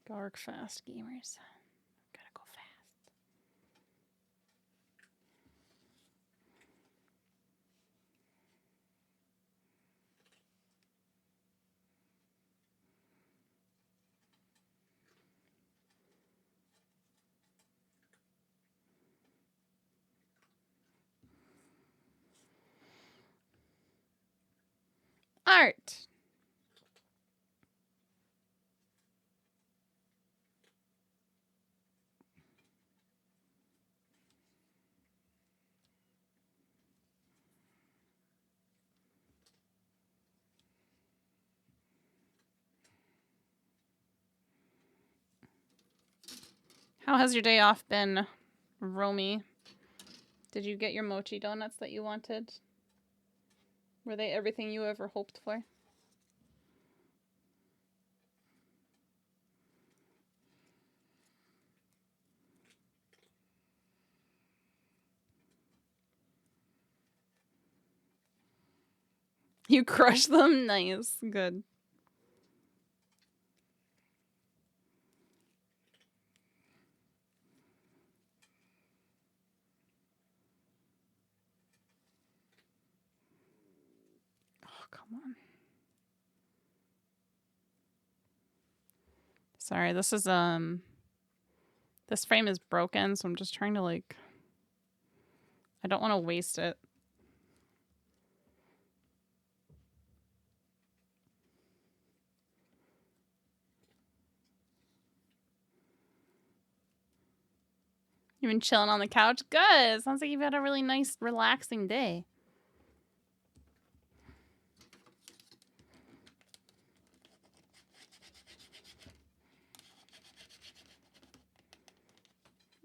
Dark fast gamers. Gotta go fast. Art! How has your day off been, Romy? Did you get your mochi donuts that you wanted? Were they everything you ever hoped for? You crushed them? Nice. Good. Oh, come on. Sorry, this This frame is broken, so I'm just trying to like... I don't want to waste it. You've been chilling on the couch? Good. Sounds like you've had a really nice, relaxing day.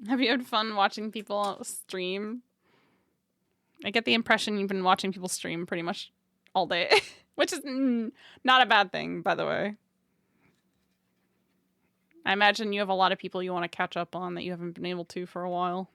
Have you had fun watching people stream? I get the impression you've been watching people stream pretty much all day, which is not a bad thing, by the way. I imagine you have a lot of people you want to catch up on that you haven't been able to for a while.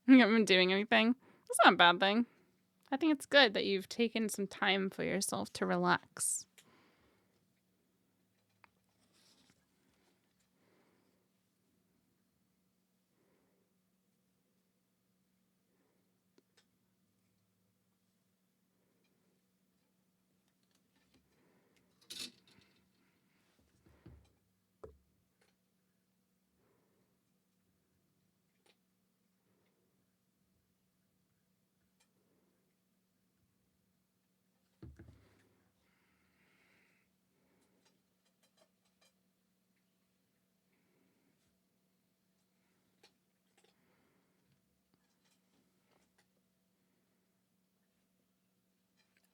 You haven't been doing anything? That's not a bad thing. I think it's good that you've taken some time for yourself to relax.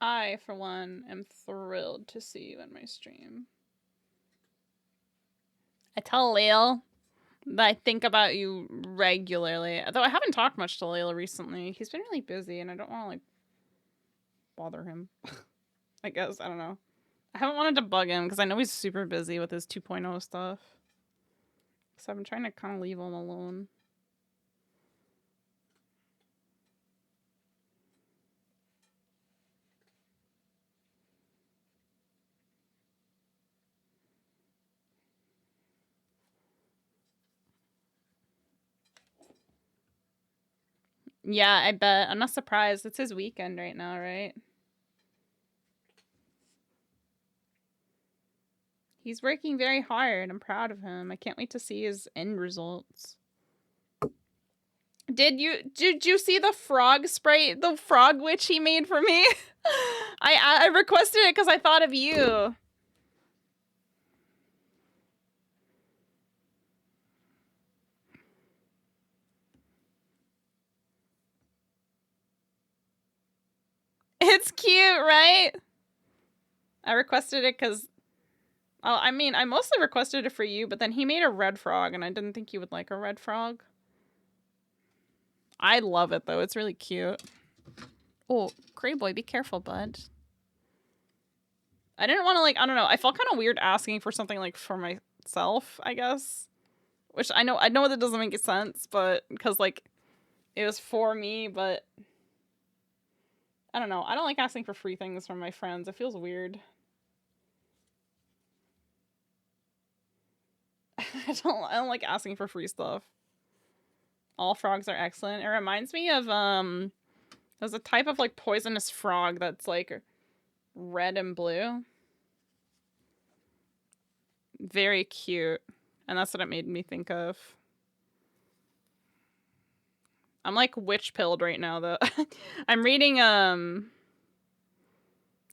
I, for one, am thrilled to see you in my stream. I tell Lale that I think about you regularly. Though I haven't talked much to Lale recently. He's been really busy and I don't want to, like, bother him. I guess. I don't know. I haven't wanted to bug him because I know he's super busy with his 2.0 stuff. So I've been trying to kind of leave him alone. Yeah, I bet. I'm not surprised. It's his weekend right now, right? He's working very hard. I'm proud of him. I can't wait to see his end results. Did you see the frog sprite, the frog witch he made for me? I requested it because I thought of you. It's cute, right? I requested it because... Oh, I mean, I mostly requested it for you, but then he made a red frog, and I didn't think you would like a red frog. I love it, though. It's really cute. Oh, Cray Boy, be careful, bud. I didn't want to, like, I don't know. I felt kind of weird asking for something, like, for myself, I guess. Which I know that doesn't make sense, but because, like, it was for me, but I don't know. I don't like asking for free things from my friends. It feels weird. I don't like asking for free stuff. All frogs are excellent. It reminds me of, there's a type of, like, poisonous frog that's, like, red and blue. Very cute. And that's what it made me think of. I'm, like, witch-pilled right now, though. I'm reading,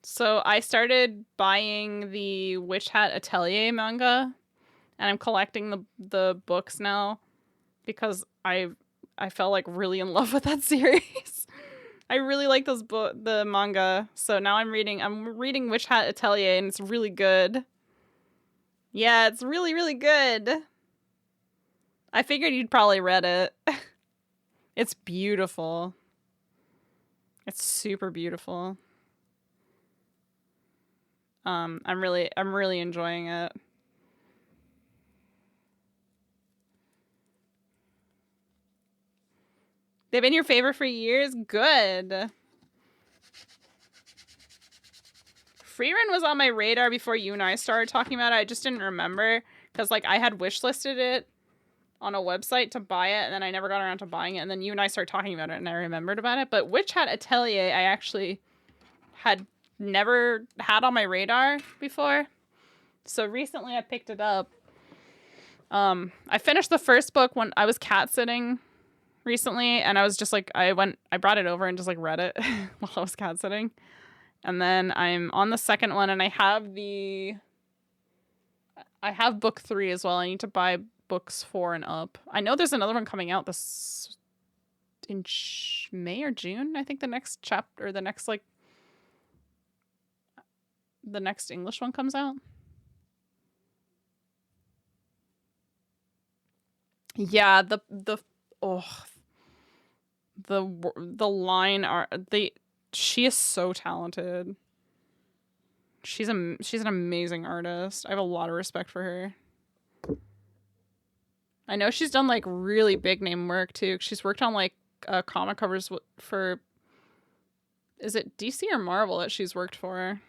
So I started buying the Witch Hat Atelier manga. And I'm collecting the books now. Because I felt, like, really in love with that series. I really like the manga. So now I'm reading Witch Hat Atelier, and it's really good. Yeah, it's really, really good. I figured you'd probably read it. It's beautiful. It's super beautiful. I'm really enjoying it. They've been your favorite for years? Good. Freerun was on my radar before you and I started talking about it. I just didn't remember because like I had wishlisted it on a website to buy it, and then I never got around to buying it. And then you and I started talking about it, and I remembered about it. But Witch Hat Atelier, I actually had never had on my radar before. So recently I picked it up. I finished the first book when I was cat sitting recently, and I was just like, I brought it over and just like read it while I was cat sitting. And then I'm on the second one, and I have book 3 as well. I need to buy books 4 and up. I know there's another one coming out this in May or June. I think the next chapter, or the next English one comes out. Yeah, the line art, she is so talented. She's an amazing artist. I have a lot of respect for her. I know she's done like really big name work too. She's worked on like comic covers for, is it DC or Marvel that she's worked for?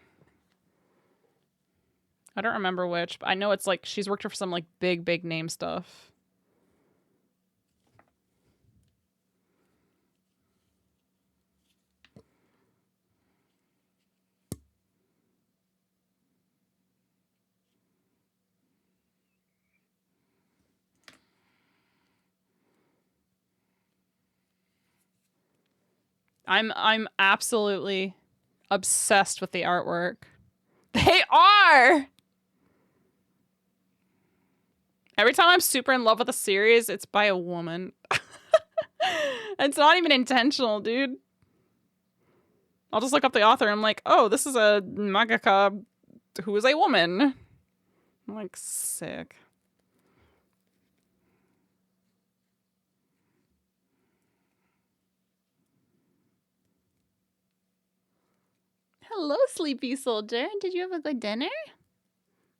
I don't remember which, but I know it's like she's worked for some like big name stuff. I'm absolutely obsessed with the artwork. They are! Every time I'm super in love with a series, it's by a woman. It's not even intentional, dude. I'll just look up the author and I'm like, oh, this is a mangaka who is a woman. I'm like, sick. Hello, sleepy soldier. Did you have a good dinner?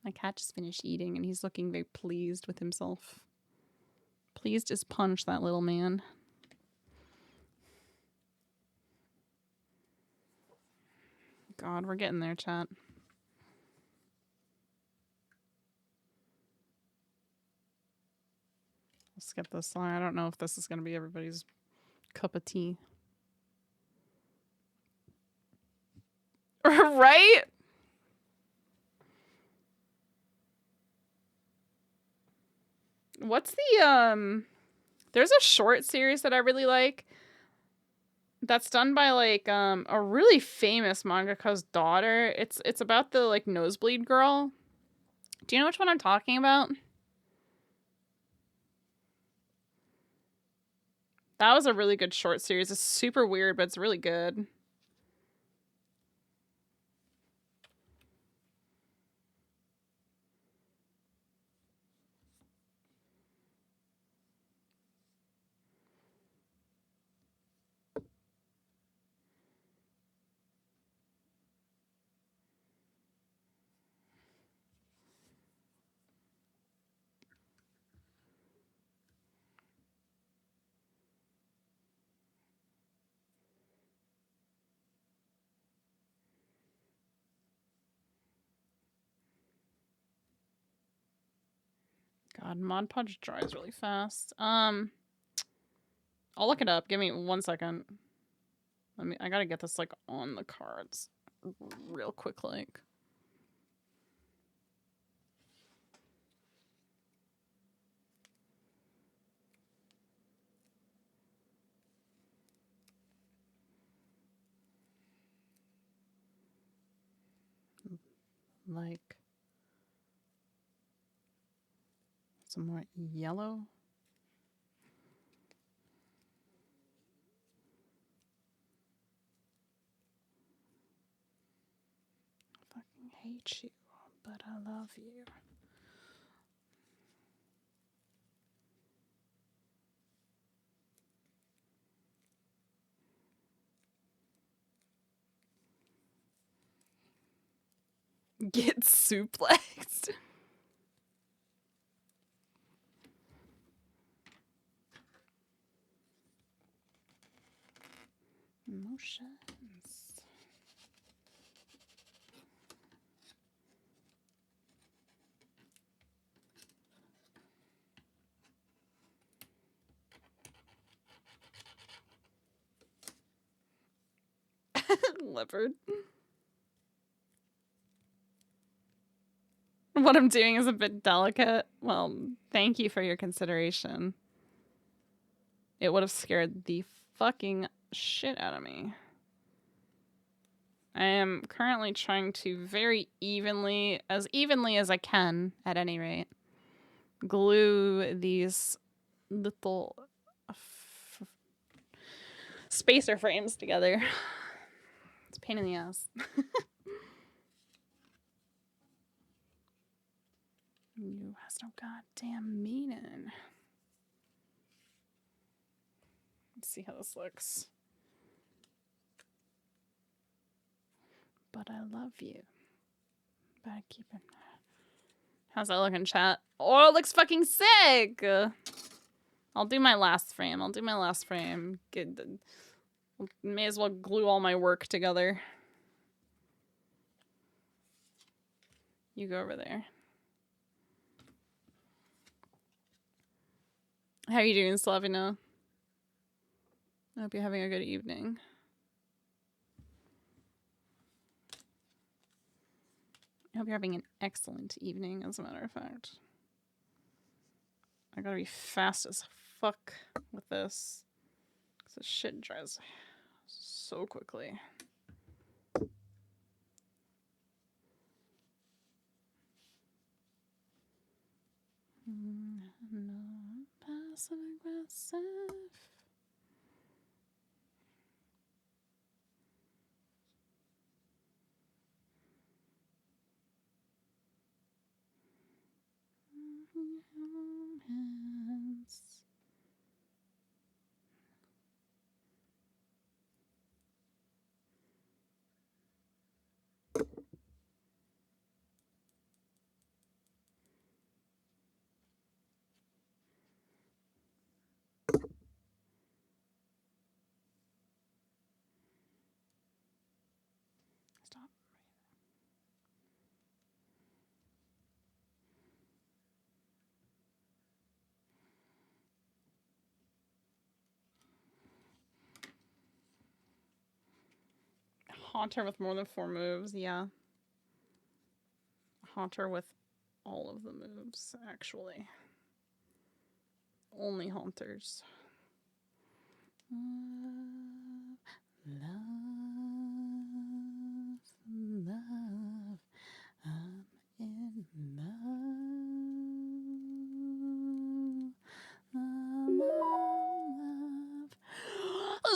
My cat just finished eating and he's looking very pleased with himself. Pleased as punch, that little man. God, we're getting there, chat. I'll skip this song. I don't know if this is going to be everybody's cup of tea. Right? What's the there's a short series that I really like that's done by like a really famous mangaka's daughter. It's about the like nosebleed girl. Do you know which one I'm talking about? That was a really good short series. It's super weird, but it's really good. God, Mod Podge dries really fast. I'll look it up. Give me 1 second. I gotta get this like on the cards real quick, like. Like some more yellow. I fucking hate you, but I love you. Get suplexed. Emotions. Leopard. What I'm doing is a bit delicate. Well, thank you for your consideration. It would have scared the fucking shit out of me. I am currently trying to very evenly as I can, at any rate, glue these little spacer frames together. It's a pain in the ass. You has no goddamn meaning. Let's see how this looks. But I love you. Better keep it. How's that looking, chat? Oh, it looks fucking sick! I'll do my last frame. Good. May as well glue all my work together. You go over there. How are you doing, Slavina? I hope you're having a good evening. I hope you're having an excellent evening, as a matter of fact. I gotta be fast as fuck with this. Because this shit dries so quickly. No passive aggressive. Hands. Stop. Haunter with more than 4 moves, yeah. Haunter with all of the moves, actually. Only haunters. Love, love, I'm in love.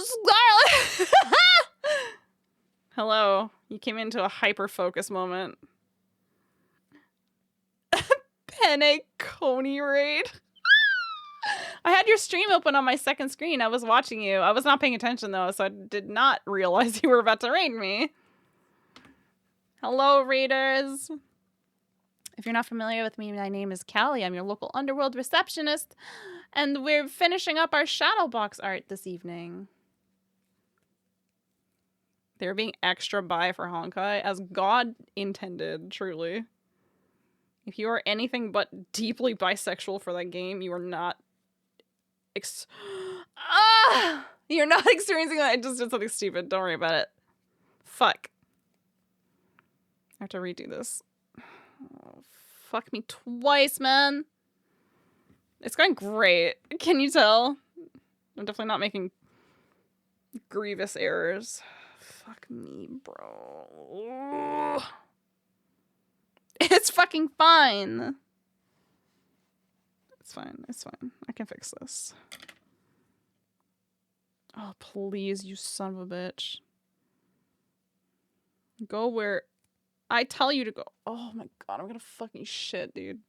Scarlet! Hello. You came into a hyper-focus moment. Penne Coney raid. I had your stream open on my second screen. I was watching you. I was not paying attention, though, so I did not realize you were about to raid me. Hello, raiders. If you're not familiar with me, my name is Callie. I'm your local underworld receptionist, and we're finishing up our shadowbox art this evening. They were being extra bi for Honkai, as God intended, truly. If you are anything but deeply bisexual for that game, you are not... You're not experiencing that. I just did something stupid. Don't worry about it. Fuck. I have to redo this. Oh, fuck me twice, man. It's going great. Can you tell? I'm definitely not making grievous errors. Fuck me, bro. It's fucking fine. It's fine. It's fine. I can fix this. Oh, please, you son of a bitch. Go where I tell you to go. Oh my god, I'm gonna fucking shit, dude.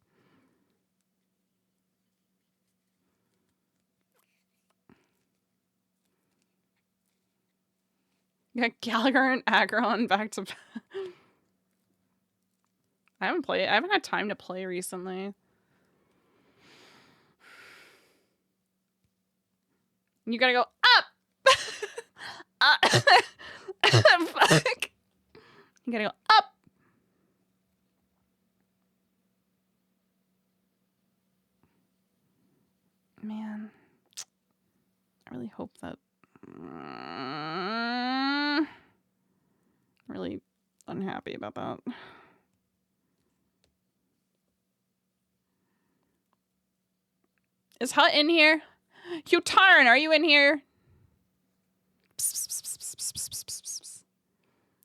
You got Gallagher and Aggron back to back. I haven't had time to play recently. You gotta go up! Fuck. You gotta go up! Man. I really hope that... happy about that. Is Hut in here? Hutarn, are you in here?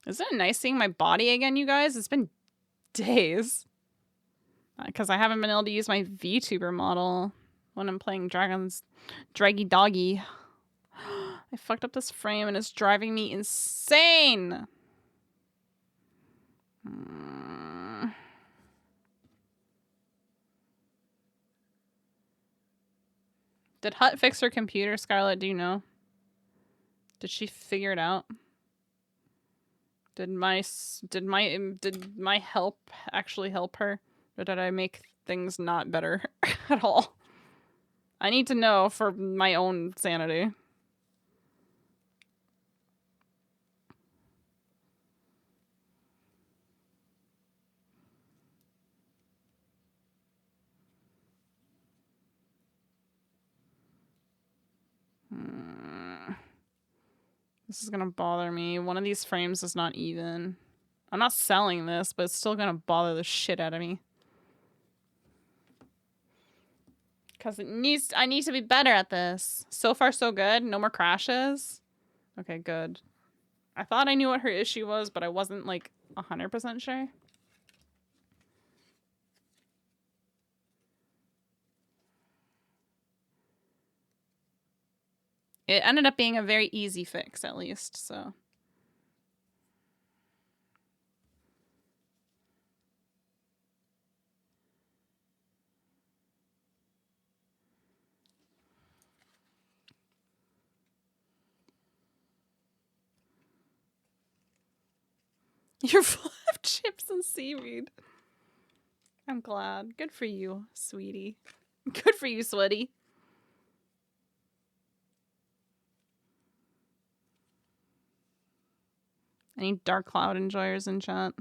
Isn't it nice seeing my body again, you guys? It's been days. Because I haven't been able to use my VTuber model when I'm playing Draggy Doggy. I fucked up this frame and it's driving me insane. Did Hut fix her computer, Scarlett? Do you know? Did she figure it out? Did my help actually help her? Or did I make things not better at all? I need to know for my own sanity. This is gonna bother me. One of these frames is not even. I'm not selling this, but it's still gonna bother the shit out of me. Because I need to be better at this. So far, so good. No more crashes. Okay, good. I thought I knew what her issue was, but I wasn't, like, 100% sure. It ended up being a very easy fix, at least, so. You're full of chips and seaweed. I'm glad. Good for you, sweetie. Good for you, sweaty. Any Dark Cloud enjoyers in chat?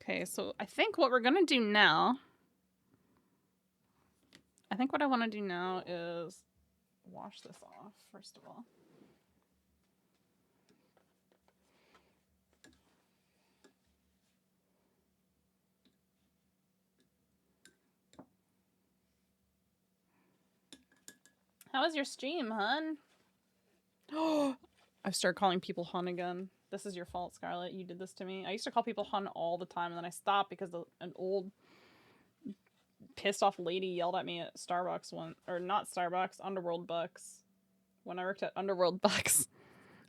Okay, so I think what we're gonna do now... I think what I want to do now is wash this off, first of all. How was your stream, hun? Oh, I've started calling people hun again. This is your fault, Scarlett. You did this to me. I used to call people hun all the time, and then I stopped because an old pissed off lady yelled at me at Starbucks one, or not Starbucks, Underworld Bucks. When I worked at Underworld Bucks,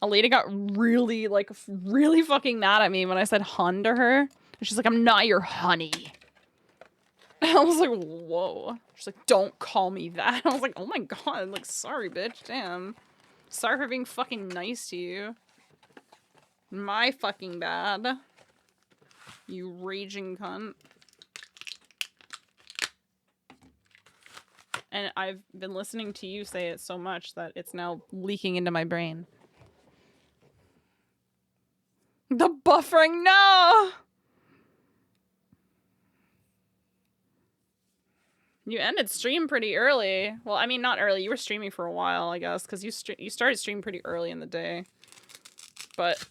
a lady got really, like, really fucking mad at me when I said hun to her. And she's like, I'm not your honey. I was like, whoa. She's like, don't call me that. I was like, oh my god, like, sorry, bitch, damn. Sorry for being fucking nice to you. My fucking bad. You raging cunt. And I've been listening to you say it so much that it's now leaking into my brain. The buffering, no! You ended stream pretty early. Well, I mean, not early. You were streaming for a while, I guess, because you started stream pretty early in the day. But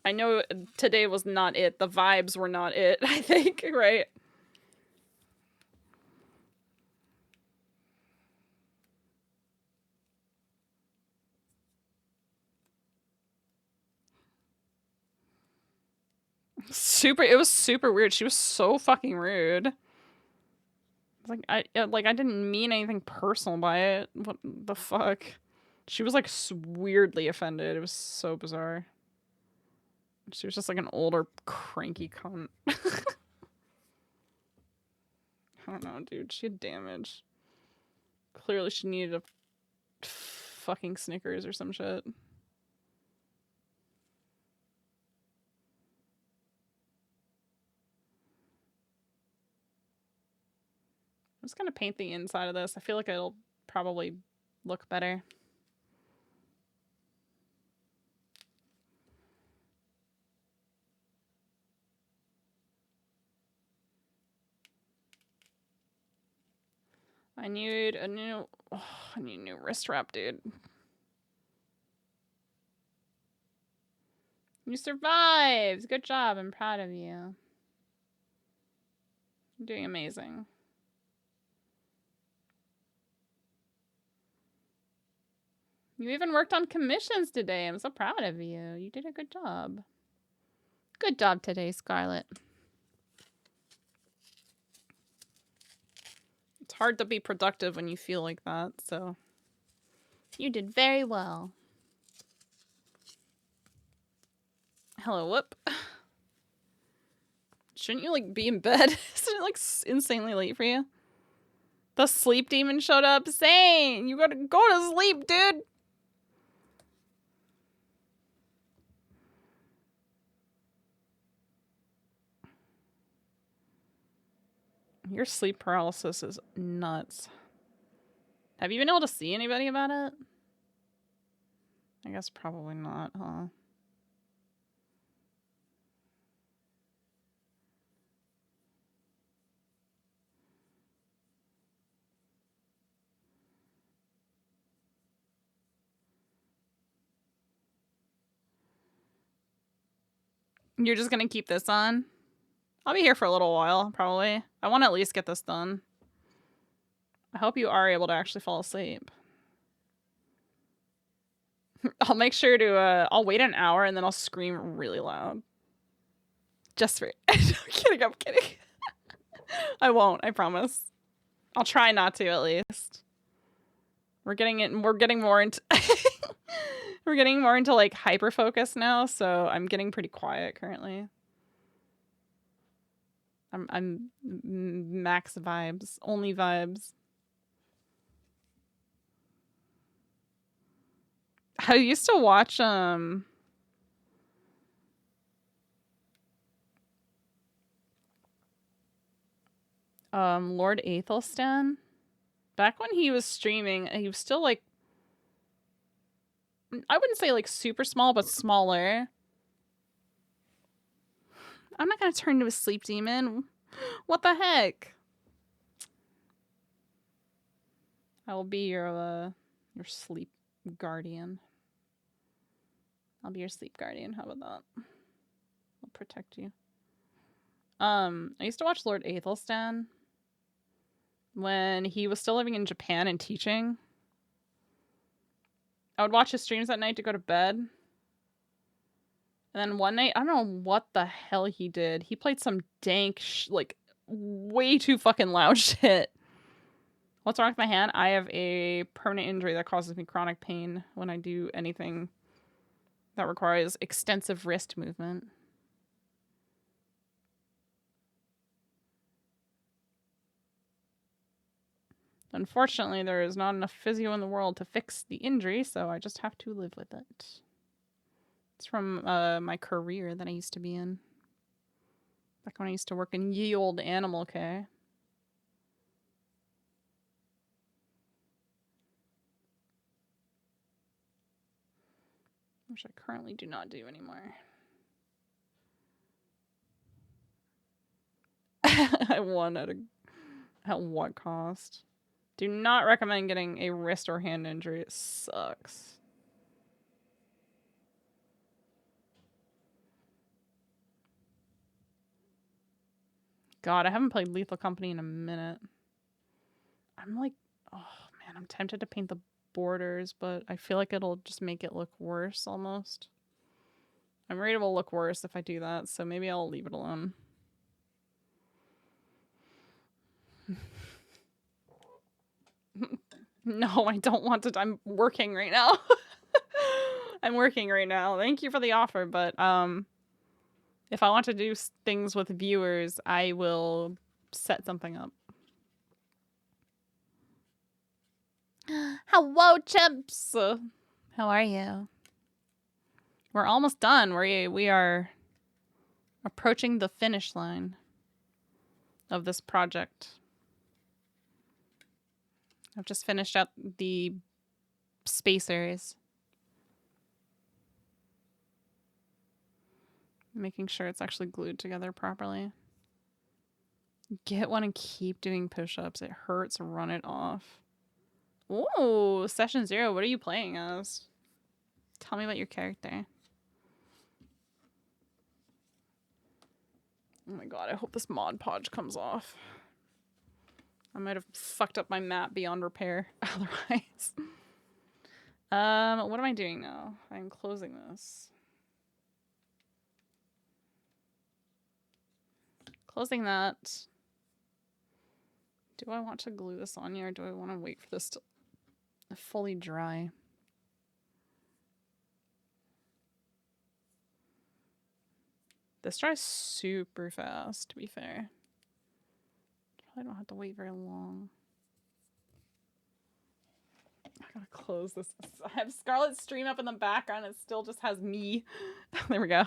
I know today was not it. The vibes were not it, I think, right? It was super weird. She was so fucking rude. Like, I didn't mean anything personal by it. What the fuck? She was, like, weirdly offended. It was so bizarre. She was just, like, an older, cranky cunt. I don't know, dude. She had damage. Clearly she needed a fucking Snickers or some shit. I'm just gonna paint the inside of this. I feel like it'll probably look better. I need a new wrist wrap, dude. You survived! Good job, I'm proud of you. You're doing amazing. You even worked on commissions today. I'm so proud of you. You did a good job. Good job today, Scarlett. It's hard to be productive when you feel like that, so you did very well. Hello, whoop. Shouldn't you, like, be in bed? Isn't it, like, insanely late for you? The sleep demon showed up. Zane, you gotta go to sleep, dude. Your sleep paralysis is nuts. Have you been able to see anybody about it? I guess probably not, huh? You're just gonna keep this on? I'll be here for a little while, probably. I want to at least get this done. I hope you are able to actually fall asleep. I'll make sure to, I'll wait an hour and then I'll scream really loud. Just for... I'm kidding, I'm kidding. I won't, I promise. I'll try not to, at least. We're getting more into... We're getting more into, like, hyper-focus now, so I'm getting pretty quiet currently. I'm max vibes. Only vibes. I used to watch, Lord Athelstan. Back when he was streaming, he was still, like, I wouldn't say, like, super small, but smaller. I'm not gonna turn into a sleep demon. What the heck? I will be your sleep guardian. I'll be your sleep guardian. How about that? I'll protect you. I used to watch Lord Athelstan when he was still living in Japan and teaching. I would watch his streams at night to go to bed. And then one night, I don't know what the hell he did. He played some dank, like, way too fucking loud shit. What's wrong with my hand? I have a permanent injury that causes me chronic pain when I do anything that requires extensive wrist movement. Unfortunately, there is not enough physio in the world to fix the injury, so I just have to live with it. It's from my career that I used to be in. Back when I used to work in ye old Animal K. Which I currently do not do anymore. I won at what cost? Do not recommend getting a wrist or hand injury. It sucks. God, I haven't played Lethal Company in a minute. I'm like, oh man, I'm tempted to paint the borders, but I feel like it'll just make it look worse almost. I'm worried it will look worse if I do that, so maybe I'll leave it alone. No, I don't want to. I'm working right now. I'm working right now. Thank you for the offer, but if I want to do things with viewers, I will set something up. Hello, chimps. How are you? We're almost done. We are approaching the finish line of this project. I've just finished up the spacers. Making sure it's actually glued together properly. Get one and keep doing push-ups. It hurts. Run it off. Ooh, session 0. What are you playing as? Tell me about your character. Oh my god, I hope this Mod Podge comes off. I might have fucked up my map beyond repair otherwise. What am I doing now? I'm closing this. Closing that. Do I want to glue this on here or do I want to wait for this to fully dry? This dries super fast, to be fair. Probably don't have to wait very long. I gotta close this. I have Scarlet's stream up in the background. It still just has me. There we go.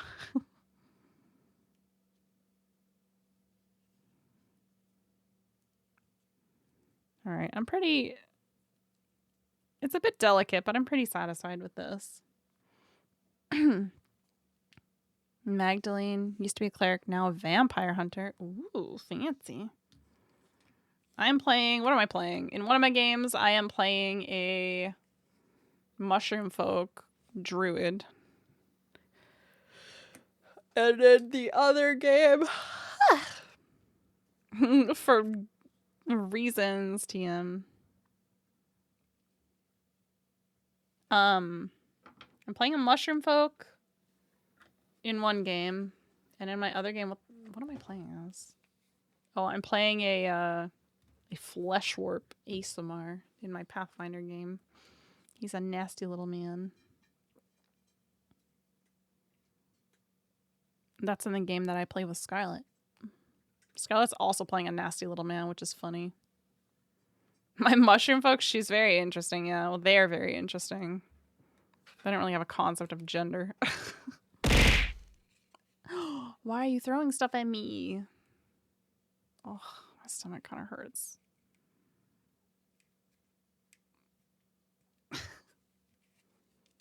All right, I'm pretty... It's a bit delicate, but I'm pretty satisfied with this. Magdalene used to be a cleric, now a vampire hunter. Ooh, fancy. I'm playing... What am I playing? In one of my games, I am playing a mushroom folk druid. And then the other game... for reasons, TM. I'm playing a mushroom folk in one game, and in my other game, what am I playing as? Oh, I'm playing a flesh warp ASMR in my Pathfinder game. He's a nasty little man. That's in the game that I play with Scarlet. Scarlet's also playing a nasty little man, which is funny. My mushroom folks, she's very interesting, yeah. Well, they're very interesting. I don't really have a concept of gender. Why are you throwing stuff at me? Oh, my stomach kind of hurts.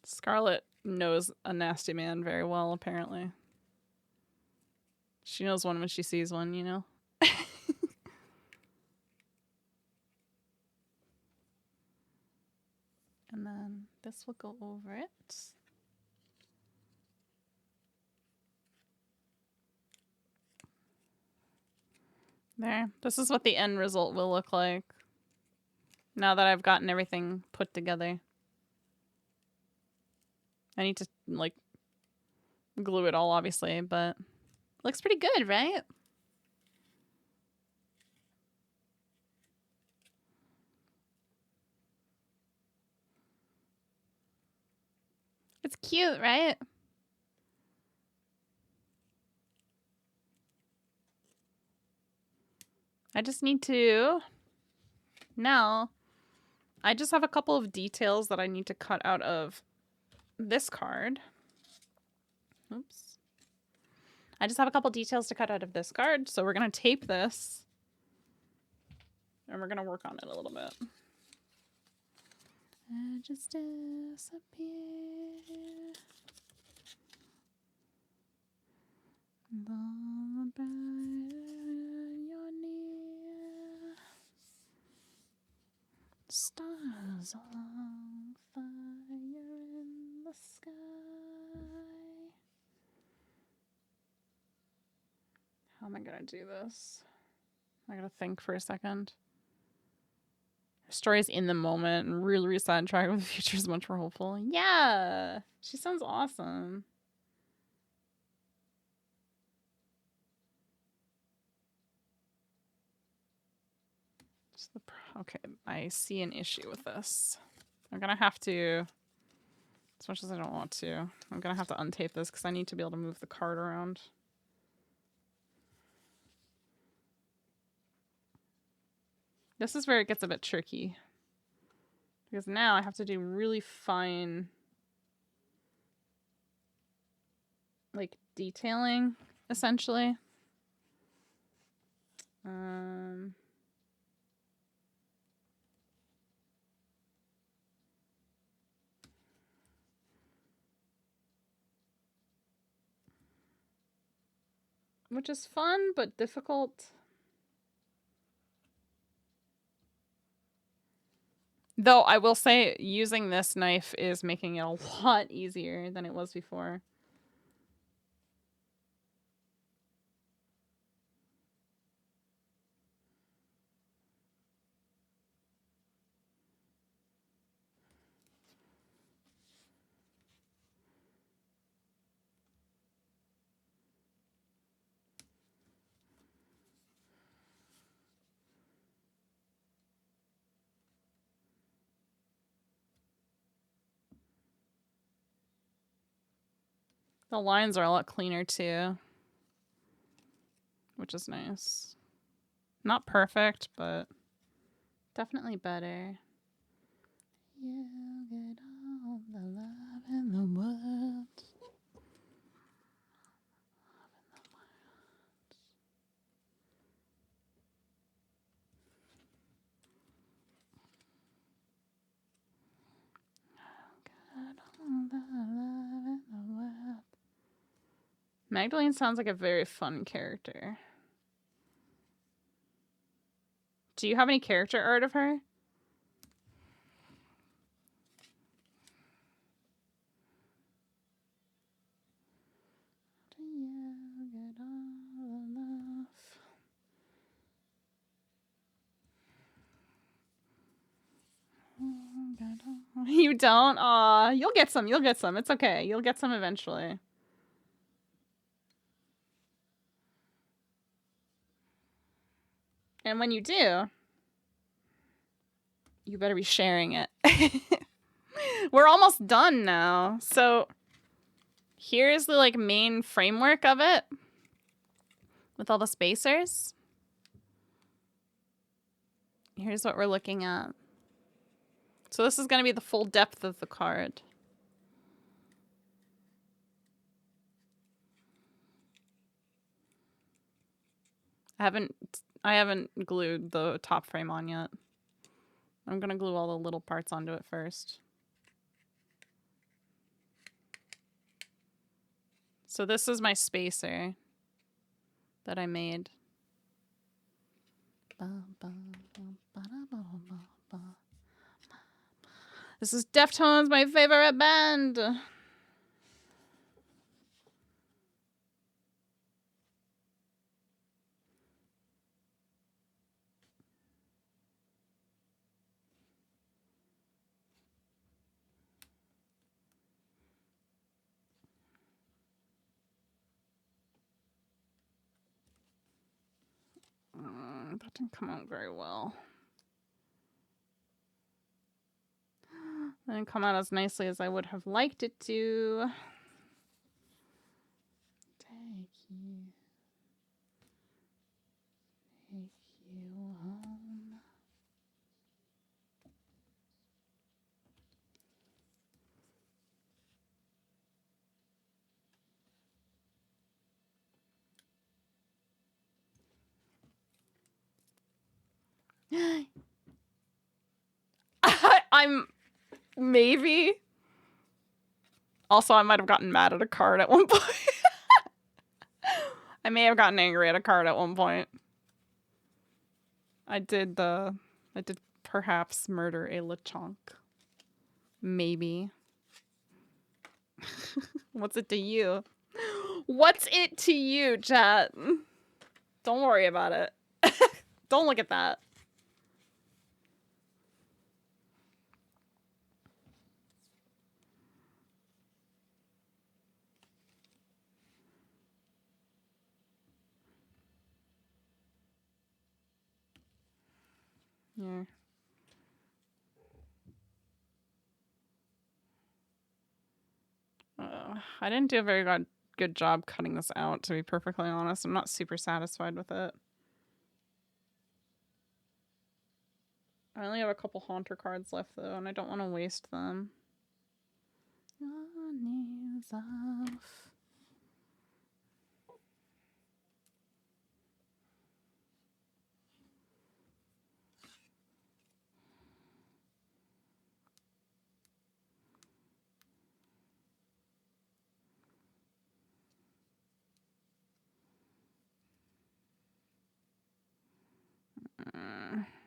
Scarlet knows a nasty man very well, apparently. She knows one when she sees one, you know? And then this will go over it. There. This is what the end result will look like. Now that I've gotten everything put together. I need to, like, glue it all, obviously, but looks pretty good, right? It's cute, right? I just need to... Now, I just have a couple of details that I need to cut out of this card. Oops. I just have a couple details to cut out of this card, so we're going to tape this. And we're going to work on it a little bit. I just disappear. The brighter you're near. Stars on fire in the sky. How am I gonna do this? I gotta think for a second. Her story is in the moment and really sidetracked with the future is much more hopeful. Yeah! She sounds awesome. Okay, I see an issue with this. I'm gonna have to, as much as I don't want to, I'm gonna have to untape this because I need to be able to move the card around. This is where it gets a bit tricky. Because now I have to do really fine, like, detailing, essentially. Which is fun, but difficult. Though I will say using this knife is making it a lot easier than it was before. The lines are a lot cleaner too, which is nice. Not perfect, but definitely better. You get all the love in the world. Magdalene sounds like a very fun character. Do you have any character art of her? You don't? Aw, you'll get some. You'll get some. It's okay. You'll get some eventually. And when you do, you better be sharing it. We're almost done now. So here's the like main framework of it with all the spacers. Here's what we're looking at. So this is going to be the full depth of the card. I haven't glued the top frame on yet. I'm going to glue all the little parts onto it first. So this is my spacer that I made. This is Deftones, my favorite band. That didn't come out very well. That didn't come out as nicely as I would have liked it to. Take you home. I'm maybe. Also, I might have gotten mad at a card at one point. I may have gotten angry at a card at one point. I did perhaps murder a Lechonk. Maybe. What's it to you? What's it to you, chat? Don't worry about it. Don't look at that. Yeah. I didn't do a very good job cutting this out, to be perfectly honest. I'm not super satisfied with it. I only have a couple Haunter cards left, though, and I don't want to waste them. On is off.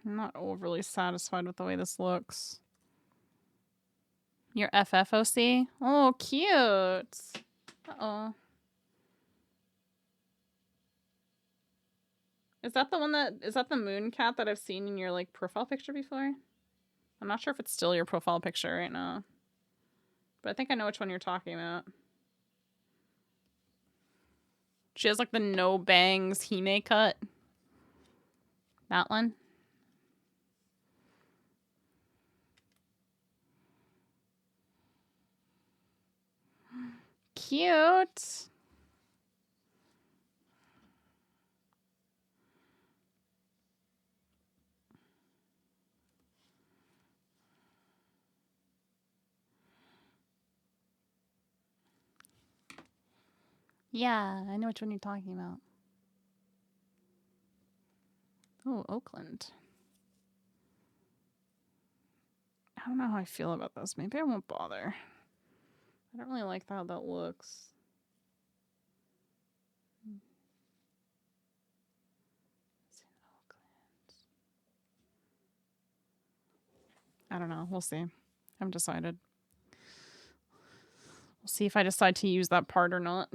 I'm not overly satisfied with the way this looks. Your FFOC? Oh, cute. Uh-oh. Is that the one is that the moon cat that I've seen in your, like, profile picture before? I'm not sure if it's still your profile picture right now. But I think I know which one you're talking about. She has, like, the no bangs Hime cut. That one? Cute. Yeah, I know which one you're talking about. Oh, Oakland. I don't know how I feel about this. Maybe I won't bother. I don't really like how that looks. I don't know. We'll see. I haven't decided. We'll see if I decide to use that part or not.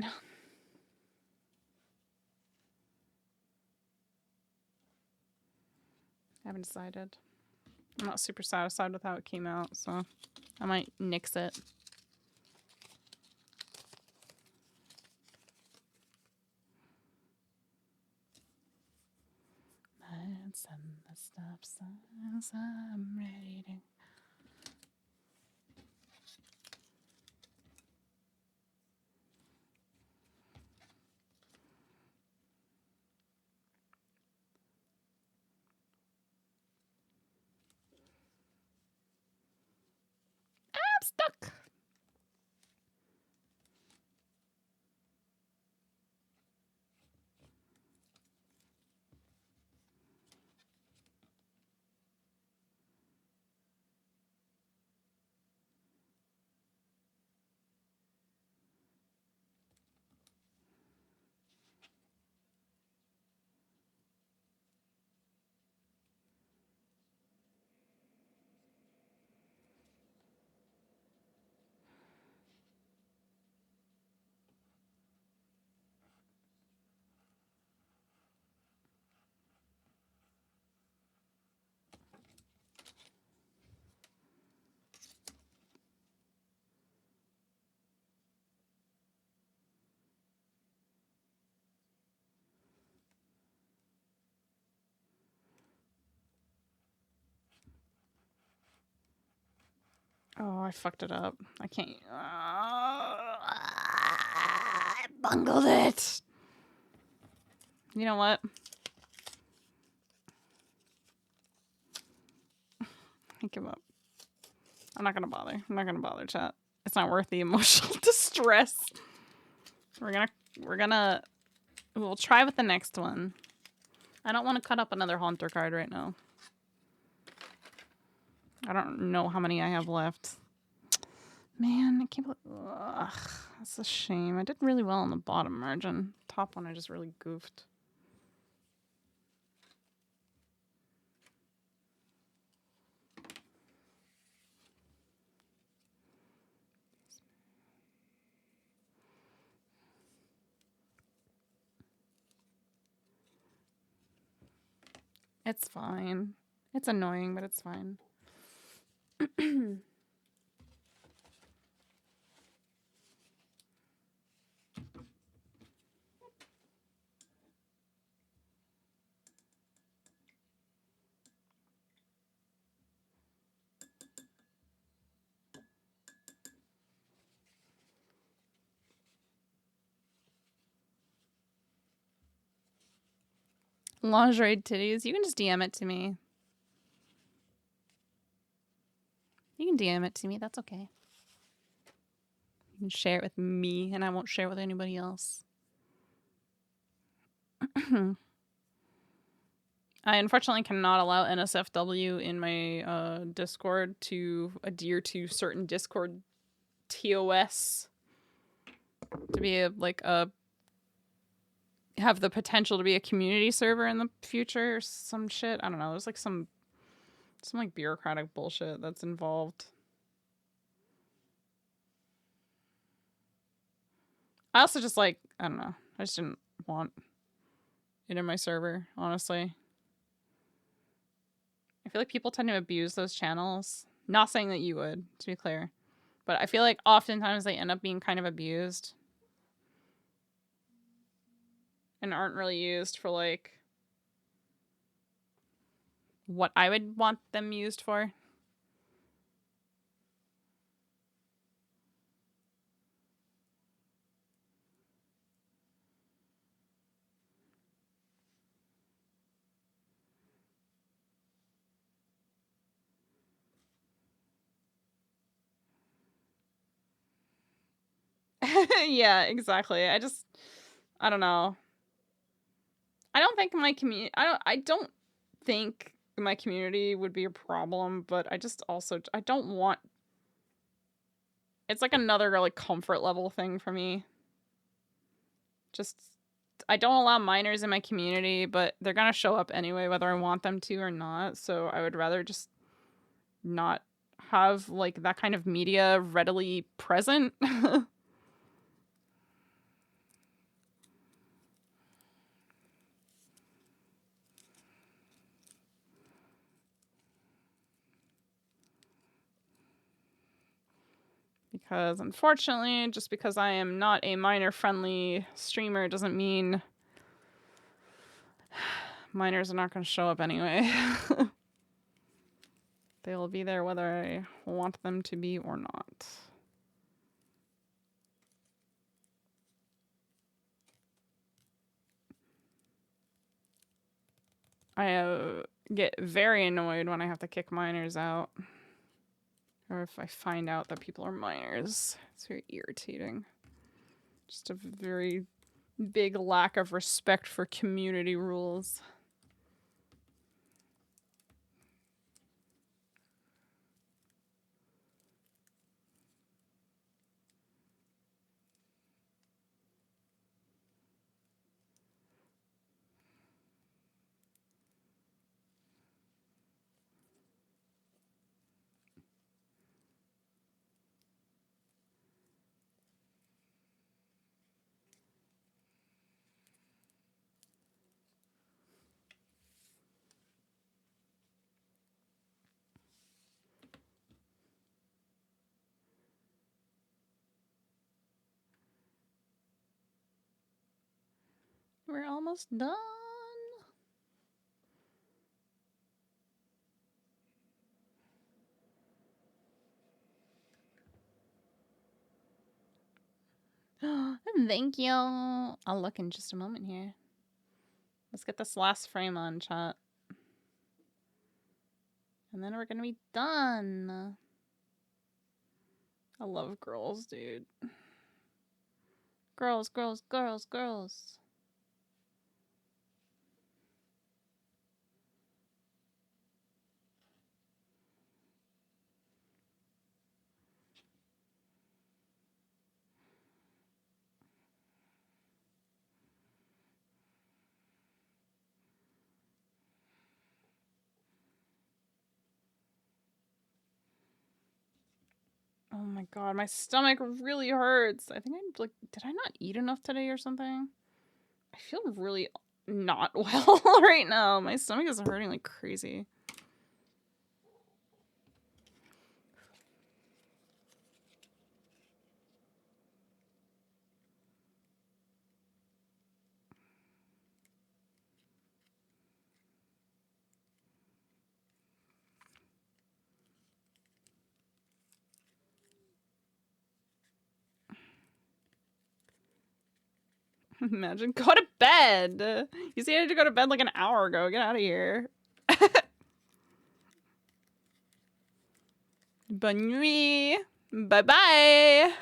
I haven't decided. I'm not super satisfied with how it came out, so I might nix it. Lights and the stop signs, I'm ready to... I'm stuck! Oh, I fucked it up. I can't... I bungled it! You know what? I give up. I'm not gonna bother. I'm not gonna bother, chat. It's not worth the emotional distress. We'll try with the next one. I don't want to cut up another Haunter card right now. I don't know how many I have left. Man, I can't believe... Ugh, that's a shame. I did really well on the bottom margin. Top one, I just really goofed. It's fine. It's annoying, but it's fine. Lingerie titties. You can just DM it to me. You can DM it to me. That's okay. You can share it with me, and I won't share it with anybody else. I unfortunately cannot allow NSFW in my Discord to adhere to certain Discord TOS to be have the potential to be a community server in the future or some shit. I don't know. There's like some like bureaucratic bullshit that's involved. I also just like, I don't know. I just didn't want it in my server, honestly. I feel like people tend to abuse those channels. Not saying that you would, to be clear. But I feel like oftentimes they end up being kind of abused. And aren't really used for, like, what I would want them used for. Yeah, exactly. I don't know. I don't think my community, I don't think my community would be a problem, but I just also, I don't want, it's like another like comfort level thing for me. Just, I don't allow minors in my community, but they're gonna show up anyway, whether I want them to or not. So I would rather just not have like that kind of media readily present. Because unfortunately, just because I am not a minor friendly streamer doesn't mean minors are not going to show up anyway. They will be there whether I want them to be or not. I get very annoyed when I have to kick minors out. Or if I find out that people are minors. It's very irritating. Just a very big lack of respect for community rules. We're almost done. Thank you. I'll look in just a moment here. Let's get this last frame on, chat. And then we're gonna be done. I love girls, dude. Girls, girls, girls, girls. Oh my god, my stomach really hurts. I think I'm like, did I not eat enough today or something? I feel really not well right now. My stomach is hurting like crazy. Imagine, go to bed. You said I had to go to bed like an hour ago. Get out of here. Bonne nuit. Bye bye.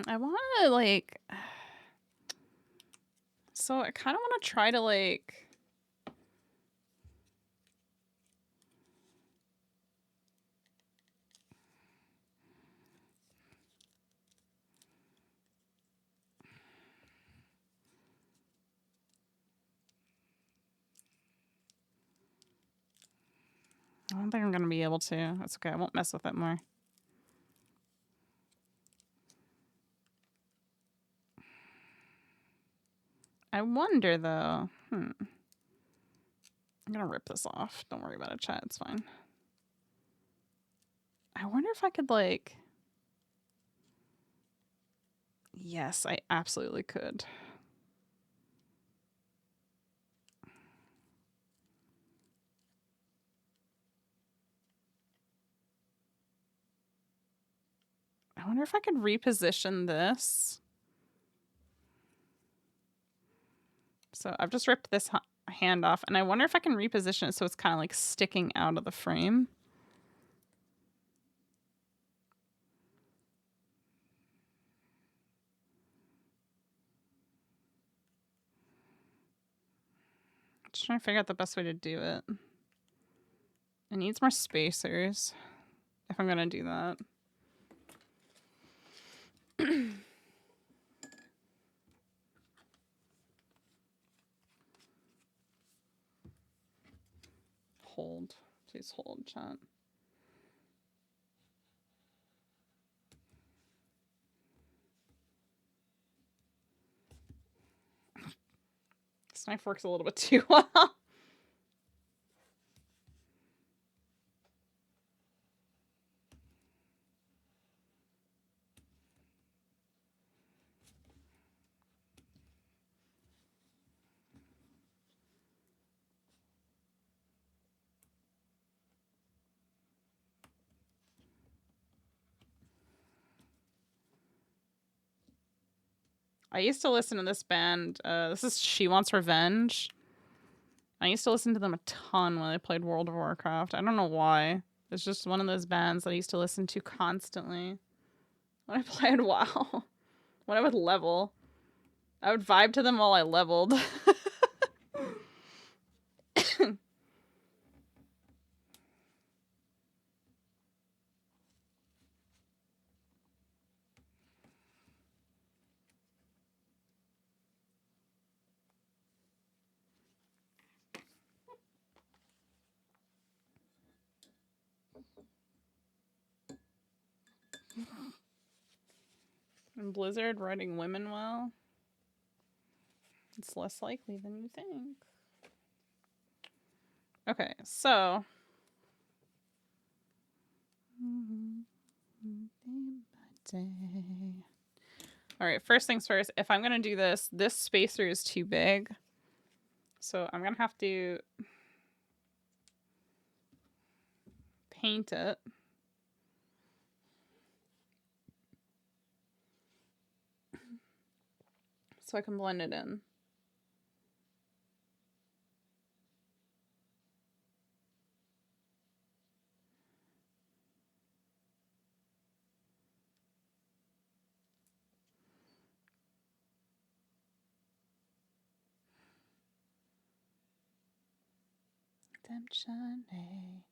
I want to like. So I kind of want to try to like don't think I'm gonna be able to. That's okay. I won't mess with it more. I wonder though. I'm gonna rip this off. Don't worry about it, chat. It's fine. I wonder if I could like. Yes, I absolutely could. I wonder if I could reposition this. So I've just ripped this hand off, and I wonder if I can reposition it so it's kind of like sticking out of the frame. Just trying to figure out the best way to do it. It needs more spacers if I'm gonna do that. Hold. Please hold, chat. This knife works a little bit too well. I used to listen to this band. This is She Wants Revenge. I used to listen to them a ton when I played World of Warcraft. I don't know why. It's just one of those bands that I used to listen to constantly when I played WoW. When I would level. I would vibe to them while I leveled. And Blizzard writing women well. It's less likely than you think. Okay, so. Alright, first things first. If I'm going to do this, this spacer is too big. So I'm going to have to paint it. So I can blend it in. Redemption, man.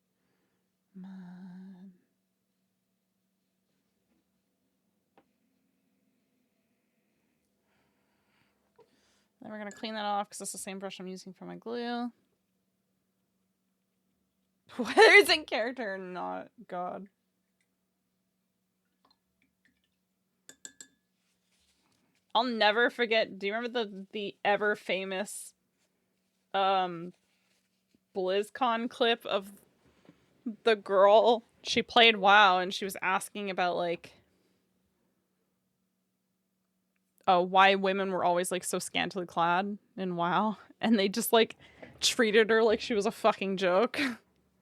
Then we're going to clean that off because it's the same brush I'm using for my glue. Whether it's in character or not, God. I'll never forget. Do you remember the ever famous BlizzCon clip of the girl? She played WoW and she was asking about like why women were always like so scantily clad in WoW, and they just like treated her like she was a fucking joke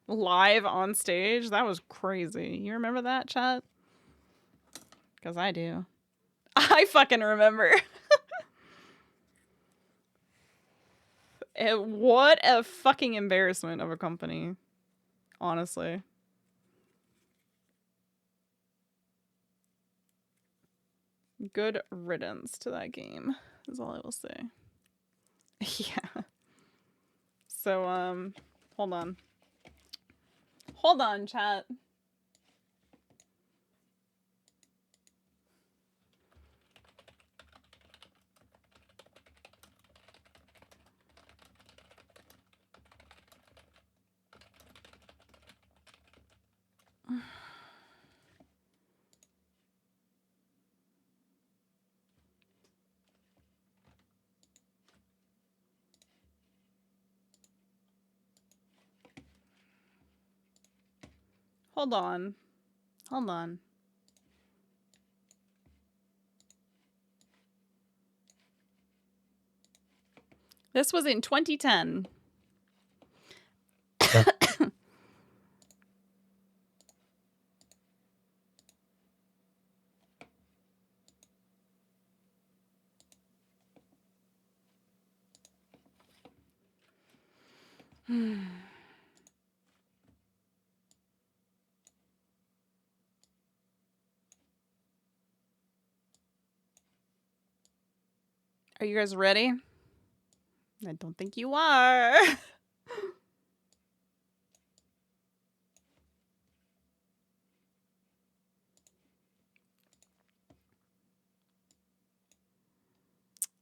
live on stage. That was crazy. You remember that, chat? Because I do. I fucking remember. What a fucking embarrassment of a company. Honestly. Good riddance to that game, is all I will say. Yeah. So, hold on. Hold on, chat. Hold on. Hold on. This was in 2010. Are you guys ready? I don't think you are.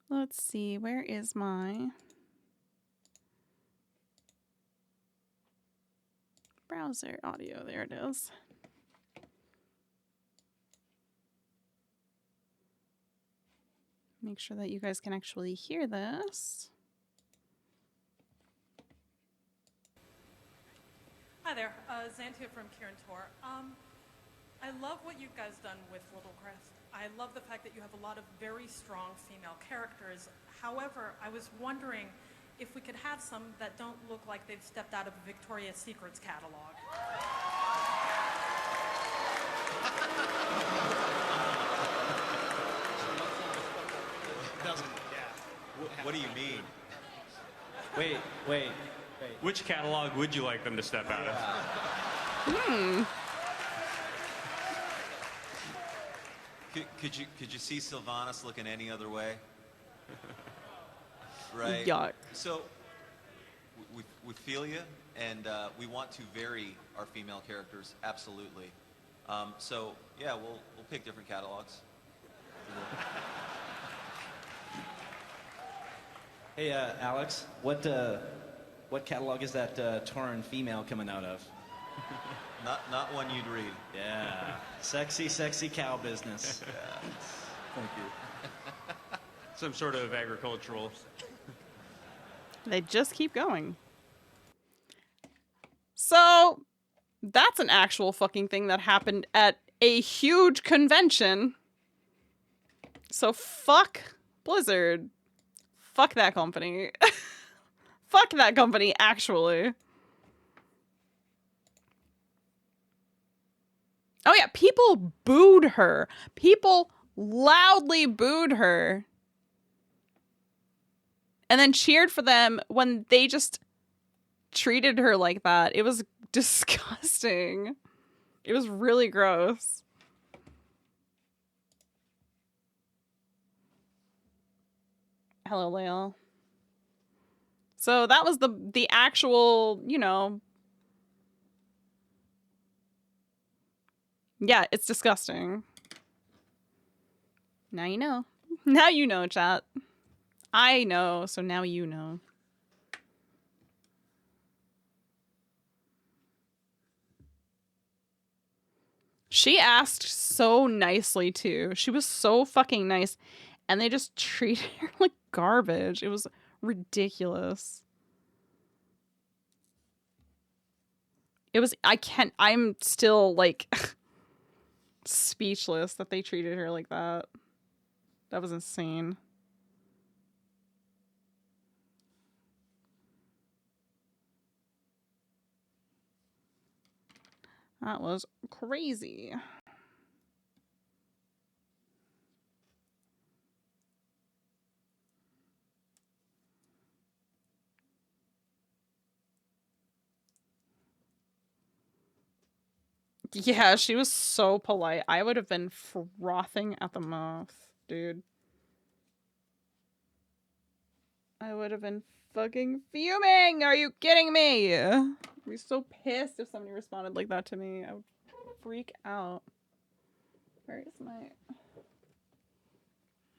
Let's see. Where is my browser audio? There it is. Make sure that you guys can actually hear this. Hi there, Xantia from Kieran Tor. I love what you guys done with Little Crest. I love the fact that you have a lot of very strong female characters. However, I was wondering if we could have some that don't look like they've stepped out of a Victoria's Secrets catalog. What do you mean? Wait. Which catalog would you like them to step out of? Could you see Sylvanas looking any other way? Right. Yuck. So we feel you, and we want to vary our female characters absolutely. So yeah, we'll pick different catalogs. Hey, Alex, what catalog is that Tauren female coming out of? Not one you'd read. Yeah, sexy cow business. Yeah. Thank you. Some sort of agricultural. They just keep going. So, that's an actual fucking thing that happened at a huge convention. So, fuck Blizzard. Fuck that company. Fuck that company, actually. Oh yeah, people booed her. People loudly booed her. And then cheered for them when they just treated her like that. It was disgusting. It was really gross. Hello, Lael. So that was the actual, you know. Yeah, it's disgusting. Now you know. Now you know, chat. I know, so now you know. She asked so nicely, too. She was so fucking nice. And they just treated her like garbage. It was ridiculous. It was, I'm still, like, speechless that they treated her like that. That was insane. That was crazy. Yeah, she was so polite. I would have been frothing at the mouth, dude. I would have been fucking fuming. Are you kidding me? I'd be so pissed if somebody responded like that to me. I would freak out. Where is my...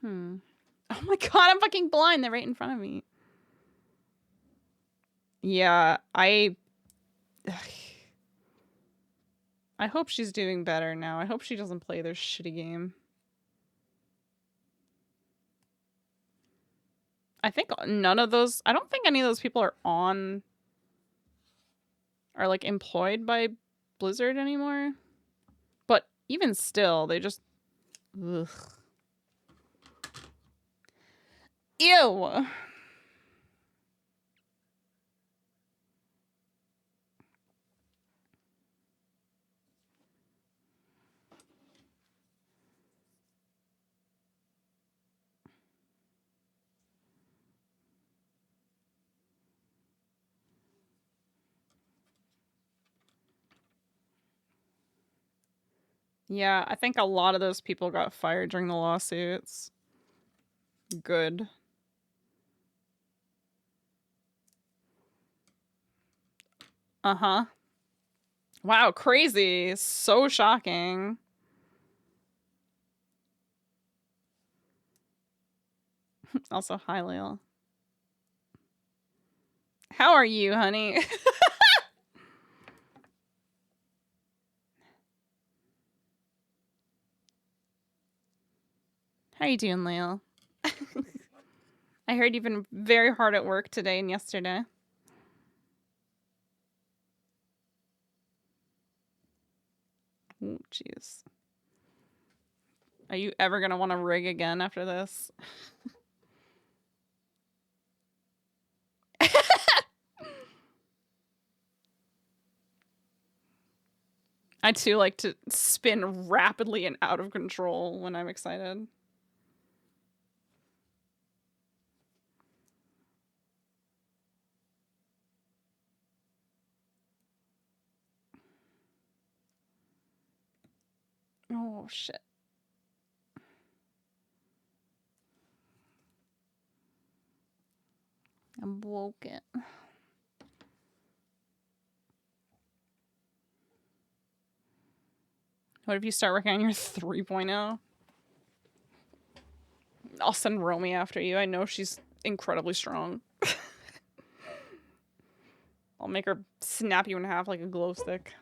Oh my god, I'm fucking blind. They're right in front of me. Yeah, I hope she's doing better now. I hope she doesn't play their shitty game. I think none of those... I don't think any of those people are like employed by Blizzard anymore. But even still, they just... Ugh. Ew! Yeah, I think a lot of those people got fired during the lawsuits. Good. Uh-huh. Wow, crazy. So shocking. Also, hi, Lil. How are you, honey? How you doing, Lil? I heard you've been very hard at work today and yesterday. Oh, jeez. Are you ever gonna want to rig again after this? I too like to spin rapidly and out of control when I'm excited. Oh, shit. I'm broken. What if you start working on your 3.0? I'll send Romy after you. I know she's incredibly strong. I'll make her snap you in half like a glow stick.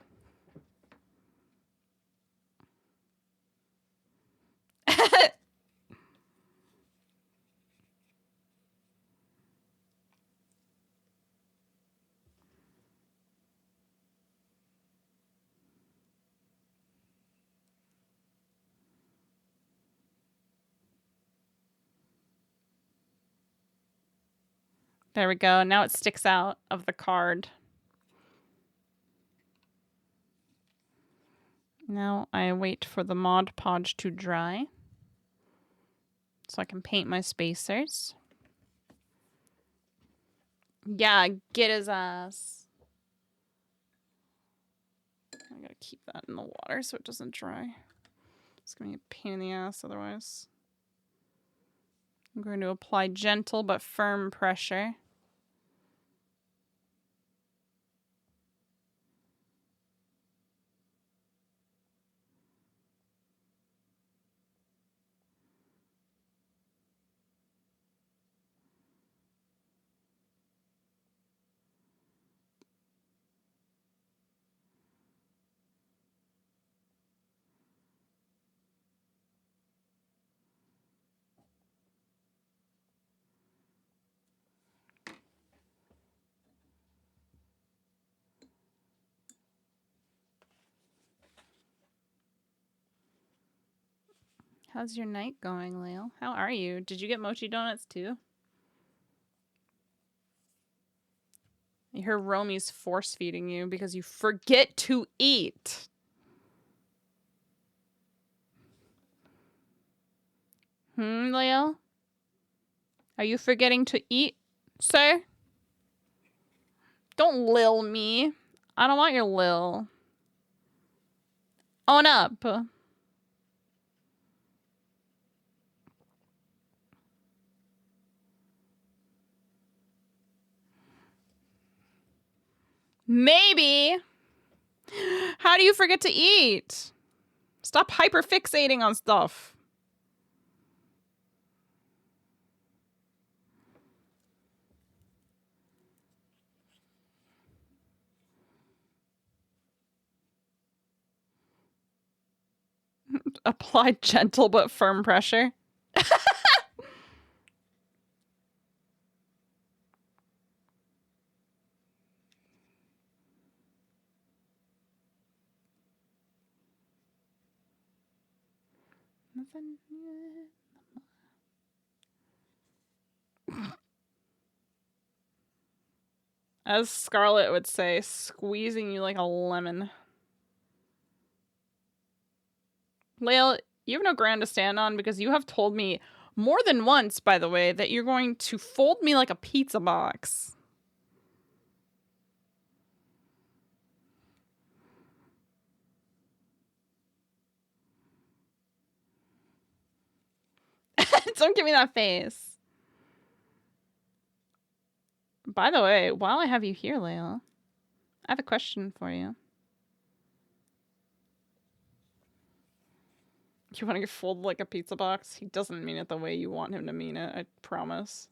There we go. Now it sticks out of the card. Now I wait for the Mod Podge to dry so I can paint my spacers. Yeah, get his ass. I gotta keep that in the water so it doesn't dry. It's gonna be a pain in the ass otherwise. I'm going to apply gentle but firm pressure. How's your night going, Lale? How are you? Did you get mochi donuts too? I hear Romy's force feeding you because you forget to eat. Lale? Are you forgetting to eat, sir? Don't lil me. I don't want your lil. Own up. Maybe. How do you forget to eat? Stop hyperfixating on stuff. Apply gentle but firm pressure. As Scarlett would say, squeezing you like a lemon. Lael, you have no ground to stand on because you have told me more than once, by the way, that you're going to fold me like a pizza box. Don't give me that face. By the way, while I have you here, Lael, I have a question for you. You want to get folded like a pizza box? He doesn't mean it the way you want him to mean it, I promise.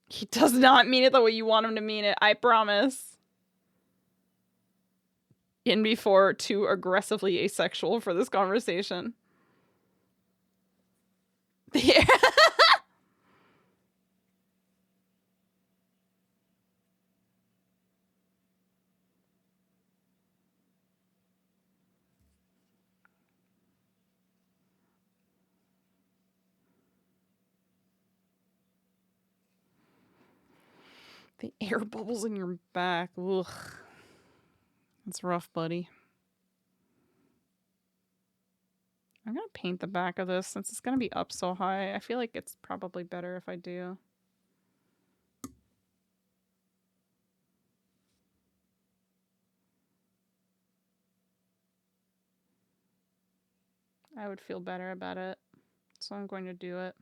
He does not mean it the way you want him to mean it, I promise. In before too aggressively asexual for this conversation. Yeah. The air bubbles in your back. Ugh. That's rough, buddy. I'm gonna paint the back of this since it's gonna be up so high. I feel like it's probably better if I do. I would feel better about it. So I'm going to do it.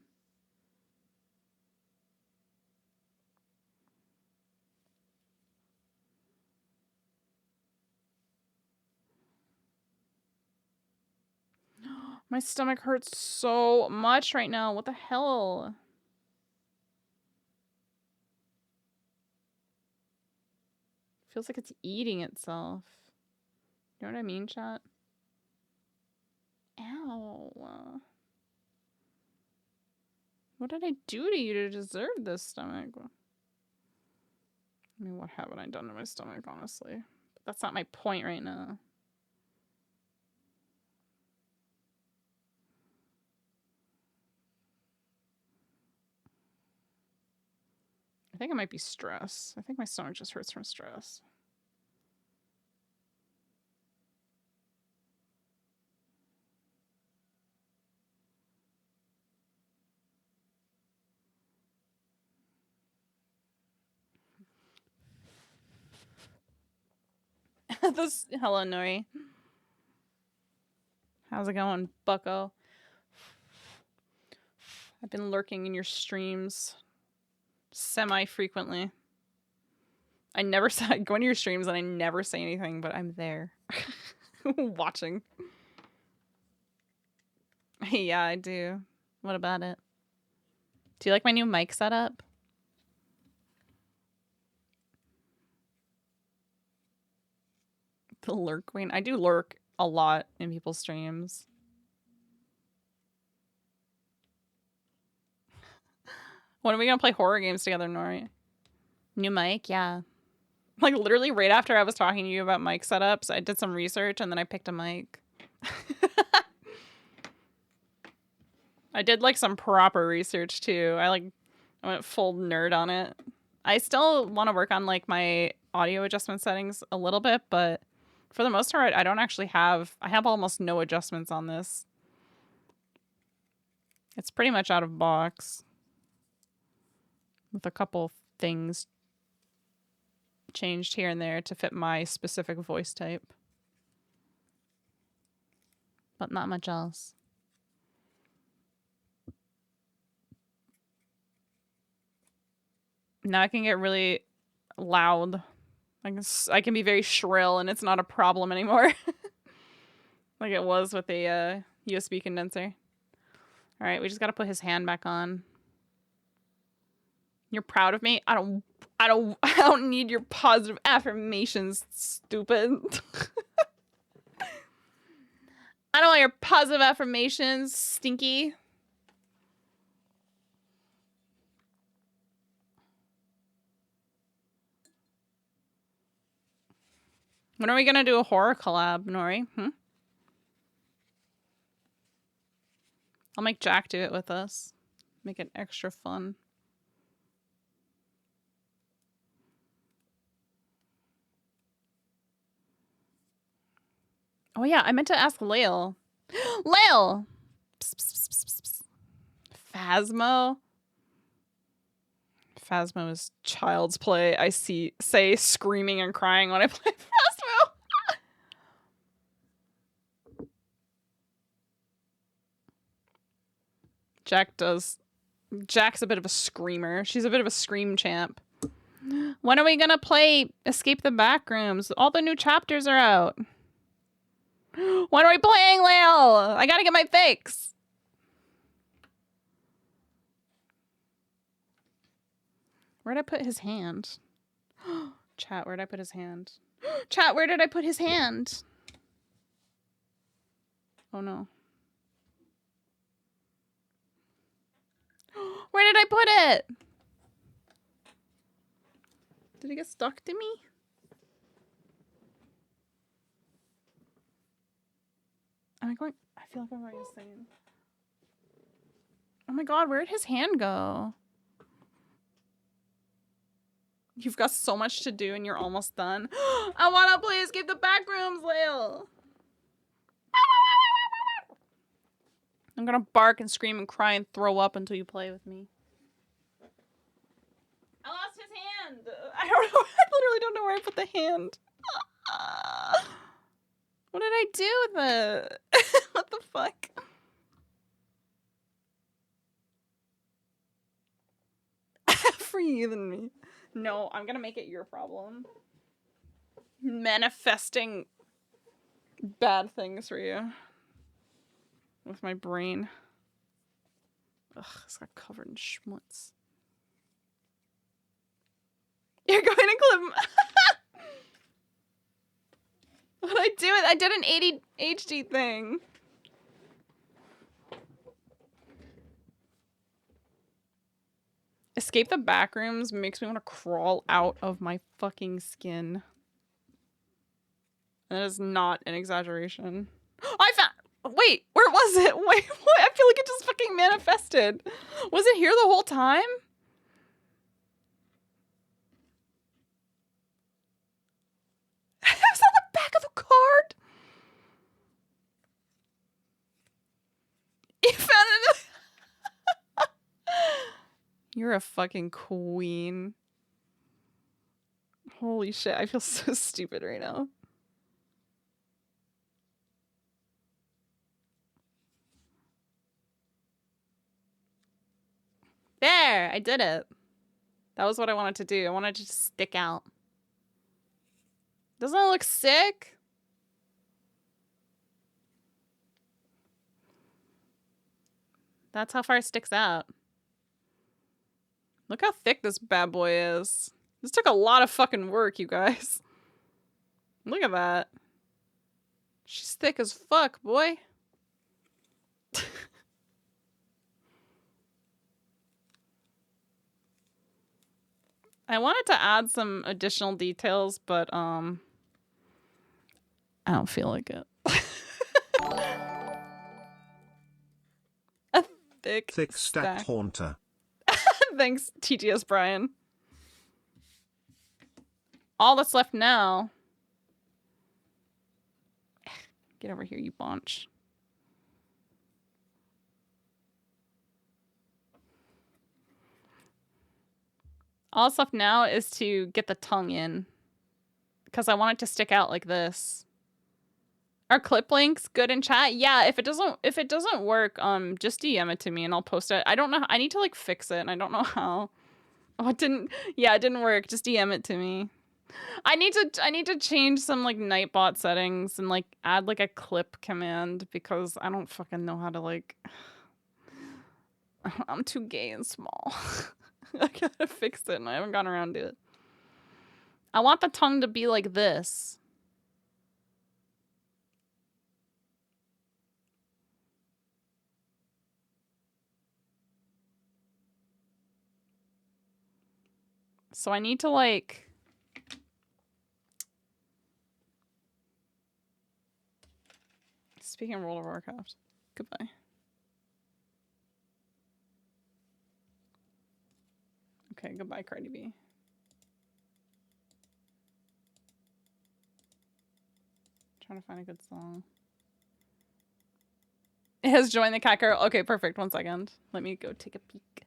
My stomach hurts so much right now. What the hell? Feels like it's eating itself. You know what I mean, chat? Ow. What did I do to you to deserve this stomach? I mean, what haven't I done to my stomach, honestly? But that's not my point right now. I think it might be stress. I think my stomach just hurts from stress. Hello, Nori. How's it going, bucko? I've been lurking in your streams semi-frequently. I never say, I go into your streams and I never say anything, but I'm there. Watching. Yeah, I do. What about it? Do you like my new mic setup? The lurk queen. I do lurk a lot in people's streams. When are we gonna play horror games together, Nori? New mic? Yeah. Like literally right after I was talking to you about mic setups, I did some research and then I picked a mic. I did like some proper research too. I went full nerd on it. I still want to work on like my audio adjustment settings a little bit, but for the most part, I don't actually have, I have almost no adjustments on this. It's pretty much out of box with a couple things changed here and there to fit my specific voice type. But not much else. Now I can get really loud. I can be very shrill and it's not a problem anymore. Like it was with a USB condenser. All right, we just got to put his hand back on. You're proud of me? I don't need your positive affirmations, stupid. I don't want your positive affirmations, stinky. When are we gonna do a horror collab, Nori? I'll make Jack do it with us. Make it extra fun. Oh yeah, I meant to ask Lael. Lael! Psst, psst, psst, psst, psst. Phasmo? Phasmo is child's play. I say screaming and crying when I play Phasmo. Jack's a bit of a screamer. She's a bit of a scream champ. When are we gonna play Escape the Backrooms? All the new chapters are out. When are we playing, Lael? I gotta get my fix. Where'd I put his hand? Chat, where'd I put his hand? Chat, where did I put his hand? Oh no. Where did I put it? Did it get stuck to me? Am I going? I feel like I'm going insane. Oh my god, where'd his hand go? You've got so much to do and you're almost done. I wanna play Escape the Backrooms, Lael. I'm gonna bark and scream and cry and throw up until you play with me. I lost his hand. I don't know. I literally don't know where I put the hand. What did I do with it? What the fuck? For you than me. No, I'm gonna make it your problem. Manifesting bad things for you. With my brain. Ugh, it's got covered in schmutz. You're going to clip. What'd I do? I did an 80 HD thing. Escape the Backrooms makes me want to crawl out of my fucking skin. That is not an exaggeration. I found. Wait, where was it? Wait, what? I feel like it just fucking manifested. Was it here the whole time? It was on the back of a card. You found it. You're a fucking queen. Holy shit, I feel so stupid right now. There, I did it. That was what I wanted to do. I wanted to just stick out. Doesn't it look sick? That's how far it sticks out. Look how thick this bad boy is. This took a lot of fucking work, you guys. Look at that. She's thick as fuck, boy. I wanted to add some additional details, but I don't feel like it. A thick stacked haunter. Thanks, TTS Brian. All that's left now. Get over here, you bunch. All that's left now is to get the tongue in. Because I want it to stick out like this. Are clip links good in chat? Yeah, if it doesn't work, just DM it to me and I'll post it. I don't know. I need to like fix it and I don't know how. Oh, it didn't work. Just DM it to me. I need to change some like Nightbot settings and like add like a clip command because I don't fucking know how to like I'm too gay and small. I gotta fix it and I haven't gotten around to it. I want the tongue to be like this. So I need to like speaking of World of Warcraft. Goodbye. Okay, goodbye, Cardi B. Trying to find a good song. It has joined the cat girl. Okay, perfect. 1 second. Let me go take a peek.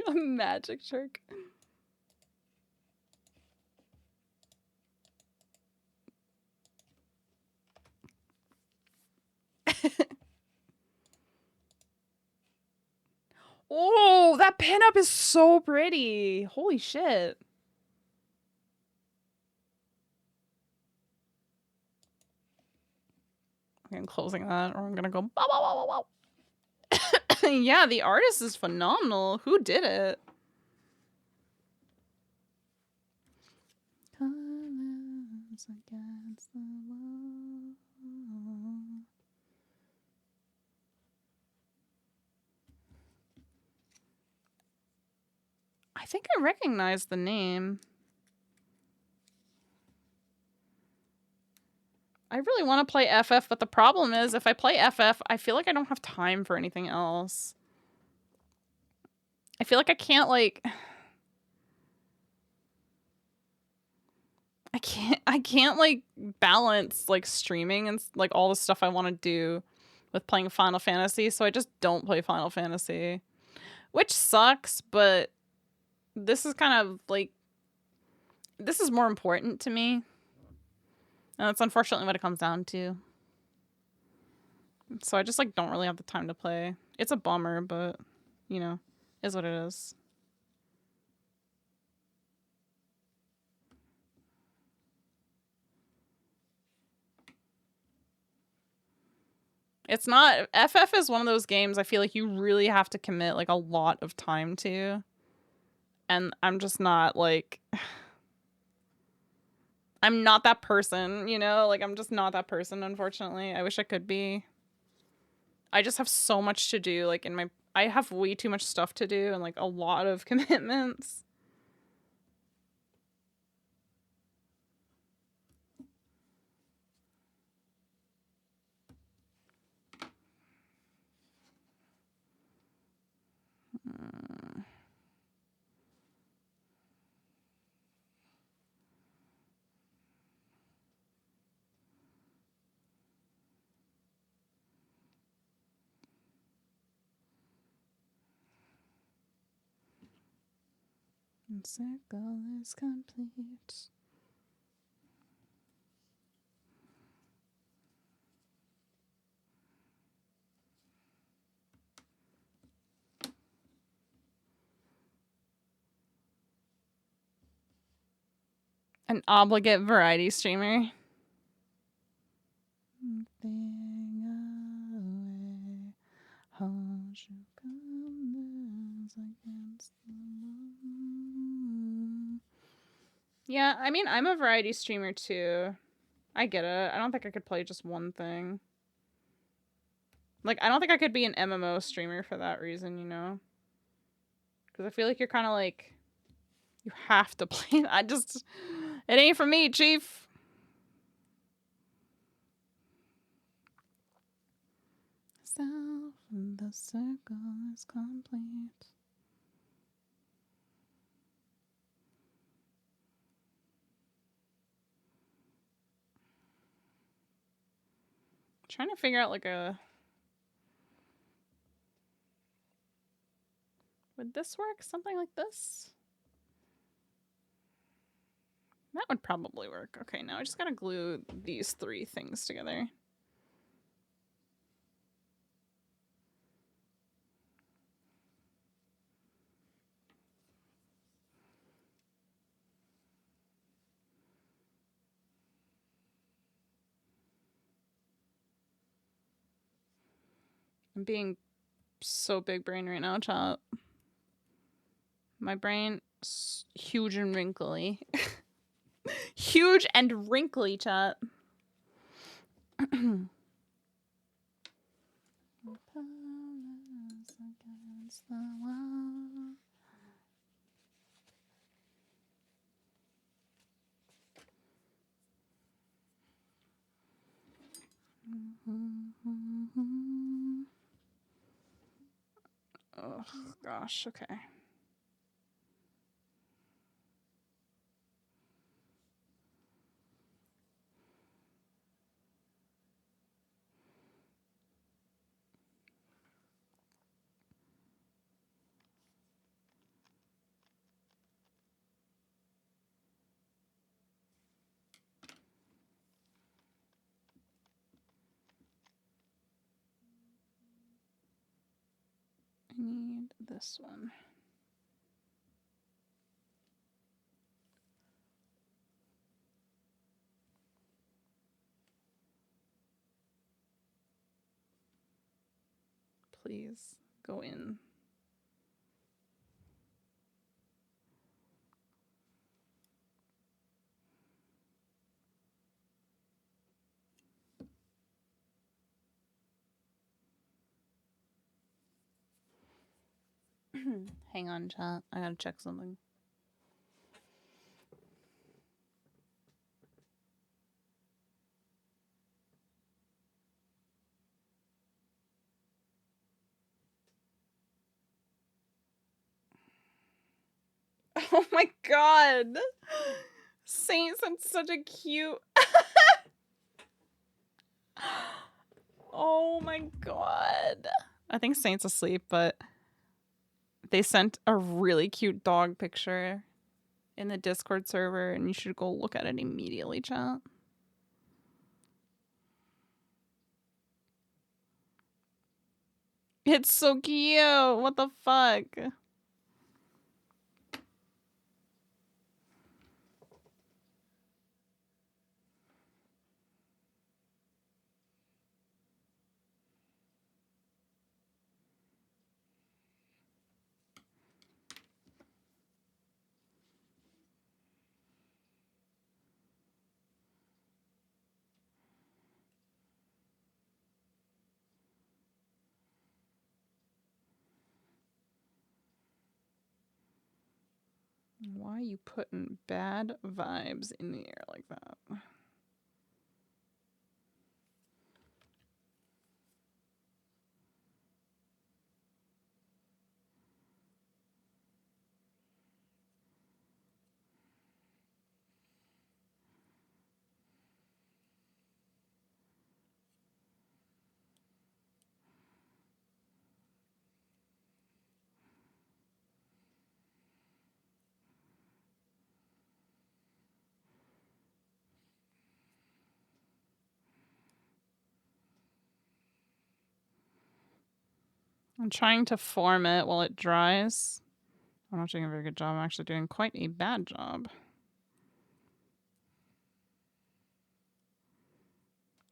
A magic shark. Oh, that pinup is so pretty. Holy shit. Okay, I'm closing that or I'm gonna go bow, bow, bow, bow, bow. Yeah, the artist is phenomenal. Who did it? Colors against the wall. I think I recognize the name. I really want to play FF, but the problem is if I play FF, I feel like I don't have time for anything else. I feel like I can't, like... I can't, like, balance, like, streaming and, like, all the stuff I want to do with playing Final Fantasy, so I just don't play Final Fantasy. Which sucks, but this is kind of, like... This is more important to me. And that's unfortunately what it comes down to. So I just, like, don't really have the time to play. It's a bummer, but, you know, is what it is. It's not... FF is one of those games I feel like you really have to commit, like, a lot of time to. And I'm just not, like... I'm not that person, you know? Like, I'm just not that person, unfortunately. I wish I could be. I just have so much to do, like, in my... I have way too much stuff to do and, like, a lot of commitments. Circle is complete. An obligate variety streamer. Yeah, I mean, I'm a variety streamer too. I get it. I don't think I could play just one thing. Like, I don't think I could be an MMO streamer for that reason, you know? Because I feel like you're kind of like... You have to play... I just... It ain't for me, chief. Self, the circle is complete. Trying to figure out like a... Would this work? Something like this? That would probably work. Okay, now I just gotta glue these 3 things together. I'm being so big brain right now, chat. My brain is huge and wrinkly. Huge and wrinkly, chat. Oh, gosh, okay. I need this one. Please go in. Hang on, chat. I gotta check something. Oh my god! Saint sent such a cute. Oh my god. I think Saint's asleep, but they sent a really cute dog picture in the Discord server, and you should go look at it immediately, chat. It's so cute. What the fuck? Why are you putting bad vibes in the air like that? I'm trying to form it while it dries. I'm not doing a very good job. I'm actually doing quite a bad job.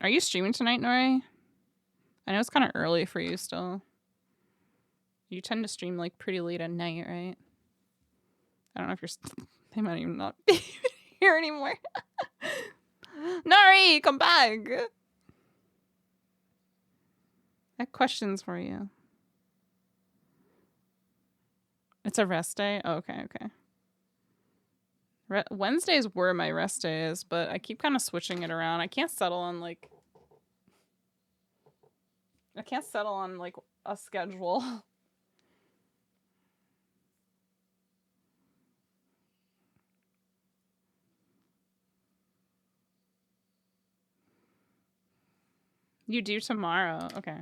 Are you streaming tonight, Nori? I know it's kind of early for you still. You tend to stream like pretty late at night, right? I don't know if you're... They might even not be here anymore. Nori, come back! I have questions for you. It's a rest day? Oh, okay, okay. Wednesdays were my rest days, but I keep kind of switching it around. I can't settle on like a schedule. You do tomorrow. Okay.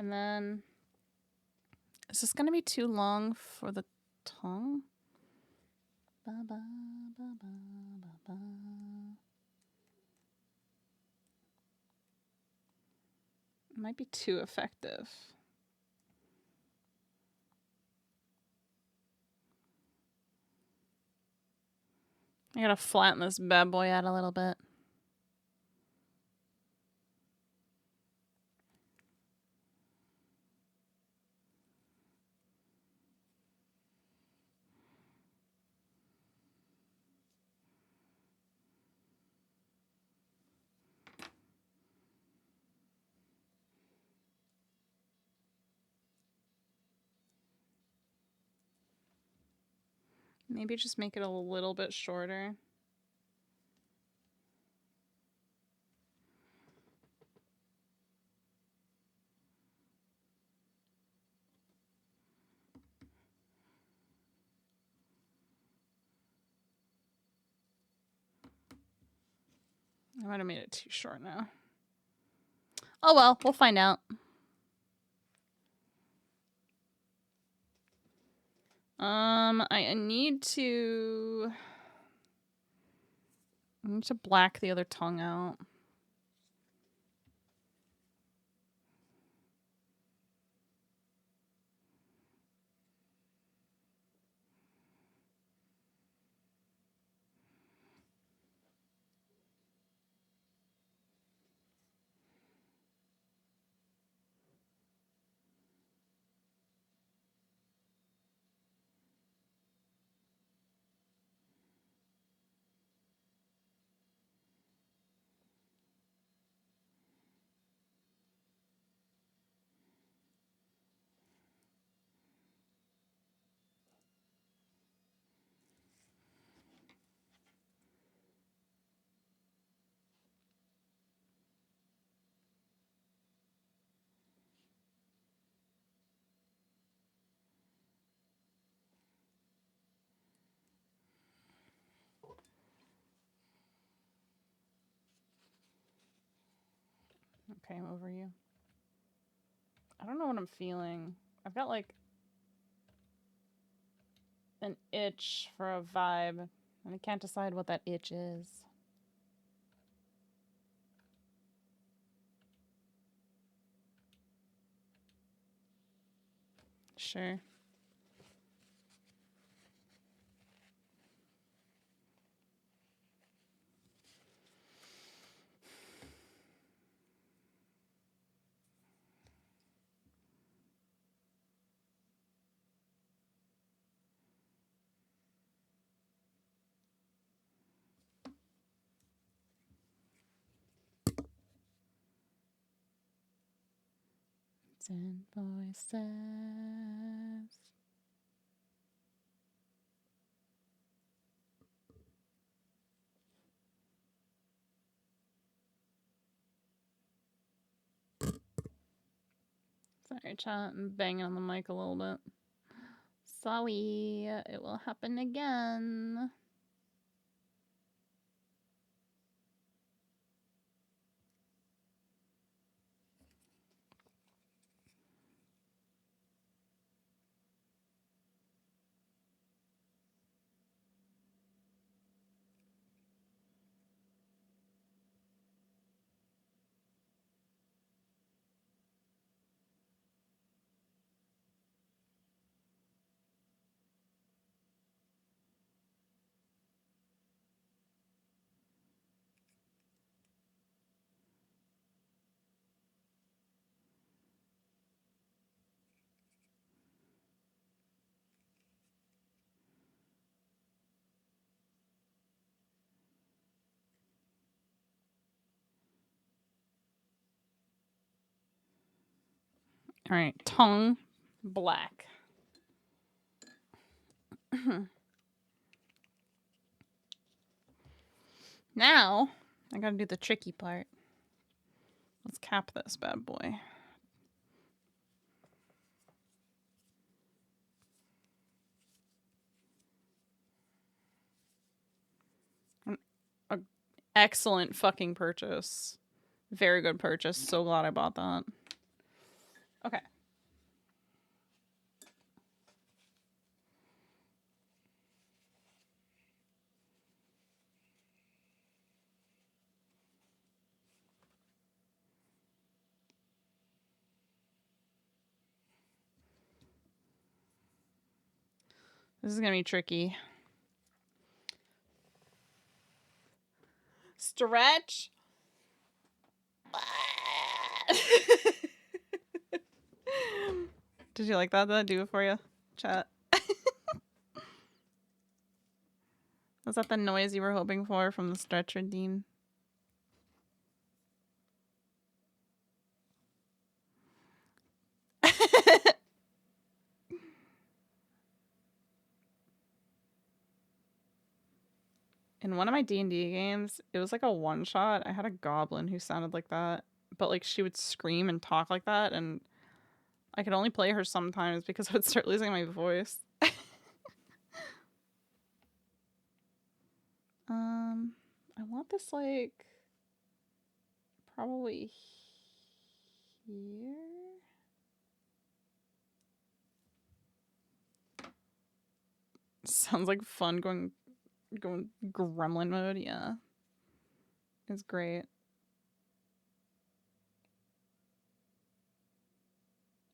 And then is this gonna be too long for the tongue? Ba, ba, ba, ba, ba, ba. It might be too effective. I gotta flatten this bad boy out a little bit. Maybe just make it a little bit shorter. I might have made it too short now. Oh well, we'll find out. I need to black the other tongue out. Okay, I'm over you. I don't know what I'm feeling. I've got like an itch for a vibe, and I can't decide what that itch is. Sure. Ten voices. Sorry, chat. I'm banging on the mic a little bit. Sorry, it will happen again. All right, tongue black. Now, I gotta do the tricky part. Let's cap this bad boy. An excellent fucking purchase. Very good purchase. So glad I bought that. Okay. This is gonna be tricky. Stretch. Did you like that? Did I do it for you? Chat. Was that the noise you were hoping for from the stretcher, Dean? In one of my D&D games, it was like a one-shot. I had a goblin who sounded like that, but like she would scream and talk like that, and I could only play her sometimes because I would start losing my voice. I want this like Probably here. Sounds like fun going gremlin mode. Yeah, it's great.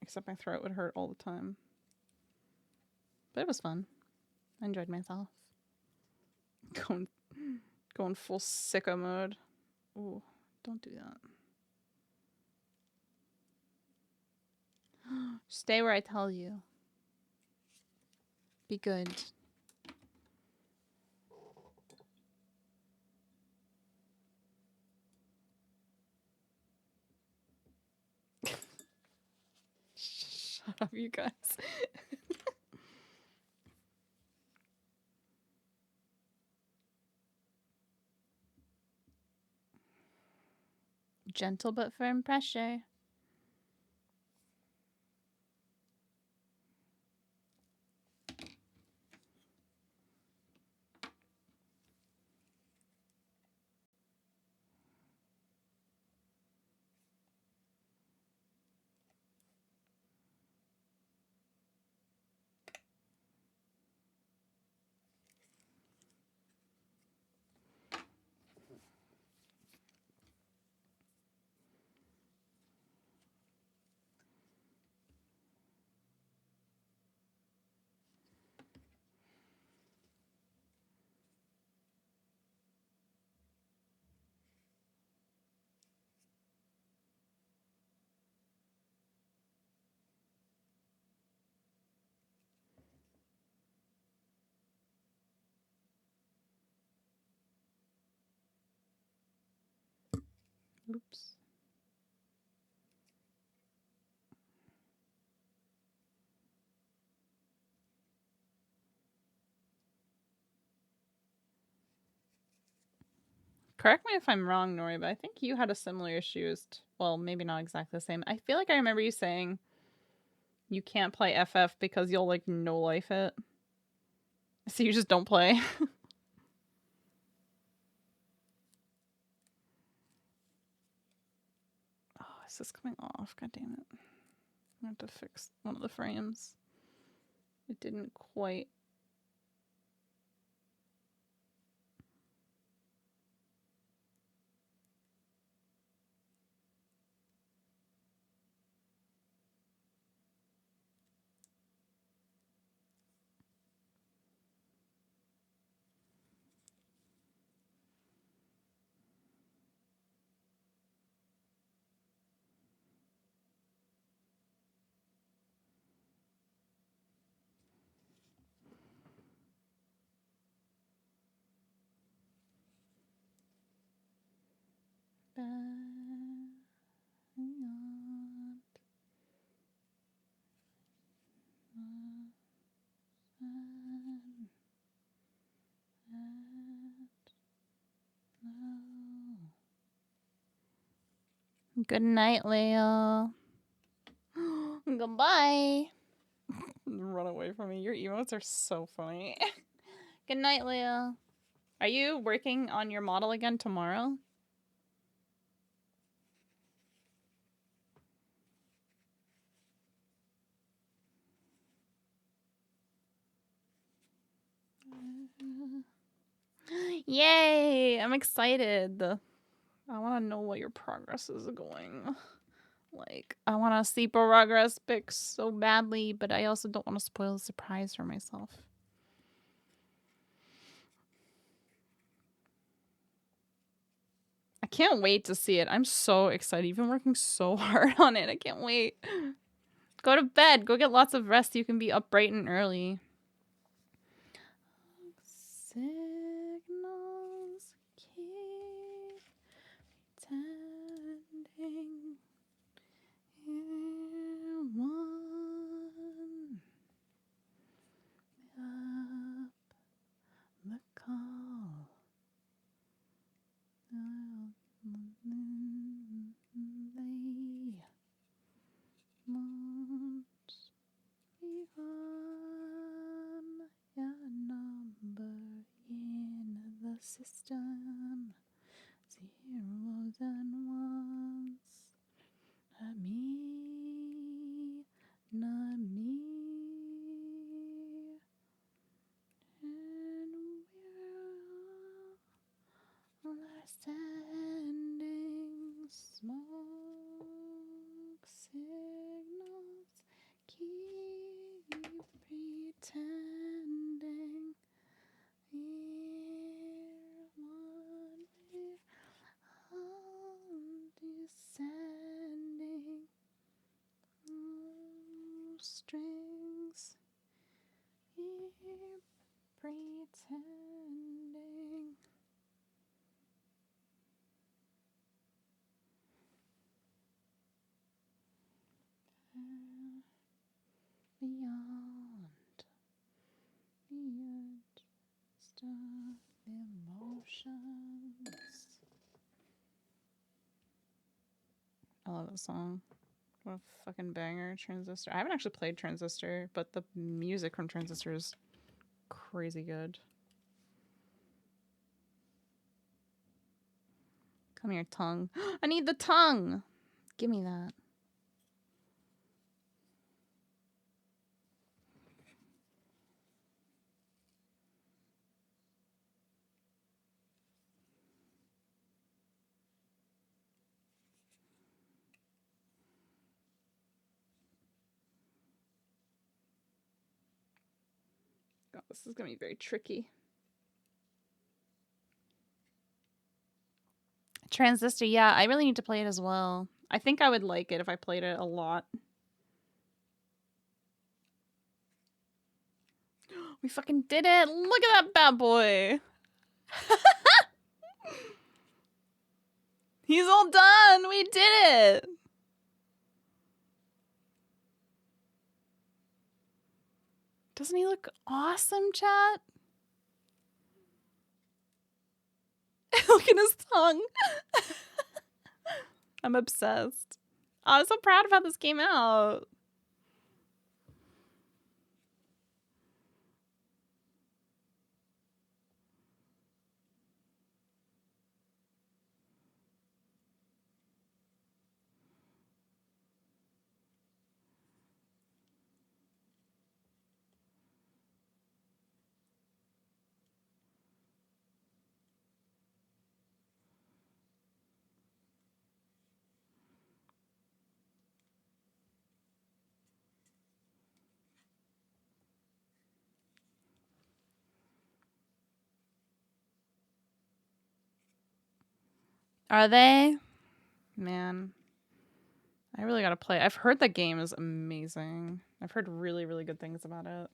Except my throat would hurt all the time. But it was fun. I enjoyed myself. Going full sicko mode. Ooh, don't do that. Stay where I tell you. Be good. Shut up, you guys. Gentle but firm pressure. Oops. Correct me if I'm wrong, Nori, but I think you had a similar issue as well, maybe not exactly the same. I feel like I remember you saying you can't play FF because you'll like no life it. So you just don't play. Oh, is this coming off? God damn it. I have to fix one of the frames. It didn't quite. Good night, Leo. Goodbye. Run away from me. Your emotes are so funny. Good night, Leo. Are you working on your model again tomorrow? Yay! I'm excited. I want to know what your progress is going. Like, I want to see progress pics so badly, but I also don't want to spoil the surprise for myself. I can't wait to see it. I'm so excited. You've been working so hard on it. I can't wait. Go to bed. Go get lots of rest. You can be up bright and early. Signals keep tending in one up the call. They won't be on your number in the system. Zeros and ones. Not me. Not me. And we're all sending smoke signals. Keep pretending we're one. We're all descending strings. Keep pretending. Beyond the edge of emotions. I love this song. What a fucking banger, Transistor. I haven't actually played Transistor, but the music from Transistor is crazy good. Come here, tongue. I need the tongue! Give me that. God, this is gonna be very tricky. Transistor, yeah, I really need to play it as well. I think I would like it if I played it a lot. We fucking did it! Look at that bad boy! He's all done! We did it! Doesn't he look awesome, chat? Look at his tongue. I'm obsessed. Oh, I'm so proud of how this came out. Are they? Man. I really gotta play. I've heard the game is amazing. I've heard really, really good things about it.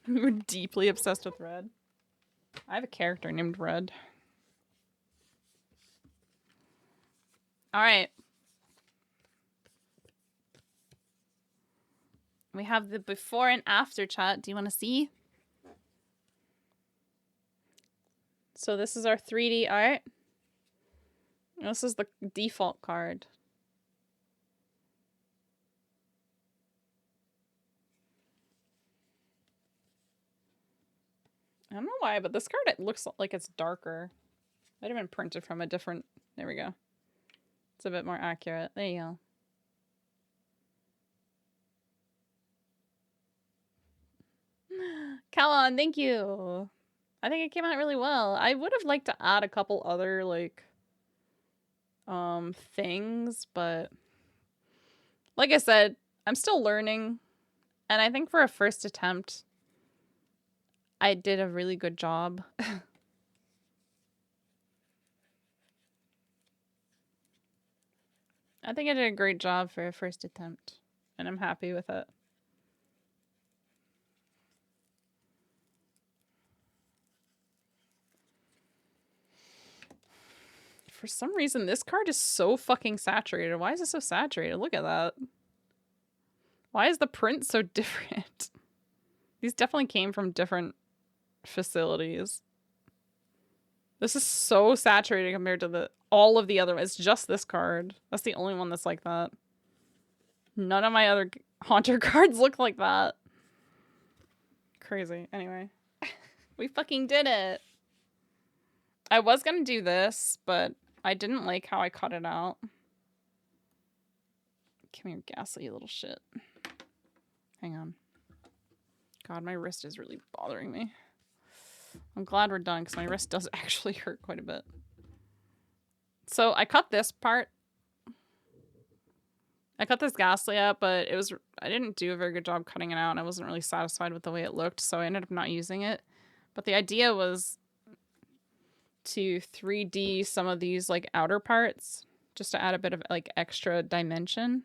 We're deeply obsessed with Red. I have a character named Red. Alright. We have the before and after chat. Do you want to see? So this is our 3D art. This is the default card. I don't know why, but this card, it looks like it's darker. Might have been printed from a different... There we go. It's a bit more accurate. There you go. Calon, thank you. I think it came out really well. I would have liked to add a couple other, like, things, but like I said, I'm still learning. And I think for a first attempt, I did a really good job. I think I did a great job for a first attempt, and I'm happy with it. For some reason, this card is so fucking saturated. Why is it so saturated? Look at that. Why is the print so different? These definitely came from different facilities. This is so saturated compared to all of the other. It's just this card. That's the only one that's like that. None of my other Haunter cards look like that. Crazy. Anyway. We fucking did it. I was gonna do this, but I didn't like how I cut it out. Come here, Ghastly, you little shit. Hang on. God, my wrist is really bothering me. I'm glad we're done, because my wrist does actually hurt quite a bit. So I cut this part. I cut this Ghastly up, but I didn't do a very good job cutting it out, and I wasn't really satisfied with the way it looked, so I ended up not using it. But the idea was to 3D some of these like outer parts, just to add a bit of like extra dimension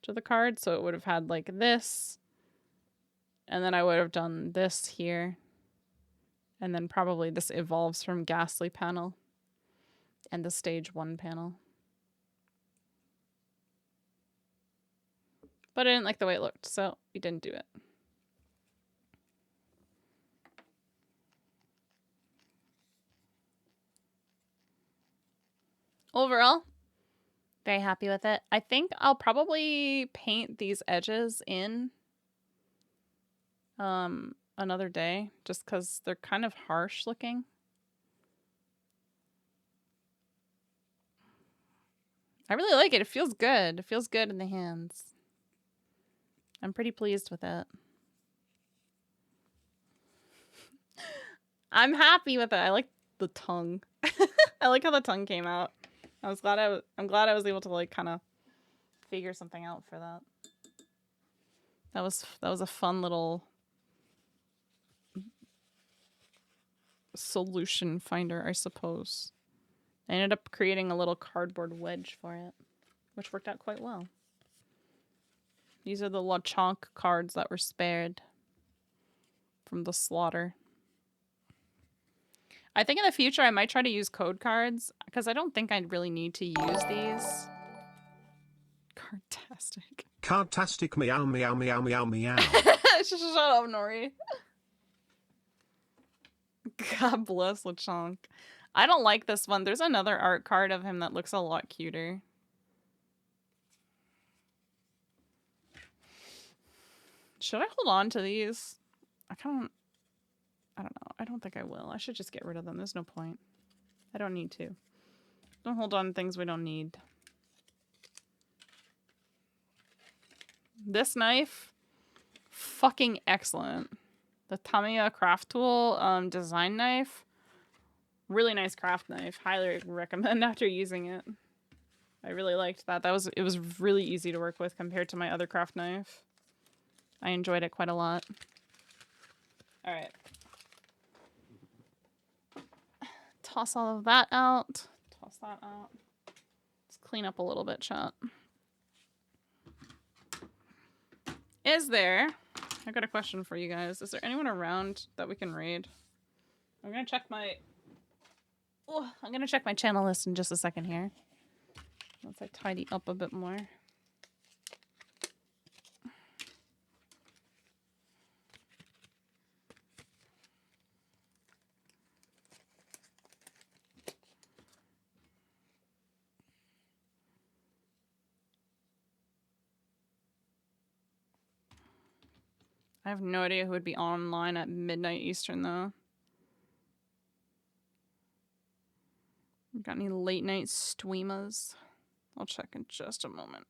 to the card. So it would have had like this, and then I would have done this here, and then probably this evolves from Ghastly panel and the stage 1 panel. But I didn't like the way it looked, so we didn't do it. Overall, very happy with it. I think I'll probably paint these edges in another day, just because they're kind of harsh looking. I really like it. It feels good. It feels good in the hands. I'm pretty pleased with it. I'm happy with it. I like the tongue. I like how the tongue came out. I'm glad I was able to like kind of figure something out for that. That was a fun little solution finder, I suppose. I ended up creating a little cardboard wedge for it, which worked out quite well. These are the Lechonk cards that were spared from the slaughter. I think in the future I might try to use code cards, because I don't think I'd really need to use these. Cardtastic. Cardtastic meow meow meow meow meow. Shut up, Nori. God bless Lechonk. I don't like this one. There's another art card of him that looks a lot cuter. Should I hold on to these? I don't know. I don't think I will. I should just get rid of them. There's no point. I don't need to. Don't hold on to things we don't need. This knife, fucking excellent. The Tamiya craft tool design knife. Really nice craft knife. Highly recommend after using it. I really liked that. It was really easy to work with compared to my other craft knife. I enjoyed it quite a lot. All right. Toss all of that out. Toss that out. Let's clean up a little bit, chat. I got a question for you guys. Is there anyone around that we can raid? I'm gonna check my channel list in just a second here. Once I tidy up a bit more. I have no idea who would be online at midnight Eastern, though. Got any late night streamers? I'll check in just a moment.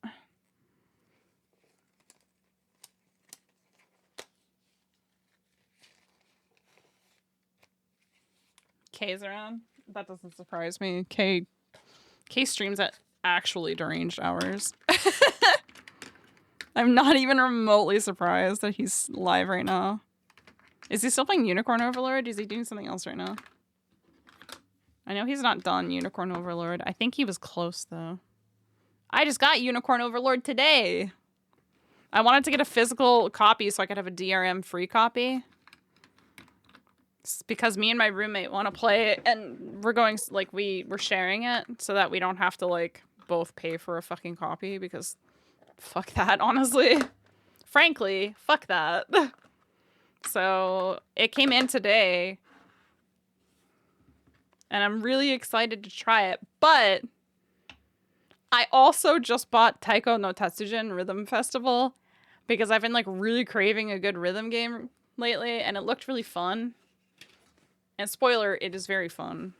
Kay's around? That doesn't surprise me. Kay streams at actually deranged hours. I'm not even remotely surprised that he's live right now. Is he still playing Unicorn Overlord? Is he doing something else right now? I know he's not done Unicorn Overlord. I think he was close, though. I just got Unicorn Overlord today. I wanted to get a physical copy so I could have a DRM free copy. It's because me and my roommate want to play it, and we're going, like, we're sharing it so that we don't have to, like, both pay for a fucking copy, because fuck that, honestly. Frankly, fuck that. So, it came in today. And I'm really excited to try it. But I also just bought Taiko no Tatsujin Rhythm Festival because I've been like really craving a good rhythm game lately, and it looked really fun. And spoiler, it is very fun.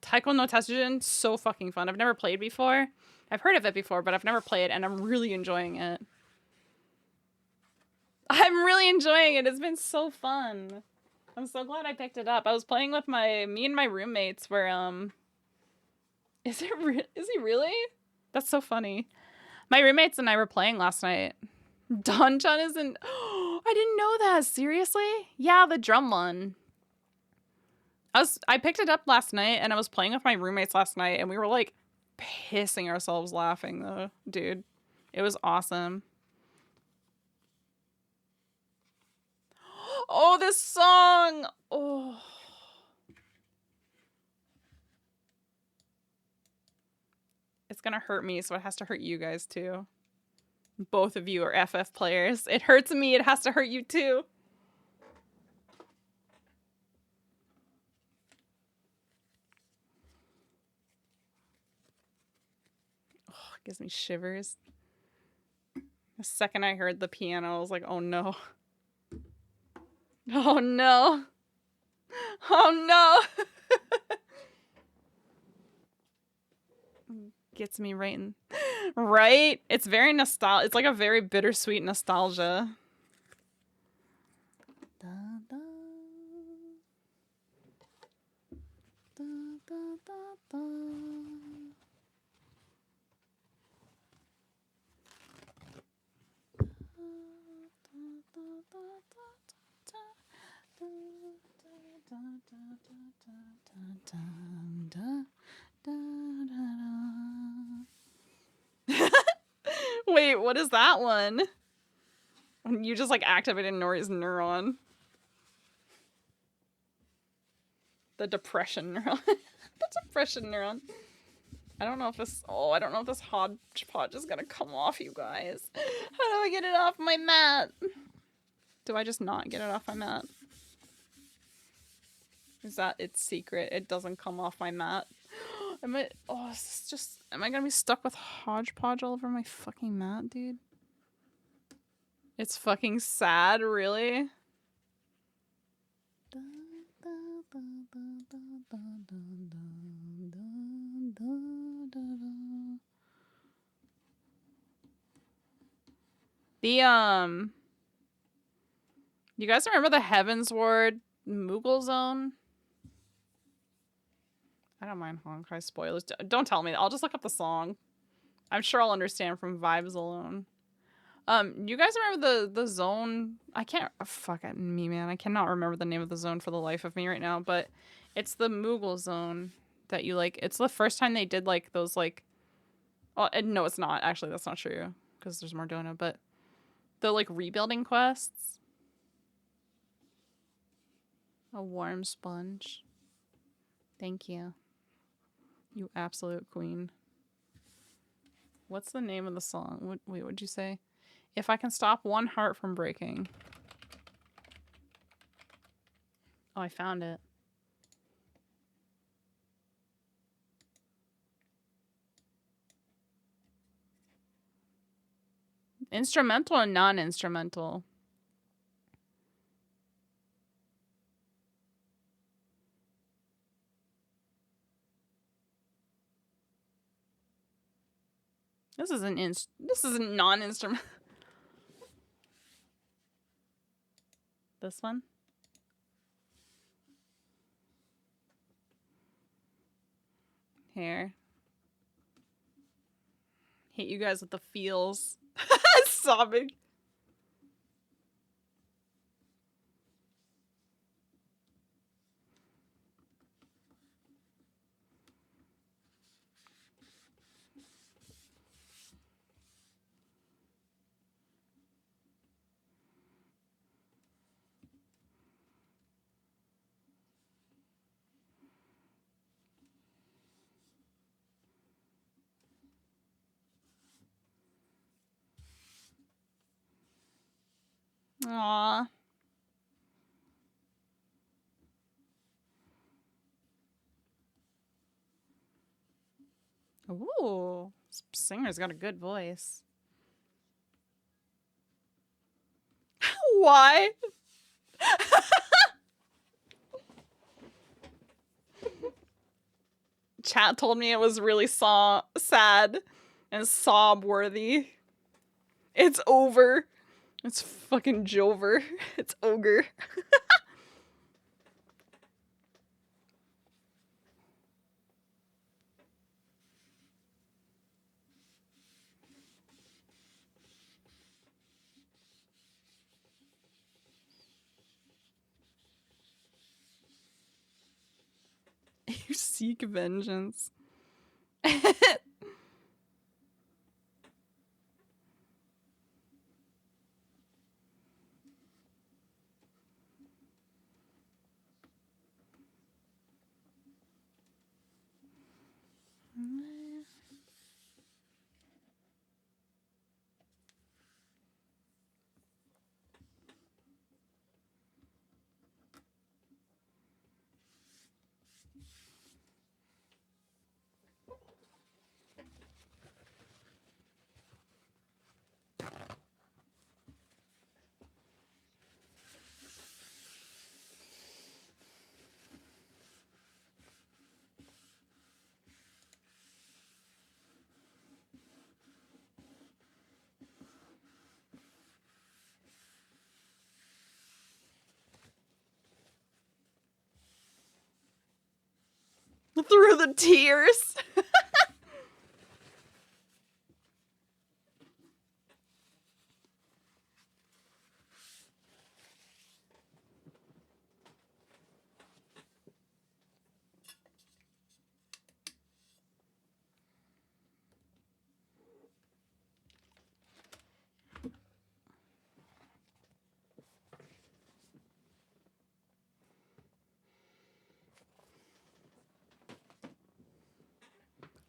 Taiko no Tatsujin, so fucking fun. I've never played before. I've heard of it before, but I've never played, and I'm really enjoying it. I'm really enjoying it. It's been so fun. I'm so glad I picked it up. I was playing with me and my roommates were, is he really? That's so funny. My roommates and I were playing last night. Don-chan isn't, oh, I didn't know that. Seriously? Yeah, the drum one. I picked it up last night and I was playing with my roommates last night and we were like pissing ourselves laughing though, dude. It was awesome. Oh, this song. Oh. It's gonna hurt me, so it has to hurt you guys too. Both of you are FF players. It hurts me, it has to hurt you too. Oh, it gives me shivers. The second I heard the piano, I was like, oh no. Oh no. Oh no. Gets me right in. Right? It's very nostalgic. It's like a very bittersweet nostalgia. Da, da. Da, da, da, da. Wait, what is that one? You just like activated Nori's neuron. The depression neuron. The depression neuron. I don't know if this hodgepodge is gonna come off, you guys. How do I get it off my mat? Do I just not get it off my mat? Is that its secret? It doesn't come off my mat. Am I gonna be stuck with hodgepodge all over my fucking mat, dude? It's fucking sad, really? You guys remember the Heaven's Ward Moogle Zone? I don't mind Honkai spoilers. Don't tell me. I'll just look up the song. I'm sure I'll understand from vibes alone. You guys remember the zone? I can't. Fuck it, me, man. I cannot remember the name of the zone for the life of me right now. But it's the Moogle zone that you like. It's the first time they did like those like. Oh no, it's not. Actually, that's not true because there's more Dona. But the like rebuilding quests. A warm sponge. Thank you. You absolute queen. What's the name of the song? Wait, what'd you say? If I can stop one heart from breaking. Oh, I found it. Instrumental or non-instrumental? This is a non-instrument. This one? Here. Hit you guys with the feels. Sobbing. Aww. Ooh, this singer's got a good voice. Why? Chat told me it was really sad and sob worthy. It's over. It's fucking Jover. It's ogre. You seek vengeance. Through the tears.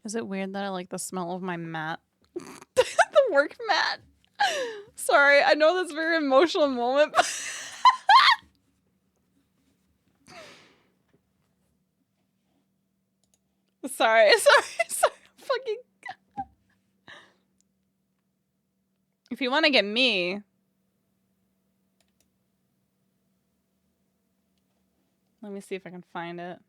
Is it weird that I like the smell of my mat? The work mat. Sorry, I know that's a very emotional moment. But sorry. Fucking. If you want to get me, let me see if I can find it.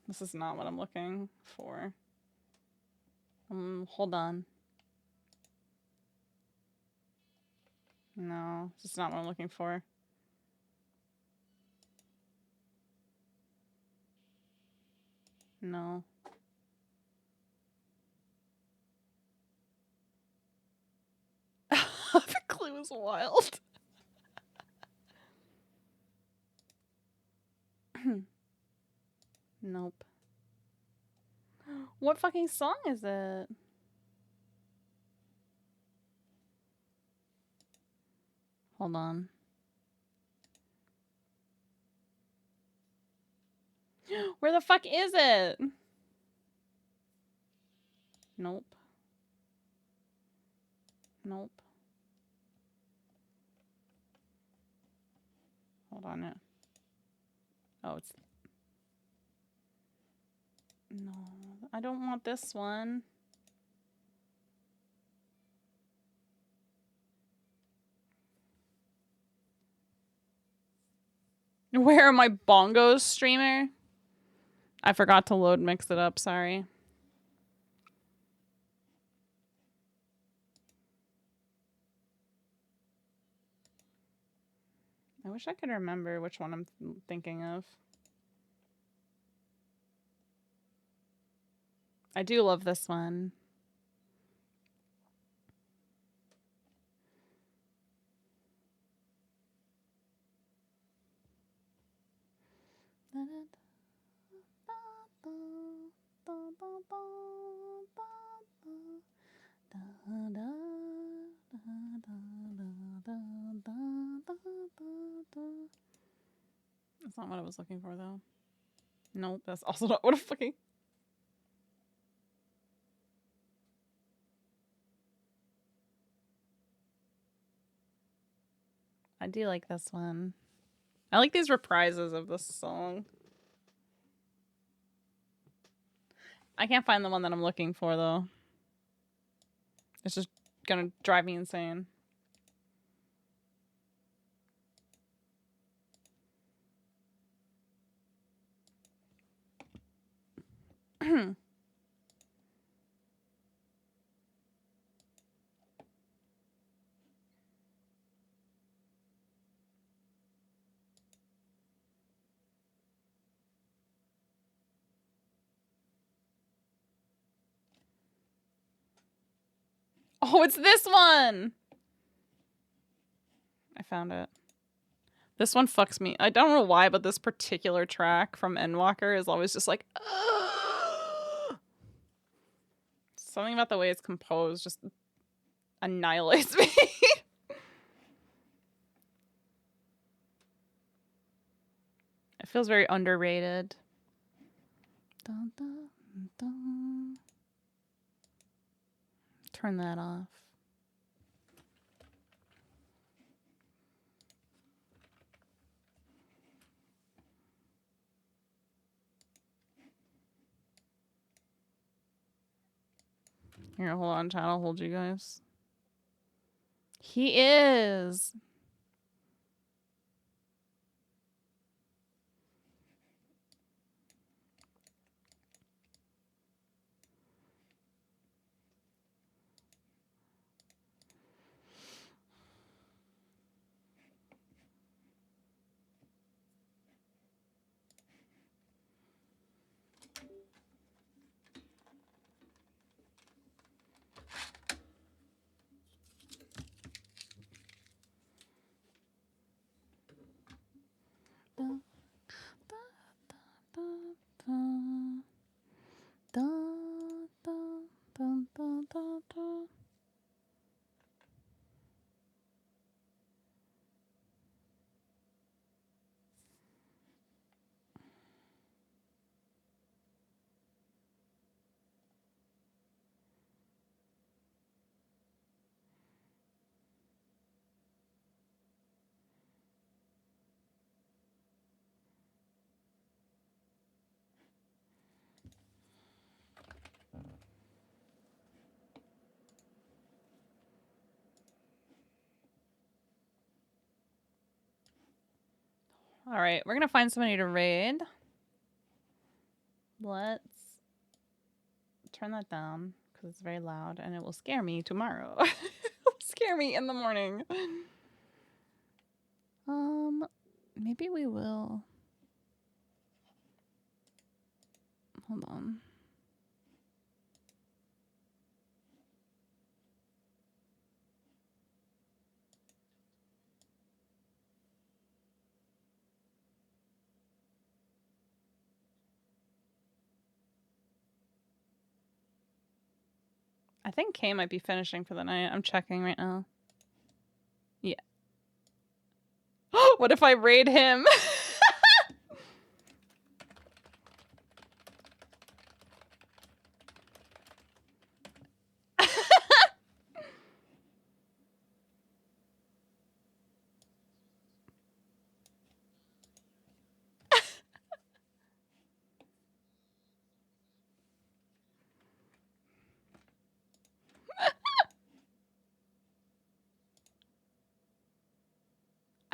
This is not what I'm looking for. Hold on. No, this is not what I'm looking for. No. The clue is wild. Nope. What fucking song is it? Hold on. Where the fuck is it? Nope. Nope. Hold on it. Oh, it's... No, I don't want this one. Where are my bongos, streamer? I forgot to load mix it up, sorry. I wish I could remember which one I'm thinking of. I do love this one. That's not what I was looking for, though. Nope, that's also not what I'm fucking... I do like this one. I like these reprises of this song. I can't find the one that I'm looking for, though. It's just gonna drive me insane. Oh, it's this one! I found it. This one fucks me. I don't know why, but this particular track from Endwalker is always just like... Something about the way it's composed just annihilates me. It feels very underrated. Dun, dun, dun. Turn that off. Here, hold on, chat. I'll hold you guys. He is. Dun, dun, dun, dun, dun, dun, dun, dun, dun. All right, we're gonna find somebody to raid. Let's turn that down because it's very loud and it will scare me tomorrow. It'll scare me in the morning. Maybe we will. Hold on. I think Kay might be finishing for the night. I'm checking right now. Yeah. What if I raid him?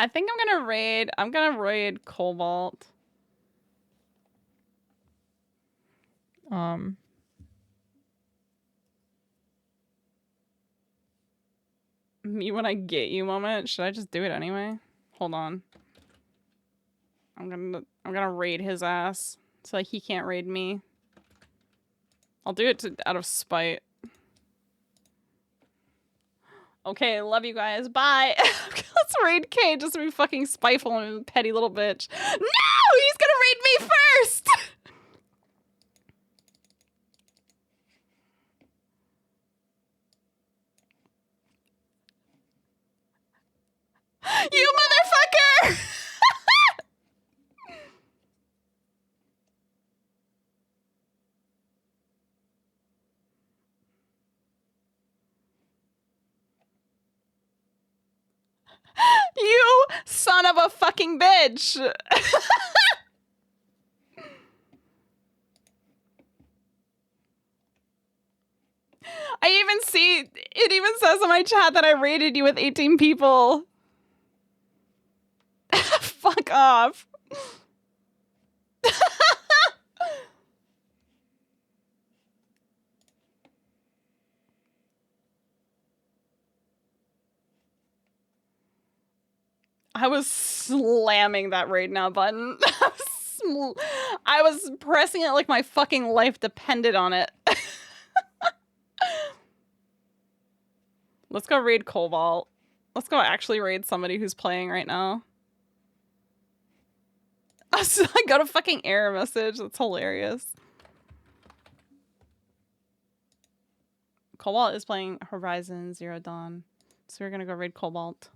I think I'm gonna raid Cobalt. Me when I get you moment. Should I just do it anyway? Hold on. I'm gonna raid his ass so like he can't raid me. I'll do it out of spite. Okay, love you guys. Bye. Let's raid Kay just to be fucking spiteful and petty little bitch. No! He's gonna raid me first! You motherfucker! You Son of a fucking bitch. I even see, it even says in my chat that I rated you with 18 people. Fuck off. I was slamming that raid now button. I was pressing it like my fucking life depended on it. Let's go raid Cobalt. Let's go actually raid somebody who's playing right now. I got a fucking error message. That's hilarious. Cobalt is playing Horizon Zero Dawn. So we're gonna go raid Cobalt.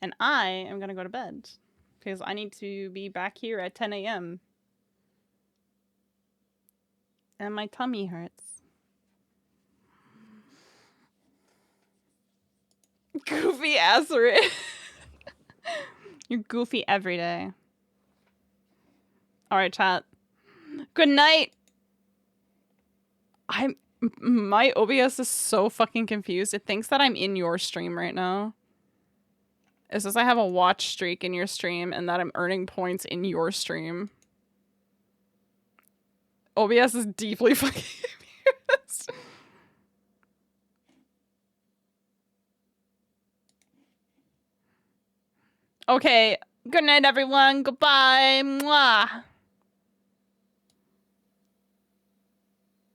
And I am gonna go to bed. Because I need to be back here at 10 a.m. And my tummy hurts. Goofy ass raid. You're goofy every day. Alright, chat. Good night. My OBS is so fucking confused. It thinks that I'm in your stream right now. It says I have a watch streak in your stream and that I'm earning points in your stream. OBS is deeply fucking confused. Okay. Good night, everyone. Goodbye. Mwah.